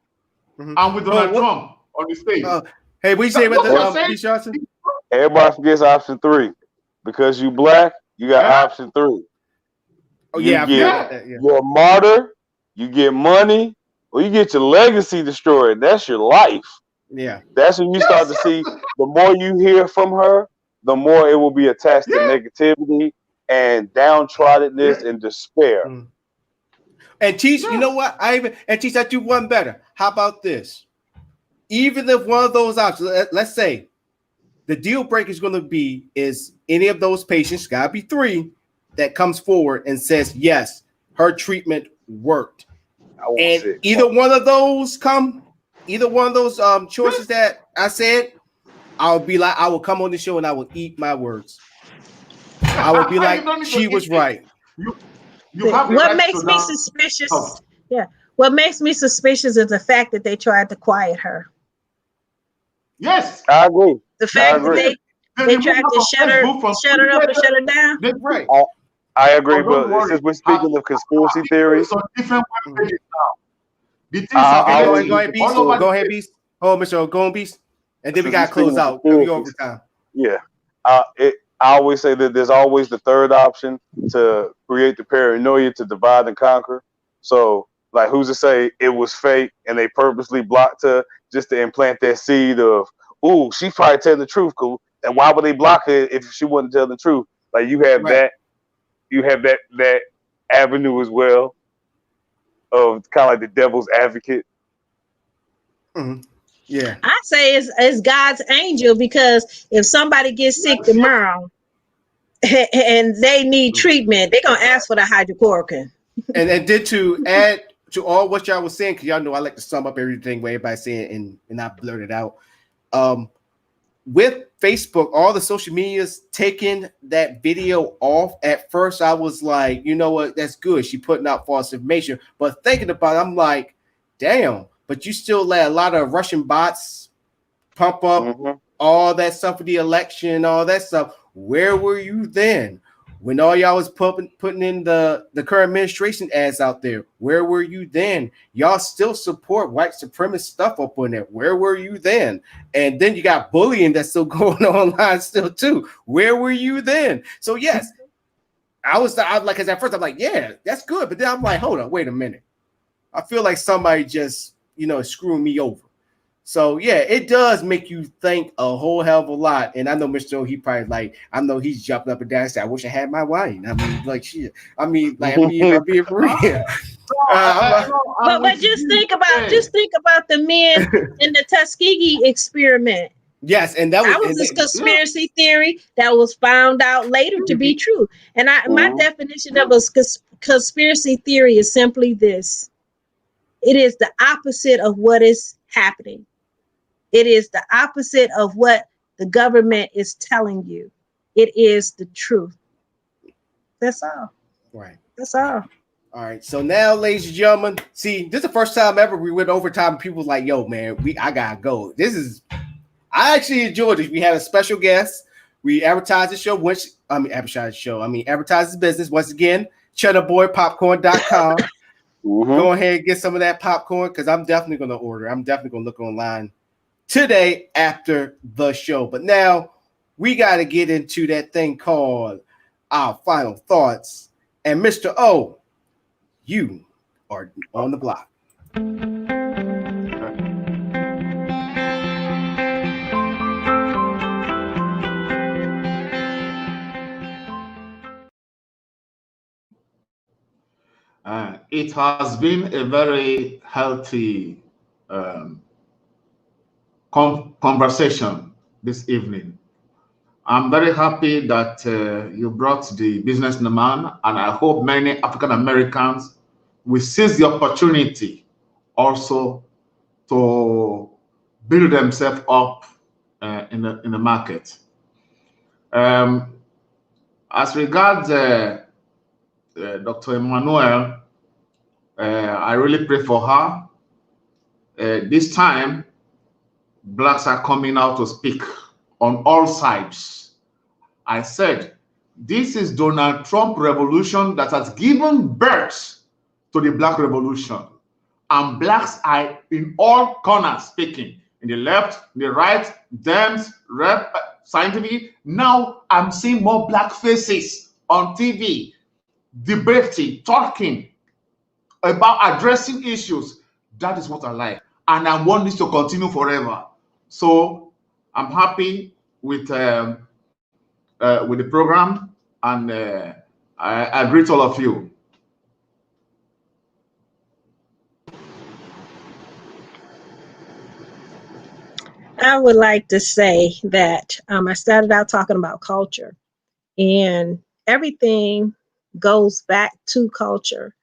And with Donald Trump on the stage. Hey, what you say about the Pete Johnson? Everybody forgets option 3. Because you black, you got option 3. Oh, yeah. You're a martyr, you get money, or you get your legacy destroyed. That's your life. Yeah. That's when you start to see the more you hear from her, the more it will be attached to negativity and downtroddenness and despair. And Teach, you know what? Teach, I do one better. How about this? Even if one of those options, let's say the deal breaker is going to be is any of those patients, gotta be 3, that comes forward and says, yes, her treatment worked. And either one of those choices that I said, I'll be like, I will come on the show and I will eat my words. I will be like, she was right. What makes me suspicious? Yeah. What makes me suspicious is the fact that they tried to quiet her. Yes, I agree. The fact that they tried to shut her up and shut her down. Right. I agree, but since we're speaking of conspiracy theories, go ahead, Beast. Oh, Mr. Go on, Beast. And then we got to close out. We overtime. Yeah. I always say that there's always the third option to create the paranoia to divide and conquer. So, like, who's to say it was fake and they purposely blocked her just to implant that seed of, ooh, she probably telling the truth, cool. And why would they block her if she wouldn't tell the truth? Like, you have that avenue as well of kind of like the devil's advocate. Yeah, I say it's God's angel, because if somebody gets sick tomorrow and they need treatment, they're gonna ask for the hydrochloroquine. and then to add to all what y'all was saying, because y'all know I like to sum up everything what everybody's saying and not blurt it out. With Facebook, all the social medias taking that video off. At first, I was like, you know what, that's good. She putting out false information. But thinking about it, I'm like, damn. But you still let a lot of Russian bots pump up all that stuff for the election, all that stuff. Where were you then? When all y'all was putting in the current administration ads out there, where were you then? Y'all still support white supremacist stuff up on there. Where were you then? And then you got bullying that's still going on online still too. Where were you then? So yes, I was like, because at first I'm like, yeah, that's good. But then I'm like, hold on, wait a minute. I feel like somebody just, screwing me over. So yeah, it does make you think a whole hell of a lot. And I know Mr. O, he probably I know he's jumping up and down and saying, I wish I had my wine. I mean, like shit. I'm being for real. But just think about the men in the Tuskegee experiment. Yes, and that was a conspiracy theory that was found out later to be true. And my definition of a conspiracy theory is simply this: it is the opposite of what is happening. It is the opposite of what the government is telling you. It is the truth. That's all. Right. That's all. All right. So now, ladies and gentlemen, see, this is the first time ever we went overtime. And people was like, "Yo, man, I gotta go." I actually enjoyed it. We had a special guest. We advertised the show. Advertise the business once again. Cheddarboypopcorn.com. Go ahead and get some of that popcorn because I'm definitely going to order. I'm definitely going to look online today after the show. But now we got to get into that thing called our final thoughts. And Mr. O, you are on the block. It has been a very healthy conversation this evening. I'm very happy that you brought the businessman, and I hope many African Americans will seize the opportunity also to build themselves up in the market. As regards Dr. Emmanuel, I really pray for her. This time, Blacks are coming out to speak on all sides. I said, this is Donald Trump revolution that has given birth to the Black revolution. And Blacks are in all corners speaking, in the left, in the right, Dems, Rep, scientific. Now I'm seeing more Black faces on TV, debating, talking about addressing issues. That is what I like. And I want this to continue forever. So I'm happy with the program, and I greet all of you. I would like to say that I started out talking about culture, and everything goes back to culture.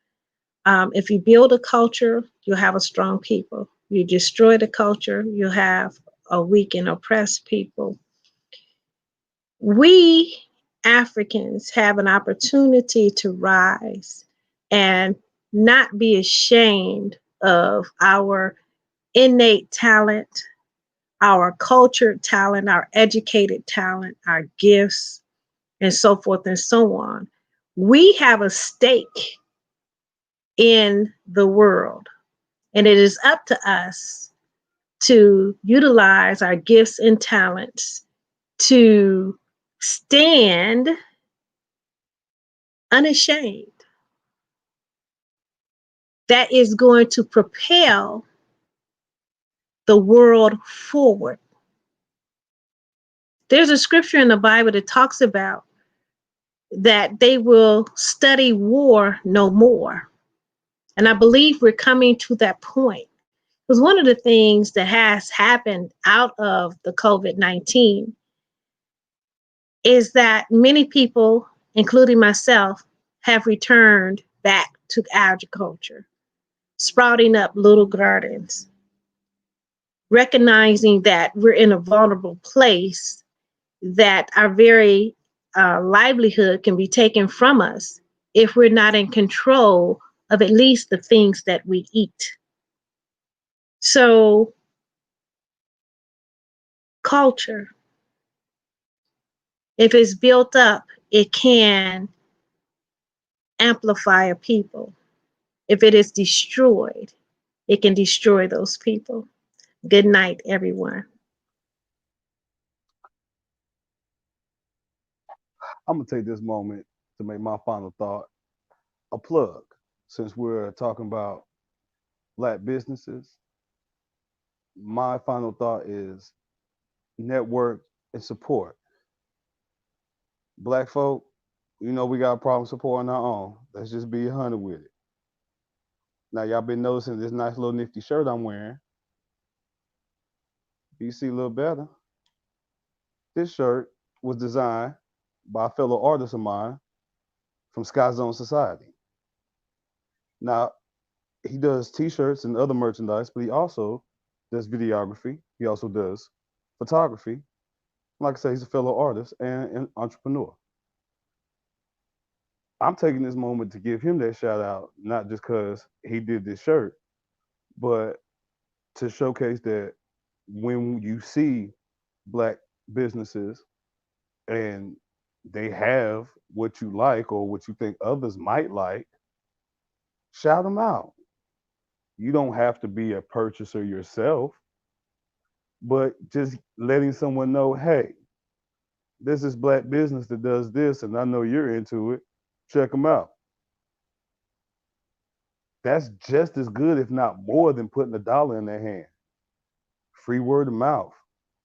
If you build a culture, you'll have a strong people. You destroy the culture, you'll have a weak and oppressed people. We Africans have an opportunity to rise and not be ashamed of our innate talent, our cultured talent, our educated talent, our gifts, and so forth and so on. We have a stake in the world, and it is up to us to utilize our gifts and talents to stand unashamed. That is going to propel the world forward. There's a scripture in the Bible that talks about that they will study war no more. And I believe we're coming to that point. Because one of the things that has happened out of the COVID-19 is that many people, including myself, have returned back to agriculture, sprouting up little gardens, recognizing that we're in a vulnerable place, that our very livelihood can be taken from us if we're not in control of at least the things that we eat. So, culture, if it's built up, it can amplify a people. If it is destroyed, it can destroy those people. Good night, everyone. I'm gonna take this moment to make my final thought a plug. Since we're talking about Black businesses, my final thought is network and support. Black folk, we got a problem supporting our own. Let's just be 100 with it. Now, y'all been noticing this nice little nifty shirt I'm wearing. You see a little better. This shirt was designed by a fellow artist of mine from Sky Zone Society. Now, he does t-shirts and other merchandise, but he also does videography. He also does photography. Like I say, he's a fellow artist and an entrepreneur. I'm taking this moment to give him that shout out, not just because he did this shirt, but to showcase that when you see Black businesses and they have what you like or what you think others might like, shout them out. You don't have to be a purchaser yourself, but just letting someone know, hey, this is Black business that does this, and I know you're into it. Check them out. That's just as good, if not more, than putting $1 in their hand. Free word of mouth,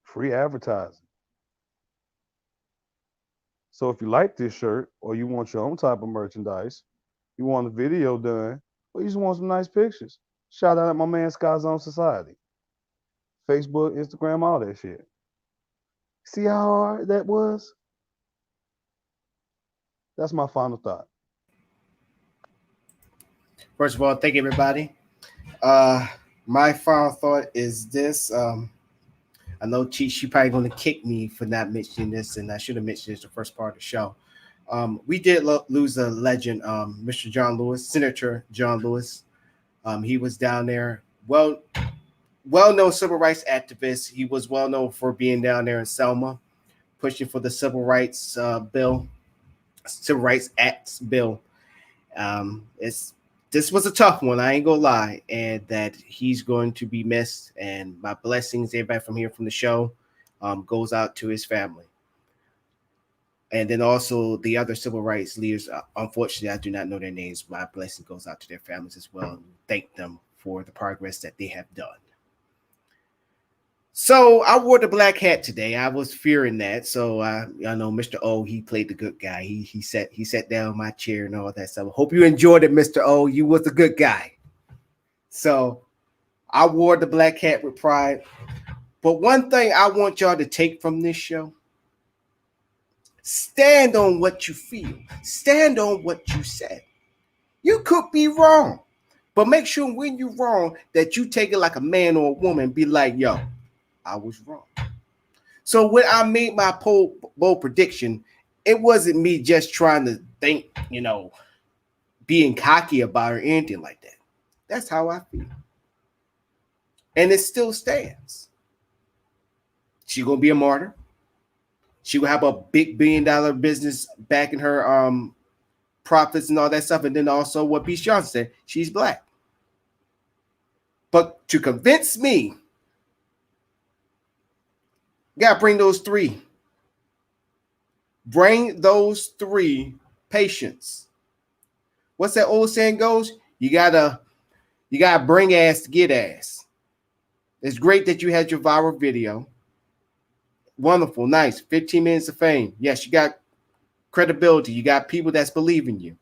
free advertising. So if you like this shirt or you want your own type of merchandise, you want a video done, or you just want some nice pictures, shout out at my man Sky Zone Society. Facebook, Instagram, all that shit. See how hard that was? That's my final thought. First of all, thank you, everybody. My final thought is this. I know she probably going to kick me for not mentioning this, and I should have mentioned this the first part of the show. We did lose a legend, Mr. John Lewis, Senator John Lewis. He was down there, well-known civil rights activist. He was well known for being down there in Selma, pushing for the Civil Rights Civil Rights Acts bill. This was a tough one, I ain't gonna lie, and that he's going to be missed. And my blessings, everybody from here from the show, goes out to his family. And then also the other civil rights leaders. Unfortunately, I do not know their names. My blessing goes out to their families as well, and thank them for the progress that they have done. So I wore the black hat today. I was fearing that. So I know Mr. O, he played the good guy. He sat down in my chair and all that stuff. Hope you enjoyed it, Mr. O. You was a good guy. So I wore the black hat with pride. But one thing I want y'all to take from this show: stand on what you feel. Stand on what you said. You could be wrong, but make sure when you're wrong that you take it like a man or a woman. Be like, yo, I was wrong. So when I made my bold prediction, it wasn't me just trying to think, being cocky about it or anything like that. That's how I feel. And it still stands. She's going to be a martyr. She will have a big $1 billion business backing her profits and all that stuff. And then also what B. Johnson said, she's Black. But to convince me, you got to bring those three. Bring those three patients. What's that old saying goes? You gotta bring ass to get ass. It's great that you had your viral video. Wonderful, nice. 15 minutes of fame. Yes, you got credibility. You got people that's believing you.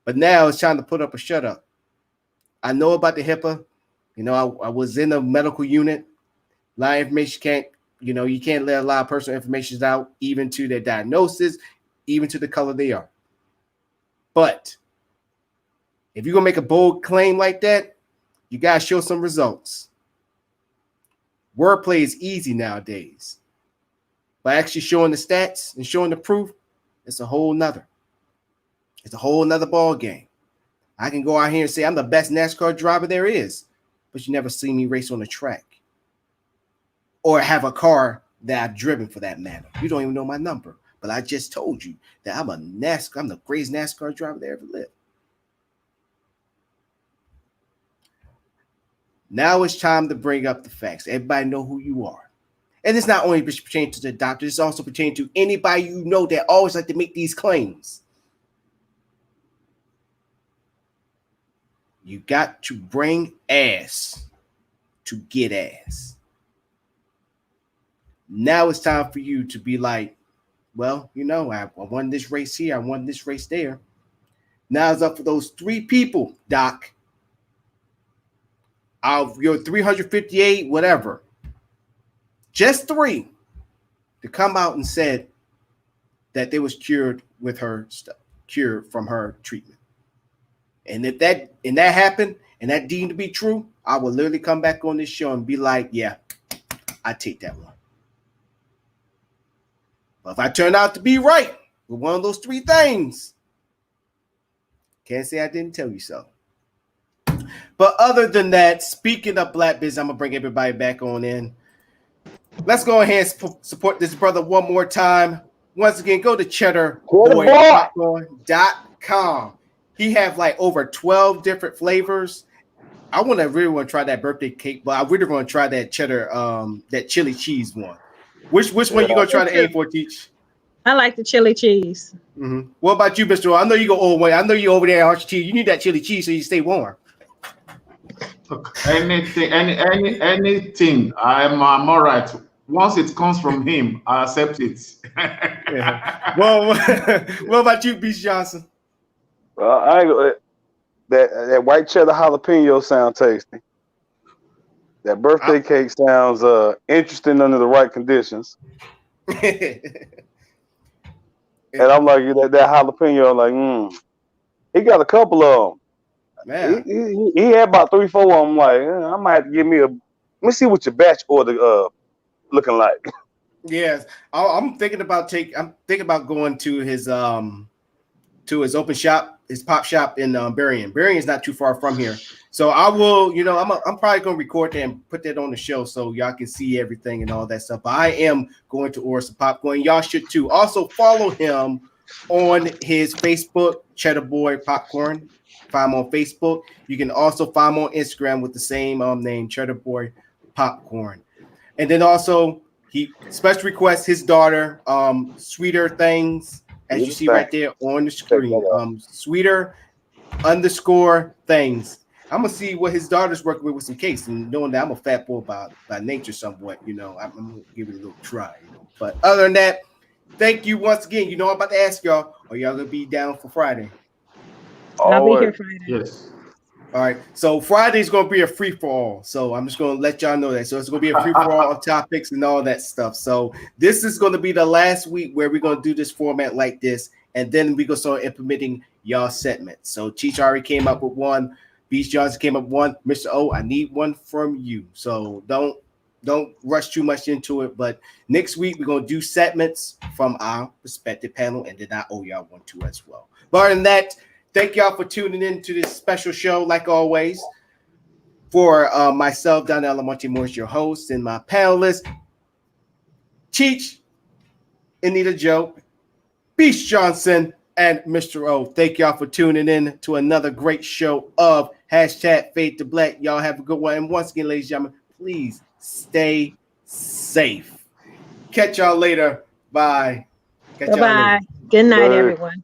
But now it's time to put up or shut up. I know about the HIPAA. I was in a medical unit. A lot of information you can't let a lot of personal information out, even to their diagnosis, even to the color they are. But if you're going to make a bold claim like that, you got to show some results. Wordplay is easy nowadays. But actually showing the stats and showing the proof, it's a whole nother ball game. I can go out here and say I'm the best NASCAR driver there is, but you never see me race on the track or have a car that I've driven for that matter. You don't even know my number, but I just told you that I'm the greatest NASCAR driver that ever lived. Now it's time to bring up the facts. Everybody know who you are. And it's not only pertaining to the doctor, it's also pertaining to anybody you know that always like to make these claims. You got to bring ass to get ass. Now it's time for you to be like, well, I won this race here, I won this race there. Now it's up for those three people, Doc, out of your 358, whatever, just three, to come out and said that they was cured with her stuff, cured from her treatment. And if that happened and that deemed to be true, I will literally come back on this show and be like, yeah, I take that one. But if I turn out to be right with one of those three things, can't say I didn't tell you so. But other than that, speaking of black business, I'm going to bring everybody back on in. Let's go ahead and support this brother one more time. Once again, go to cheddarboypopcorn.com. He have like over 12 different flavors. I really want to try that birthday cake, but I really want to try that cheddar, that chili cheese one. Which one you gonna try to aim for, Teach? I like the chili cheese. Mm-hmm. What about you, Mr. O? I know you go old way. I know you over there, Archie. You need that chili cheese so you stay warm. Anything. I'm all right. Once it comes from him, I accept it. Yeah. Well, what about you, Beast Johnson? Well, that white cheddar jalapeno sound tasty. That birthday cake sounds interesting under the right conditions. And I'm like, that jalapeno, I'm like, He got a couple of them. Man. He had about 3-4 of them. I'm like, I might have to give me let me see what your batch order looking like. Yes, I'm thinking about going to his open shop, his pop shop in Berrien. Berrien is not too far from here, so I will. I'm probably gonna record that and put that on the show so y'all can see everything and all that stuff. But I am going to order some popcorn. Y'all should too. Also follow him on his Facebook, Cheddarboy Popcorn. Find him on Facebook. You can also find him on Instagram with the same name, Cheddarboy Popcorn. And then also he special requests his daughter, Sweeter Things, as you see right there on the screen. Sweeter _things. I'm gonna see what his daughter's working with some cakes, and knowing that I'm a fat boy by nature somewhat, I'm gonna give it a little try. But other than that, thank you once again. I'm about to ask y'all, are y'all gonna be down for Friday? I'll be here Friday. Yes. All right. So Friday's gonna be a free for all. So I'm just gonna let y'all know that. So it's gonna be a free for all of topics and all that stuff. So this is gonna be the last week where we're gonna do this format like this, and then we gonna start implementing y'all segments. So Cheech already came up with one. Beast Johnson came up with one. Mr. O, I need one from you. So don't rush too much into it. But next week we're gonna do segments from our respective panel, and then I owe y'all one too as well. But other than that, thank y'all for tuning in to this special show, like always. For myself, Donnell Lamonte Morris, your host, and my panelists, Cheech, Anita Joe, Beast Johnson, and Mr. O. Thank y'all for tuning in to another great show of #Fade to Black. Y'all have a good one. And once again, ladies and gentlemen, please stay safe. Catch y'all later. Bye. Bye-bye. Good night, everyone.